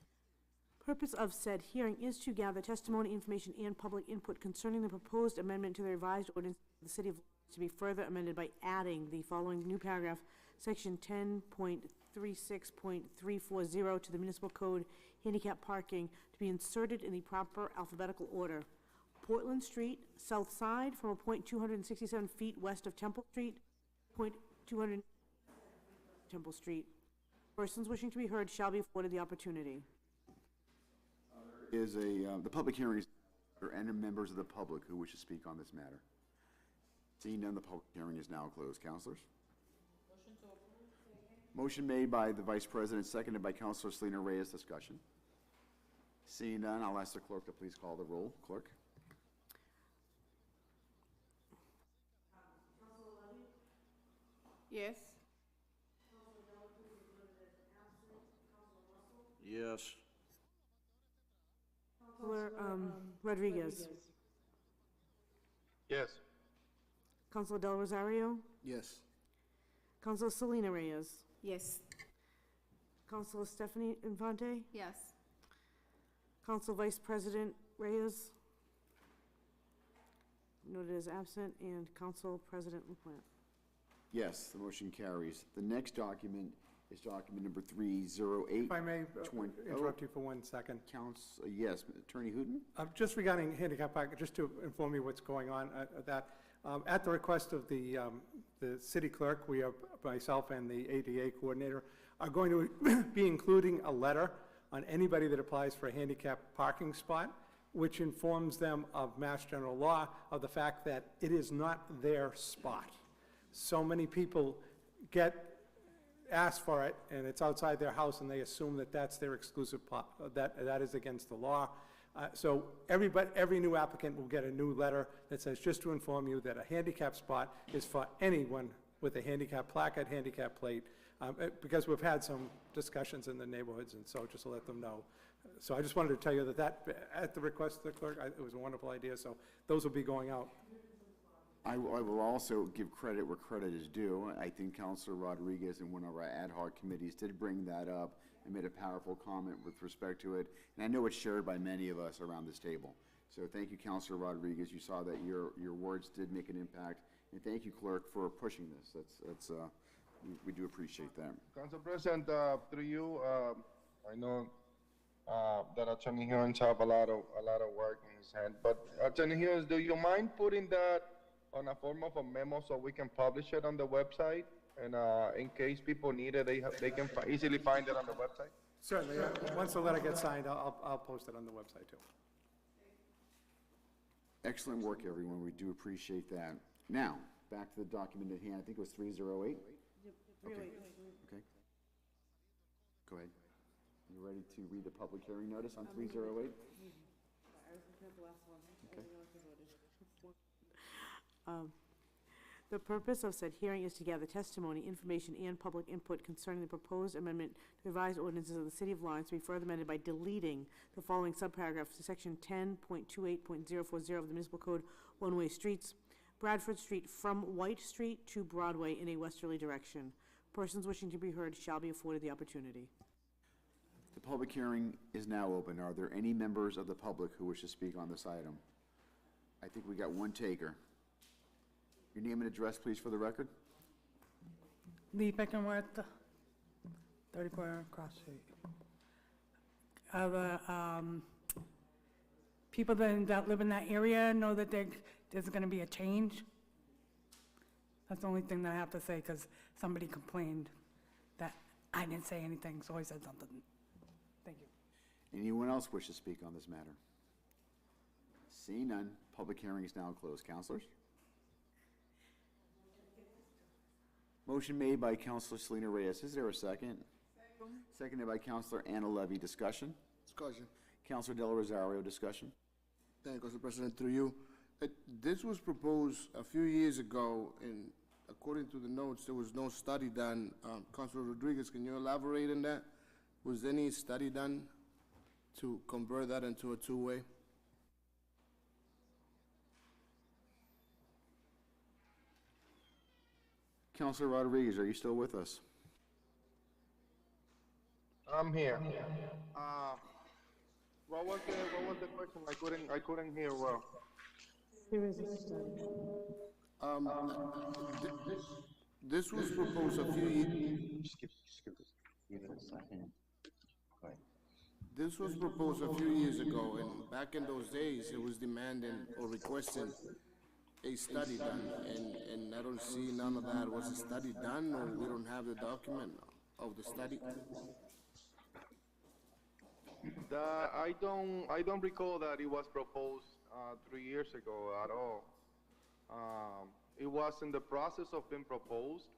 Purpose of said hearing is to gather testimony, information, and public input concerning the proposed amendment to the revised ordinance of the City of Lawrence, to be further amended by adding the following new paragraph, section 10.36.340 to the municipal code, handicap parking, to be inserted in the proper alphabetical order. Portland Street, south side, from a point 267 feet west of Temple Street, point 200 Temple Street. Persons wishing to be heard shall be afforded the opportunity. Is the public hearing, or any members of the public who wish to speak on this matter? Seeing none, the public hearing is now closed. Councilors? Motion made by the Vice President, seconded by Councilor Selena Reyes. Discussion. Seeing none, I'll ask the clerk to please call the roll. Clerk? Yes. Yes. Councilor Rodriguez. Yes. Councilor Del Rosario. Yes. Councilor Selena Reyes. Yes. Councilor Stephanie Infante. Yes. Council Vice President Reyes. Noted as absent, and Council President LaPlante. Yes, the motion carries. The next document is document number 308. If I may Twen- interrupt you for 1 second. Yes, Attorney Hooton? Just regarding handicap parking, just to inform you what's going on at that. At the request of the city clerk, we are, myself and the ADA coordinator, are going to be including a letter on anybody that applies for a handicap parking spot, which informs them of Mass General Law, of the fact that it is not their spot. So many people ask for it, and it's outside their house, and they assume that that's their exclusive, that is against the law. So every new applicant will get a new letter that says, just to inform you that a handicap spot is for anyone with a handicap placard, handicap plate, because we've had some discussions in the neighborhoods, and so just to let them know. So I just wanted to tell you that at the request of the clerk, it was a wonderful idea, so those will be going out. I will also give credit where credit is due. I think Councilor Rodriguez and one of our ad hoc committees did bring that up and made a powerful comment with respect to it. And I know it's shared by many of us around this table. So thank you, Councilor Rodriguez. You saw that your words did make an impact. And thank you, Clerk, for pushing this. We do appreciate that. Council President, through you, I know that Attorney Hewins have a lot of work in his hand. But Attorney Hewins, do you mind putting that on a form of a memo so we can publish it on the website? And in case people need it, they can easily find it on the website? Certainly. Once the letter gets signed, I'll post it on the website, too. Excellent work, everyone. We do appreciate that. Now, back to the document at hand. I think it was 308? Okay. Go ahead. You ready to read the public hearing notice on 308? Okay. The purpose of said hearing is to gather testimony, information, and public input concerning the proposed amendment to revised ordinances of the City of Lawrence to be further amended by deleting the following subparagraphs to Section 10.28.040 of the Municipal Code, one-way streets, Bradford Street from White Street to Broadway in a westerly direction. Persons wishing to be heard shall be afforded the opportunity. The public hearing is now open. Are there any members of the public who wish to speak on this item? I think we got one taker. Your name and address, please, for the record. Deepak Muerta, 34 Cross Street. People that live in that area know that there's going to be a change. That's the only thing that I have to say, because somebody complained that I didn't say anything, so I said something. Thank you. Anyone else wish to speak on this matter? Seeing none, public hearing is now closed. Councilors? Motion made by Councilor Selena Reyes. Is there a second? Seconded by Councilor Anna Levy. Discussion? Discussion. Councilor Del Rosario. Discussion? Thank you, Council President. Through you. This was proposed a few years ago, and according to the notes, there was no study done. Councilor Rodriguez, can you elaborate on that? Was any study done to convert that into a two-way? Councilor Rodriguez, are you still with us? I'm here. What was the question? I couldn't hear well. There is a study. This was proposed a few years. This was proposed a few years ago, and back in those days, it was demanding or requesting a study done, and I don't see none of that. Was a study done, or we don't have the document of the study? I don't recall that it was proposed 3 years ago at all. It was in the process of being proposed.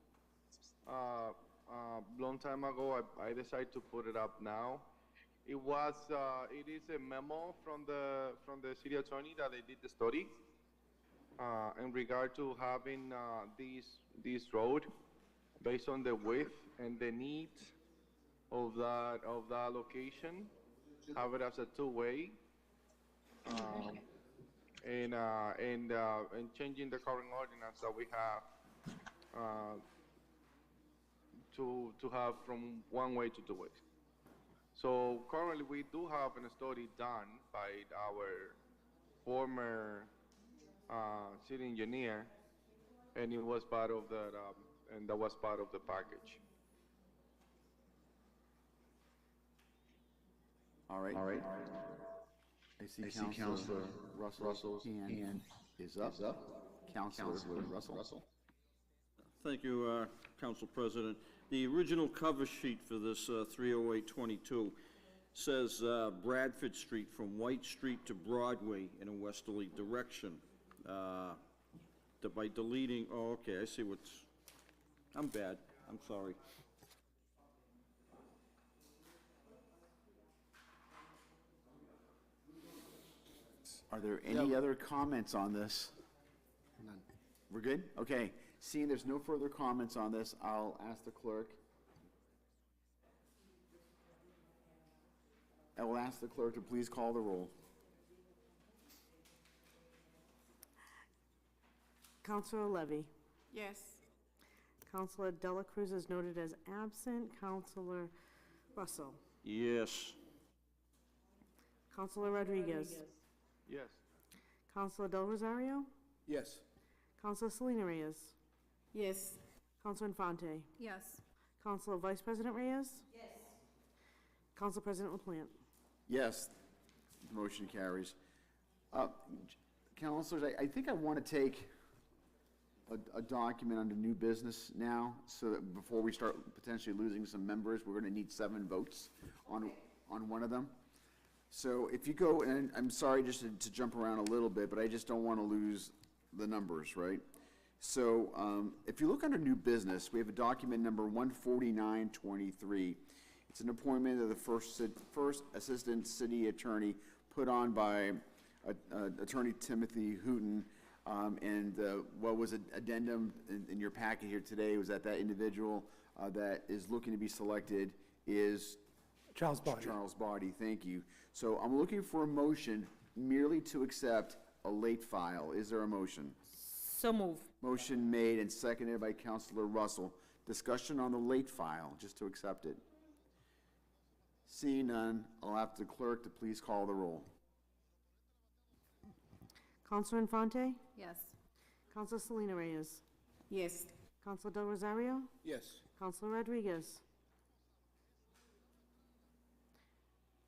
Long time ago, I decided to put it up now. It is a memo from the city attorney that they did the study in regard to having this road based on the width and the needs of that location, have it as a two-way, and changing the current ordinance that we have to have from one way to two ways. So currently we do have a study done by our former city engineer, and it was part of that, and that was part of the package. All right. I see Councilor Russell's hand is up. Councilor Russell. Thank you, Council President. The original cover sheet for this 30822 says Bradford Street from White Street to Broadway in a westerly direction. By deleting, oh, okay, I see what's, I'm bad, I'm sorry. Are there any other comments on this? None. We're good? Okay. Seeing there's no further comments on this, I'll ask the clerk. I will ask the clerk to please call the roll. Counselor Levy. Yes. Counselor Dela Cruz is noted as absent. Counselor Russell. Yes. Counselor Rodriguez. Yes. Counselor Del Rosario. Yes. Counselor Selena Reyes. Yes. Counselor Infante. Yes. Counselor Vice President Reyes. Yes. Council President LaPlante. Yes, the motion carries. Councilors, I think I want to take a document under new business now, so that before we start potentially losing some members, we're going to need 7 votes on one of them. So if you go, and I'm sorry just to jump around a little bit, but I just don't want to lose the numbers, right? So if you look under new business, we have a document number 14923. It's an appointment of the first assistant city attorney put on by Attorney Timothy Hooton. And what was an addendum in your packet here today was that individual that is looking to be selected is Charles Body. Charles Body, thank you. So I'm looking for a motion merely to accept a late file. Is there a motion? So move. Motion made and seconded by Councilor Russell. Discussion on the late file, just to accept it. Seeing none, I'll ask the clerk to please call the roll. Counselor Infante. Yes. Counselor Selena Reyes. Yes. Counselor Del Rosario. Yes. Counselor Rodriguez.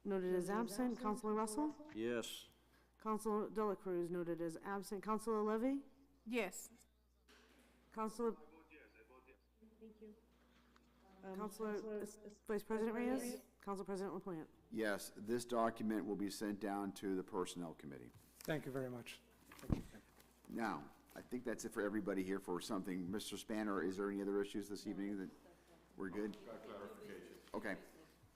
Noted as absent. Counselor Russell. Yes. Counselor Dela Cruz noted as absent. Counselor Levy. Yes. Counselor. Thank you. Counselor Vice President Reyes. Council President LaPlante. Yes, this document will be sent down to the Personnel Committee. Thank you very much. Now, I think that's it for everybody here for something. Mr. Spanner, is there any other issues this evening that we're good? Clarification. Okay,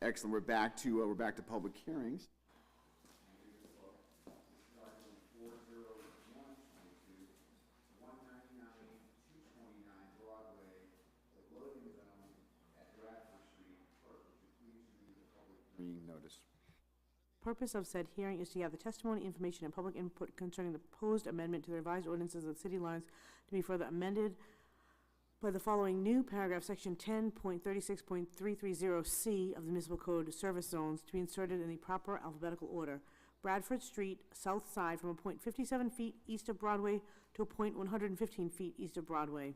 excellent. We're back to public hearings. Notice. Purpose of said hearing is to gather testimony, information, and public input concerning the proposed amendment to the revised ordinances of the city lines to be further amended by the following new paragraph, section 10.36.330C of the municipal code, service zones, to be inserted in the proper alphabetical order. Bradford Street, south side, from a point 57 feet east of Broadway to a point 115 feet east of Broadway,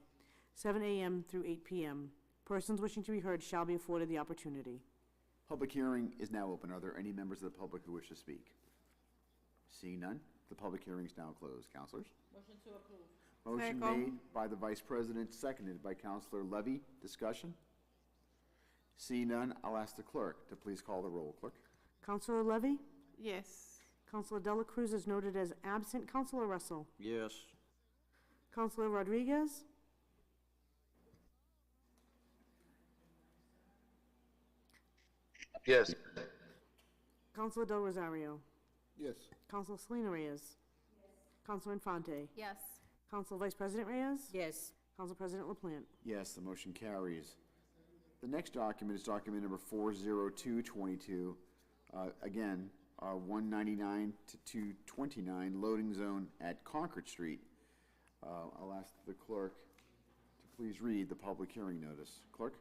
7 a.m. through 8 p.m. Persons wishing to be heard shall be afforded the opportunity. Public hearing is now open. Are there any members of the public who wish to speak? Seeing none, The public hearing is now closed. Counselors? Motion to approve. Motion Second. made by the Vice President, seconded by Counselor Levy. Discussion? Seeing none, I'll ask the clerk to please call the roll. Clerk? Counselor Levy? Yes. Counselor Dela Cruz is noted as absent. Counselor Russell? Yes. Counselor Rodriguez? Yes. Counselor Del Rosario? Yes. Counselor Selena Reyes? Counselor Infante? Yes. Counselor Vice President Reyes? Yes. Council President LaPlante? Yes, the motion carries. The next document is document number 40222. Again, 199 to 229 loading zone at Concord Street. I'll ask the clerk to please read the public hearing notice. Clerk?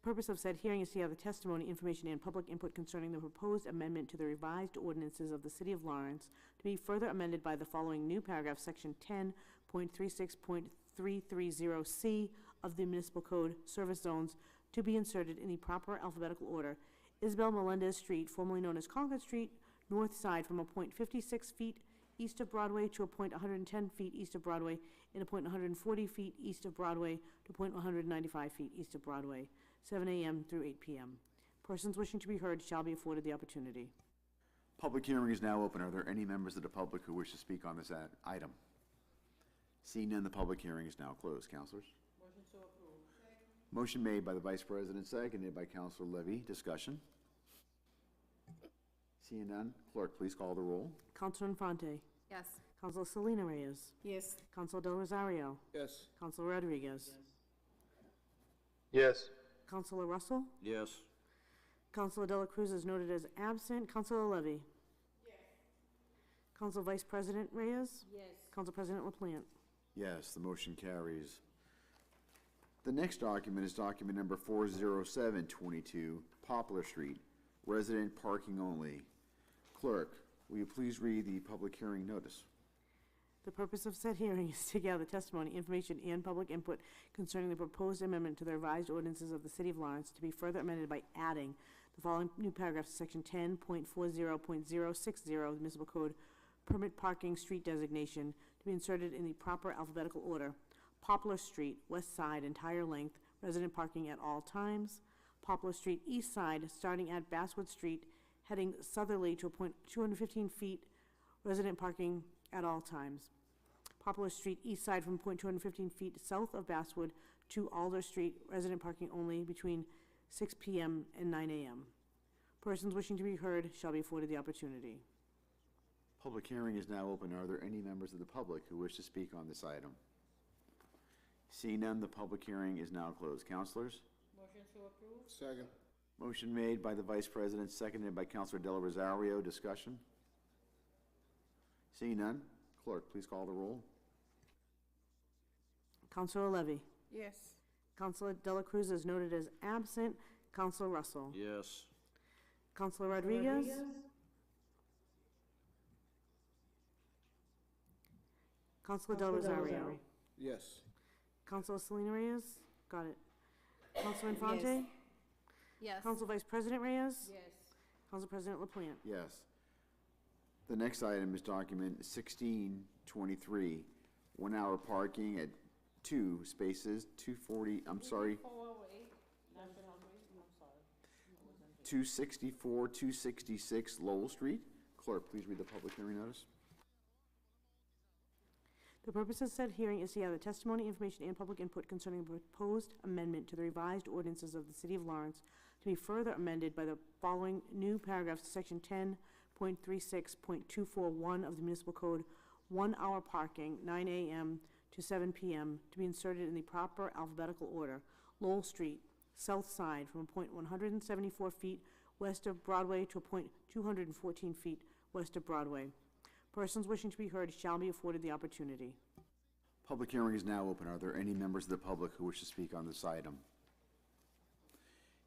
Purpose of said hearing is to have the testimony, information, and public input concerning the proposed amendment to the revised ordinances of the City of Lawrence to be further amended by the following new paragraph, Section 10.36.330C of the Municipal Code, Service Zones, to be inserted in the proper alphabetical order. Isabel Melendez Street, formerly known as Concord Street, north side from a point 56 feet east of Broadway to a point 110 feet east of Broadway, and a point 140 feet east of Broadway to a point 195 feet east of Broadway, 7 a.m. through 8 p.m. Persons wishing to be heard shall be afforded the opportunity. Public hearing is now open. Are there any members of the public who wish to speak on this item? Seeing none, the public hearing is now closed. Counselors? Motion to approve. Motion made by the Vice President, seconded by Counselor Levy. Discussion? Seeing none, clerk, please call the roll. Counselor Infante? Yes. Counselor Selena Reyes? Yes. Counselor Del Rosario? Yes. Counselor Rodriguez? Yes. Counselor Russell? Yes. Counselor Dela Cruz is noted as absent. Counselor Levy? Yes. Counsel Vice President Reyes? Yes. Council President LaPlante? Yes, the motion carries. The next document is document number 40722, Poplar Street, resident parking only. Clerk, will you please read the public hearing notice? The purpose of said hearing is to gather testimony, information, and public input concerning the proposed amendment to the revised ordinances of the City of Lawrence to be further amended by adding the following new paragraphs to Section 10.40.060 of the Municipal Code, permit parking street designation, to be inserted in the proper alphabetical order. Poplar Street, west side, entire length, resident parking at all times. Poplar Street, east side, starting at Basswood Street, heading southerly to a point 215 feet, resident parking at all times. Poplar Street, east side from point 215 feet south of Basswood to Alder Street, resident parking only between 6 p.m. and 9 a.m. Persons wishing to be heard shall be afforded the opportunity. Public hearing is now open. Are there any members of the public who wish to speak on this item? Seeing none, the public hearing is now closed. Counselors? Motion to approve. Second. Motion made by the Vice President, seconded by Counselor Del Rosario. Discussion? Seeing none, clerk, please call the roll. Counselor Levy? Yes. Counselor Dela Cruz is noted as absent. Counselor Russell? Yes. Counselor Rodriguez? Counselor Del Rosario? Yes. Counselor Selena Reyes? Got it. Counselor Infante? Yes. Council Vice President Reyes? Yes. Council President LaPlante? Yes. The next item is document 1623, 1 hour parking at 2 spaces, 240, I'm sorry, 264, 266 Lowell Street. Clerk, please read the public hearing notice. The purpose of said hearing is to gather testimony, information, and public input concerning the proposed amendment to the revised ordinances of the City of Lawrence to be further amended by the following new paragraphs to Section 10.36.241 of the Municipal Code, 1 hour parking, 9 a.m. to 7 p.m., to be inserted in the proper alphabetical order. Lowell Street, south side, from a point 174 feet west of Broadway to a point 214 feet west of Broadway. Persons wishing to be heard shall be afforded the opportunity. Public hearing is now open. Are there any members of the public who wish to speak on this item?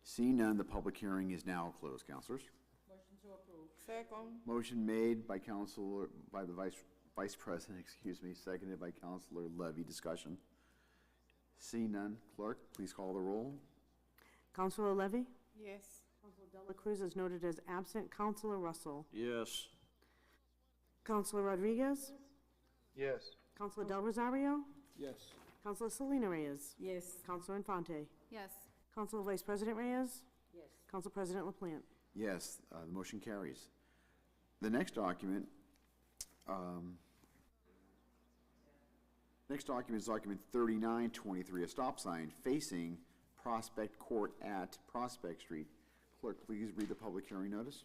Seeing none, the public hearing is now closed. Counselors? Motion to approve. Second. Motion made by the Vice President, excuse me, seconded by Counselor Levy. Discussion? Seeing none, clerk, please call the roll. Counselor Levy? Yes. Counselor Dela Cruz is noted as absent. Counselor Russell? Yes. Counselor Rodriguez? Yes. Counselor Del Rosario? Yes. Counselor Selena Reyes? Yes. Counselor Infante? Yes. Counselor Vice President Reyes? Yes. Council President LaPlante? Yes, the motion carries. The next document is document 3923, a stop sign facing Prospect Court at Prospect Street. Clerk, please read the public hearing notice.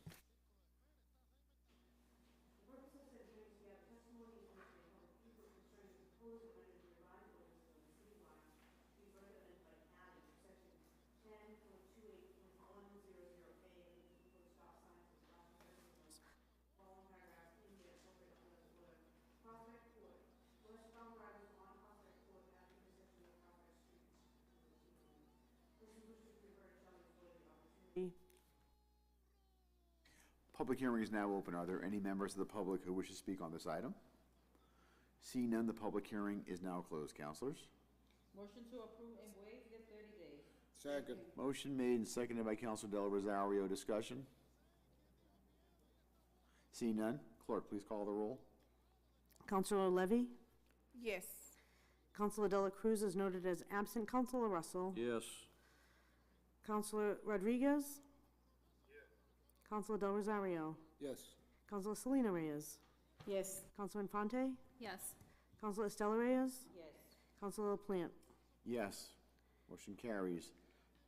Public hearing is now open. Are there any members of the public who wish to speak on this item? Seeing none, the public hearing is now closed. Councilors? Motion to approve and waive the 30 days. Second. Motion made and seconded by Councilor Del Rosario. Discussion? Seeing none, clerk, please call the roll. Counselor Levy? Yes. Counselor Dela Cruz is noted as absent. Counselor Russell? Yes. Counselor Rodriguez? Counselor Del Rosario? Yes. Counselor Selena Reyes? Yes. Counselor Infante? Yes. Counselor Estela Reyes? Yes. Counselor LaPlante? Yes. Motion carries.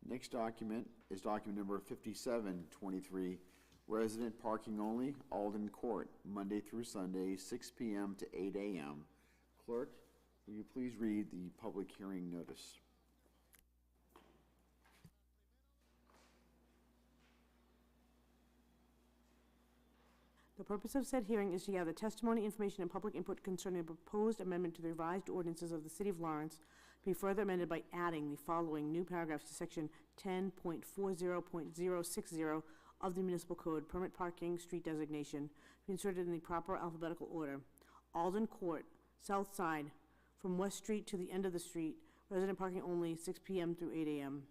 Next document is document number 5723, resident parking only, Alden Court, Monday through Sunday, 6 p.m. to 8 a.m. Clerk, will you please read the public hearing notice? The purpose of said hearing is to gather testimony, information, and public input concerning a proposed amendment to the revised ordinances of the City of Lawrence, be further amended by adding the following new paragraphs to Section 10.40.060 of the Municipal Code, permit parking, street designation, be inserted in the proper alphabetical order. Alden Court, south side, from West Street to the end of the street, resident parking only, 6 p.m. through 8 a.m.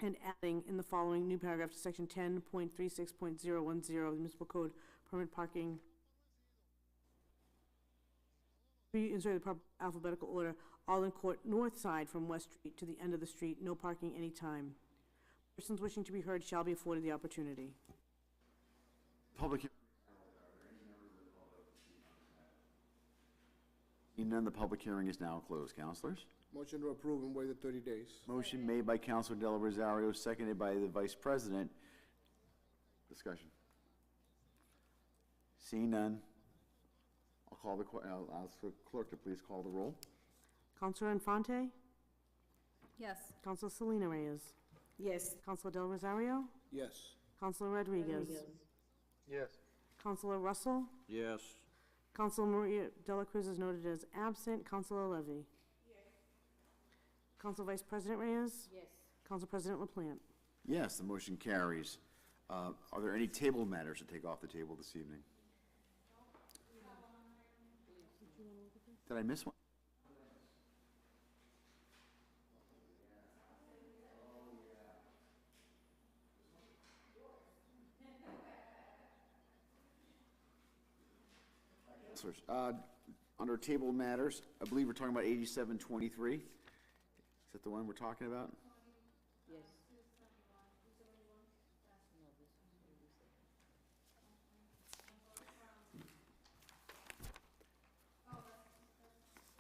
And adding in the following new paragraph to Section 10.36.010 of the Municipal Code, permit parking, be inserted in the proper alphabetical order. Alden Court, north side from West Street to the end of the street, no parking anytime. Persons wishing to be heard shall be afforded the opportunity. Public hearing. Seeing none, the public hearing is now closed. Councilors? Motion to approve and waive the 30 days. Motion made by Councilor Del Rosario, seconded by the Vice President. Discussion. Seeing none, I'll ask the clerk to please call the roll. Counselor Infante? Yes. Counselor Selena Reyes? Yes. Counselor Del Rosario? Yes. Counselor Rodriguez? Yes. Counselor Russell? Yes. Counselor Maria Dela Cruz is noted as absent. Counselor Levy? Council Vice President Reyes? Yes. Council President LaPlante? Yes, the motion carries. Are there any table matters to take off the table this evening? Did I miss one? Under table matters, I believe we're talking about 8723. Is that the one we're talking about? Yes.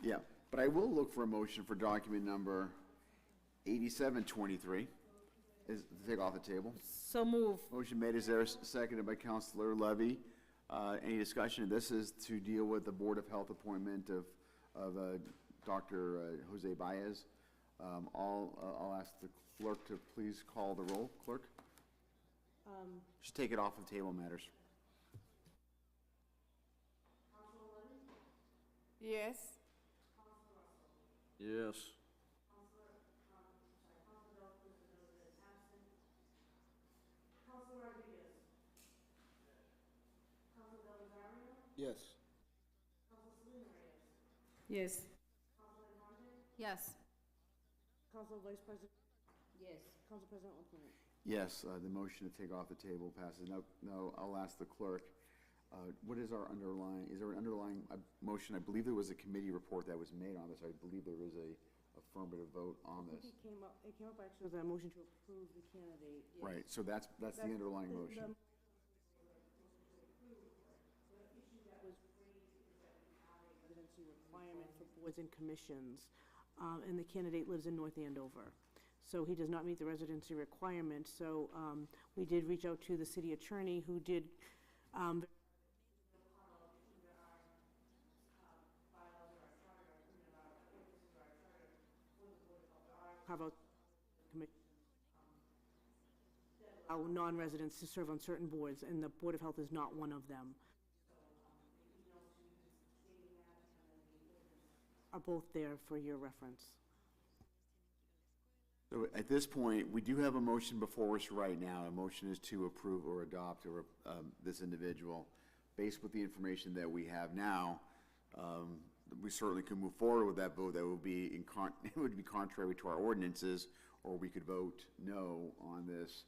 Yeah, but I will look for a motion for document number 8723, is to take off the table. So move. Motion made, is there a seconded by Councilor Levy? Any discussion? This is to deal with the Board of Health appointment of Dr. Jose Baez. I'll ask the clerk to please call the roll. Clerk? Just take it off of table matters. Yes. Yes. Yes. Yes. Yes. Council Vice President? Yes. Council President LaPlante? Yes, the motion to take off the table passes. Now I'll ask the clerk What is our underlying, is there an underlying motion? I believe there was a committee report that was made on this. I believe there is a affirmative vote on this. It came up actually as a motion to approve the candidate. Yes. Right, so that's the underlying motion. Residency requirement for boards and commissions, and the candidate lives in North Andover. So he does not meet the residency requirement. So we did reach out to the city attorney, who did carve out allow non-residents to serve on certain boards, and the Board of Health is not one of them. Are both there for your reference. So at this point, we do have a motion before us right now. A motion is to approve or adopt this individual. Based with the information that we have now, we certainly could move forward with that vote. That would be it would be contrary to our ordinances, or we could vote no on this.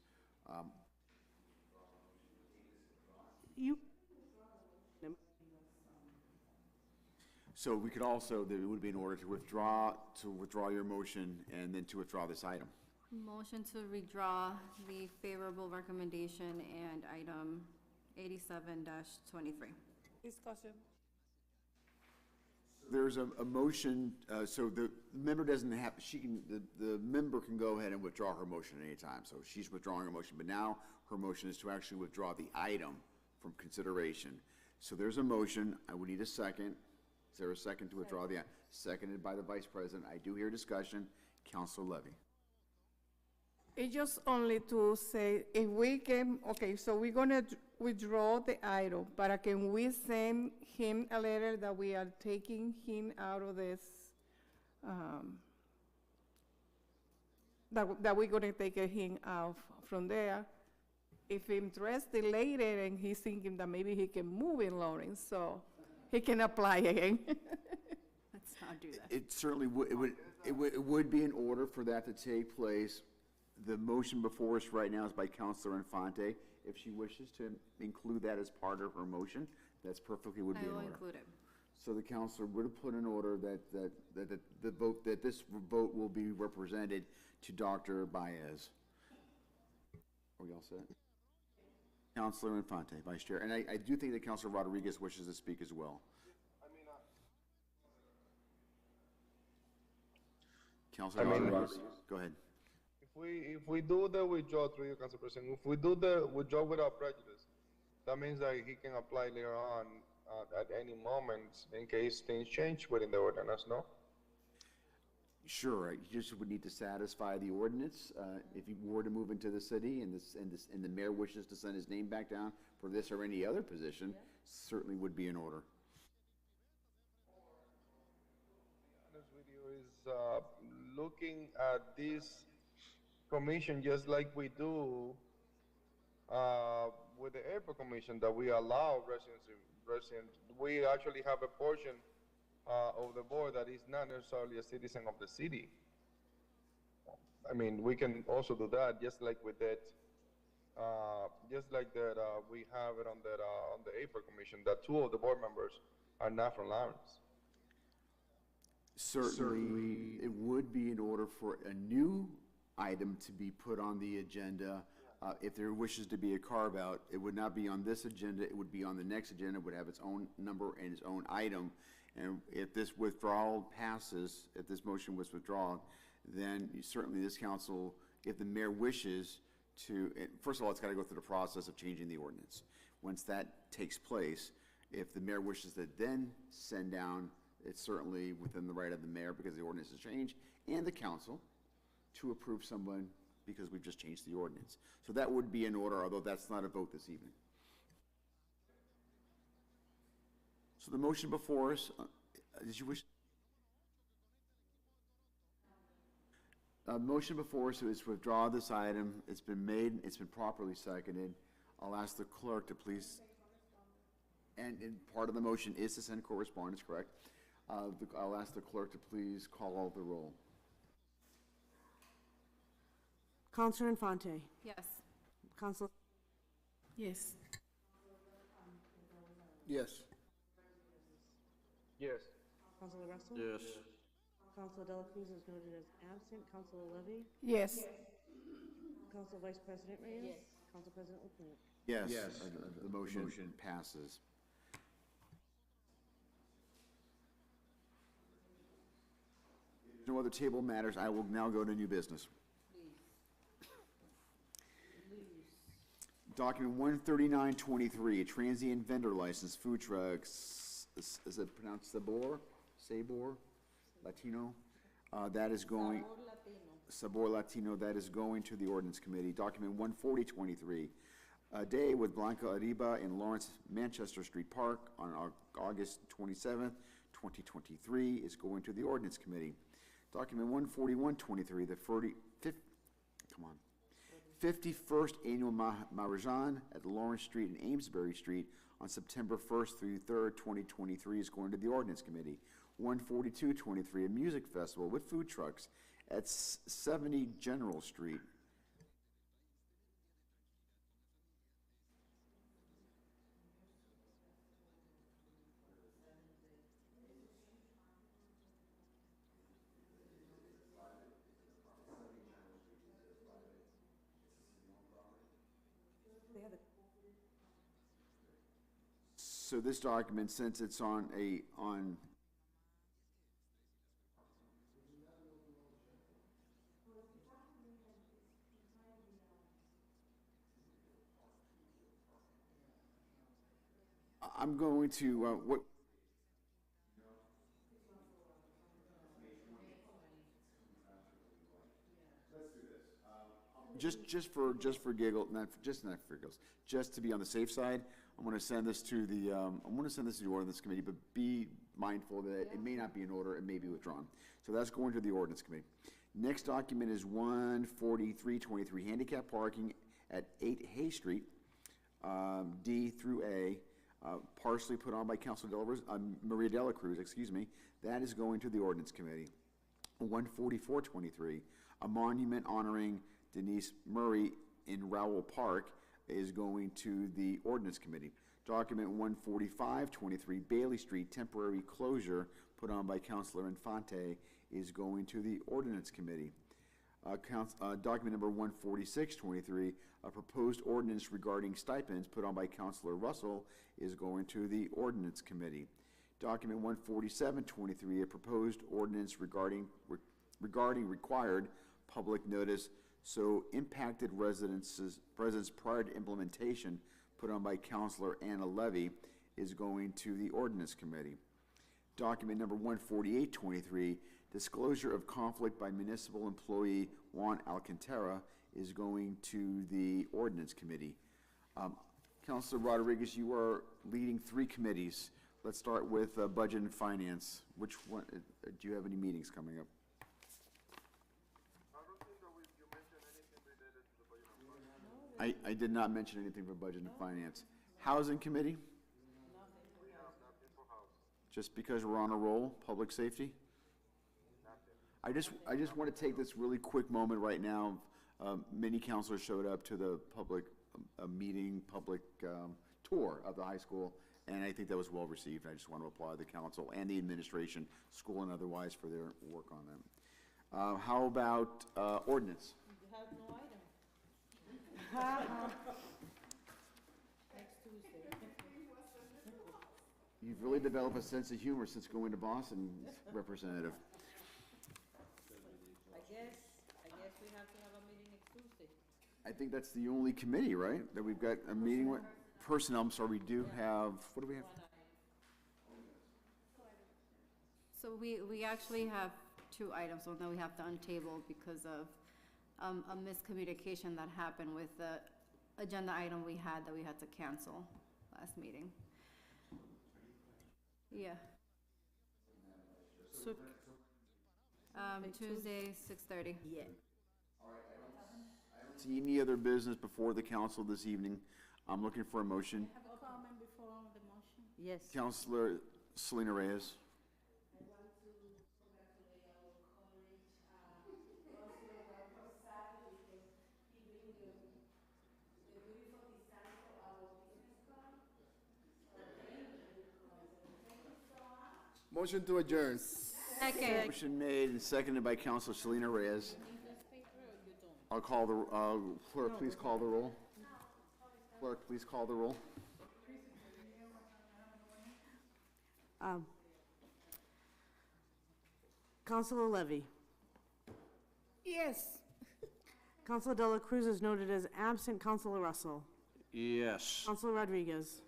So we could also, there would be an order to withdraw your motion and then to withdraw this item. Motion to withdraw the favorable recommendation and item 87-23. Discussion. There's a motion, so the member doesn't have, the member can go ahead and withdraw her motion at any time. So she's withdrawing her motion, but now her motion is to actually withdraw the item from consideration. So there's a motion. I would need a second. Is there a second to withdraw the item? Seconded by the Vice President. I do hear discussion. Councilor Levy. It's just only to say, if we can, okay, so we're gonna withdraw the item, but can we send him a letter that we are taking him out of this, that we're gonna take him out from there? If interested later and he's thinking that maybe he can move in Lawrence, so he can apply again. Let's not do that. It certainly would, it would be in order for that to take place. The motion before us right now is by Councilor Infante. If she wishes to include that as part of her motion, that's perfectly would be in order. I will include it. So the councilor would have put in order that this vote will be represented to Dr. Baez. Are we all set? Councilor Infante, Vice Chair. And I do think that Councilor Rodriguez wishes to speak as well. Councilor Rodriguez, go ahead. If we do the withdrawal through you, Council President, if we do the withdrawal without prejudice, that means that he can apply later on at any moment in case things change within the ordinance, no? Sure, you just would need to satisfy the ordinance. If you were to move into the city and the mayor wishes to send his name back down for this or any other position, certainly would be in order. This video is looking at this commission just like we do with the airport commission, that we allow residents. We actually have a portion of the board that is not necessarily a citizen of the city. I mean, we can also do that, just like we did, just like that we have it on the airport commission, that 2 of the board members are not from Lawrence. Certainly, it would be in order for a new item to be put on the agenda. If there wishes to be a carve-out, it would not be on this agenda, it would be on the next agenda, it would have its own number and its own item. And if this withdrawal passes, if this motion was withdrawn, then certainly this council, if the mayor wishes to, first of all, it's got to go through the process of changing the ordinance. Once that takes place, if the mayor wishes to then send down, it's certainly within the right of the mayor, because the ordinance has changed, and the council, to approve someone because we've just changed the ordinance. So that would be in order, although that's not a vote this evening. So the motion before us, did you wish? Motion before us is to withdraw this item. It's been made, it's been properly seconded. I'll ask the clerk to please, and part of the motion is to send correspondence, correct? I'll ask the clerk to please call the roll. Councilor Infante. Yes. Councilor. Yes. Yes. Yes. Councilor Russell? Yes. Councilor Dela Cruz is noted as absent. Councilor Levy? Yes. Council Vice President Reyes? Yes. Council President LaPlante? Yes. Yes. The motion passes. No other table matters. I will now go to new business. Document 13923, transient vendor license, food trucks, is it pronounced Sabor? Latino? That is going. Sabor Latino, that is going to the ordinance committee. Document 14023, a day with Blanca Arriba in Lawrence, Manchester Street Park on August 27th, 2023 is going to the ordinance committee. Document 14123, the 51st Annual Maharajan at Lawrence Street and Amesbury Street on September 1st through 3rd, 2023 is going to the Ordinance Committee. 14223, a music festival with food trucks at 70 General Street. So this document, since it's on I'm going to, just for giggle, not for giggles, just to be on the safe side, I'm going to send this to the ordinance committee, but be mindful that it may not be in order, it may be withdrawn. So that's going to the ordinance committee. Next document is 14323, handicap parking at 8 Hay Street, D through A, partially put on by Councilor Maria Dela Cruz, that is going to the ordinance committee. 14423, a monument honoring Denise Murray in Rowell Park is going to the ordinance committee. Document 14523, Bailey Street temporary closure put on by Councilor Infante is going to the ordinance committee. Document number 14623, a proposed ordinance regarding stipends put on by Councilor Russell is going to the ordinance committee. Document 14723, a proposed ordinance regarding required public notice so impacted residents prior to implementation put on by Councilor Anna Levy is going to the ordinance committee. Document number 14823, disclosure of conflict by municipal employee Juan Alcantara is going to the ordinance committee. Councilor Rodriguez, you are leading 3 committees. Let's start with budget and finance. Which one, do you have any meetings coming up? I did not mention anything for budget and finance. Housing committee? Just because we're on a roll, public safety? I just want to take this really quick moment right now. Many counselors showed up to the public public tour of the high school, and I think that was well received. I just want to applaud the council and the administration, school and otherwise, for their work on that. How about ordinance? You have no item. Next Tuesday. You've really developed a sense of humor since going to Boston, Representative. I guess we have to have a meeting next Tuesday. I think that's the only committee, right, that we've got a meeting with? Personnel, I'm sorry, we do have, what do we have? So we actually have 2 items, one that we have to untable because of a miscommunication that happened with the agenda item we had that we had to cancel last meeting. Yeah. So, Tuesday, 6:30. yeah. See any other business before the council this evening? I'm looking for a motion. Have a comment before the motion? Yes. Councilor Selena Reyes. Motion to adjourn. Second. Motion made and seconded by Counselor Selena Reyes. I'll call the, clerk, please call the roll. Clerk, please call the roll. Counselor Levy. Yes. Counselor Dela Cruz is noted as absent. Counselor Russell. Yes. Counselor Rodriguez.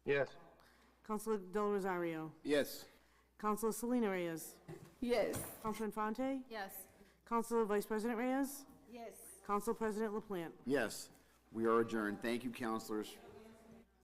Yes. Counselor Del Rosario. Yes. Counselor Selena Reyes. Yes. Counselor Infante. Yes. Counselor Vice President Reyes. Yes. Council President LaPlante. Yes, we are adjourned. Thank you, counselors.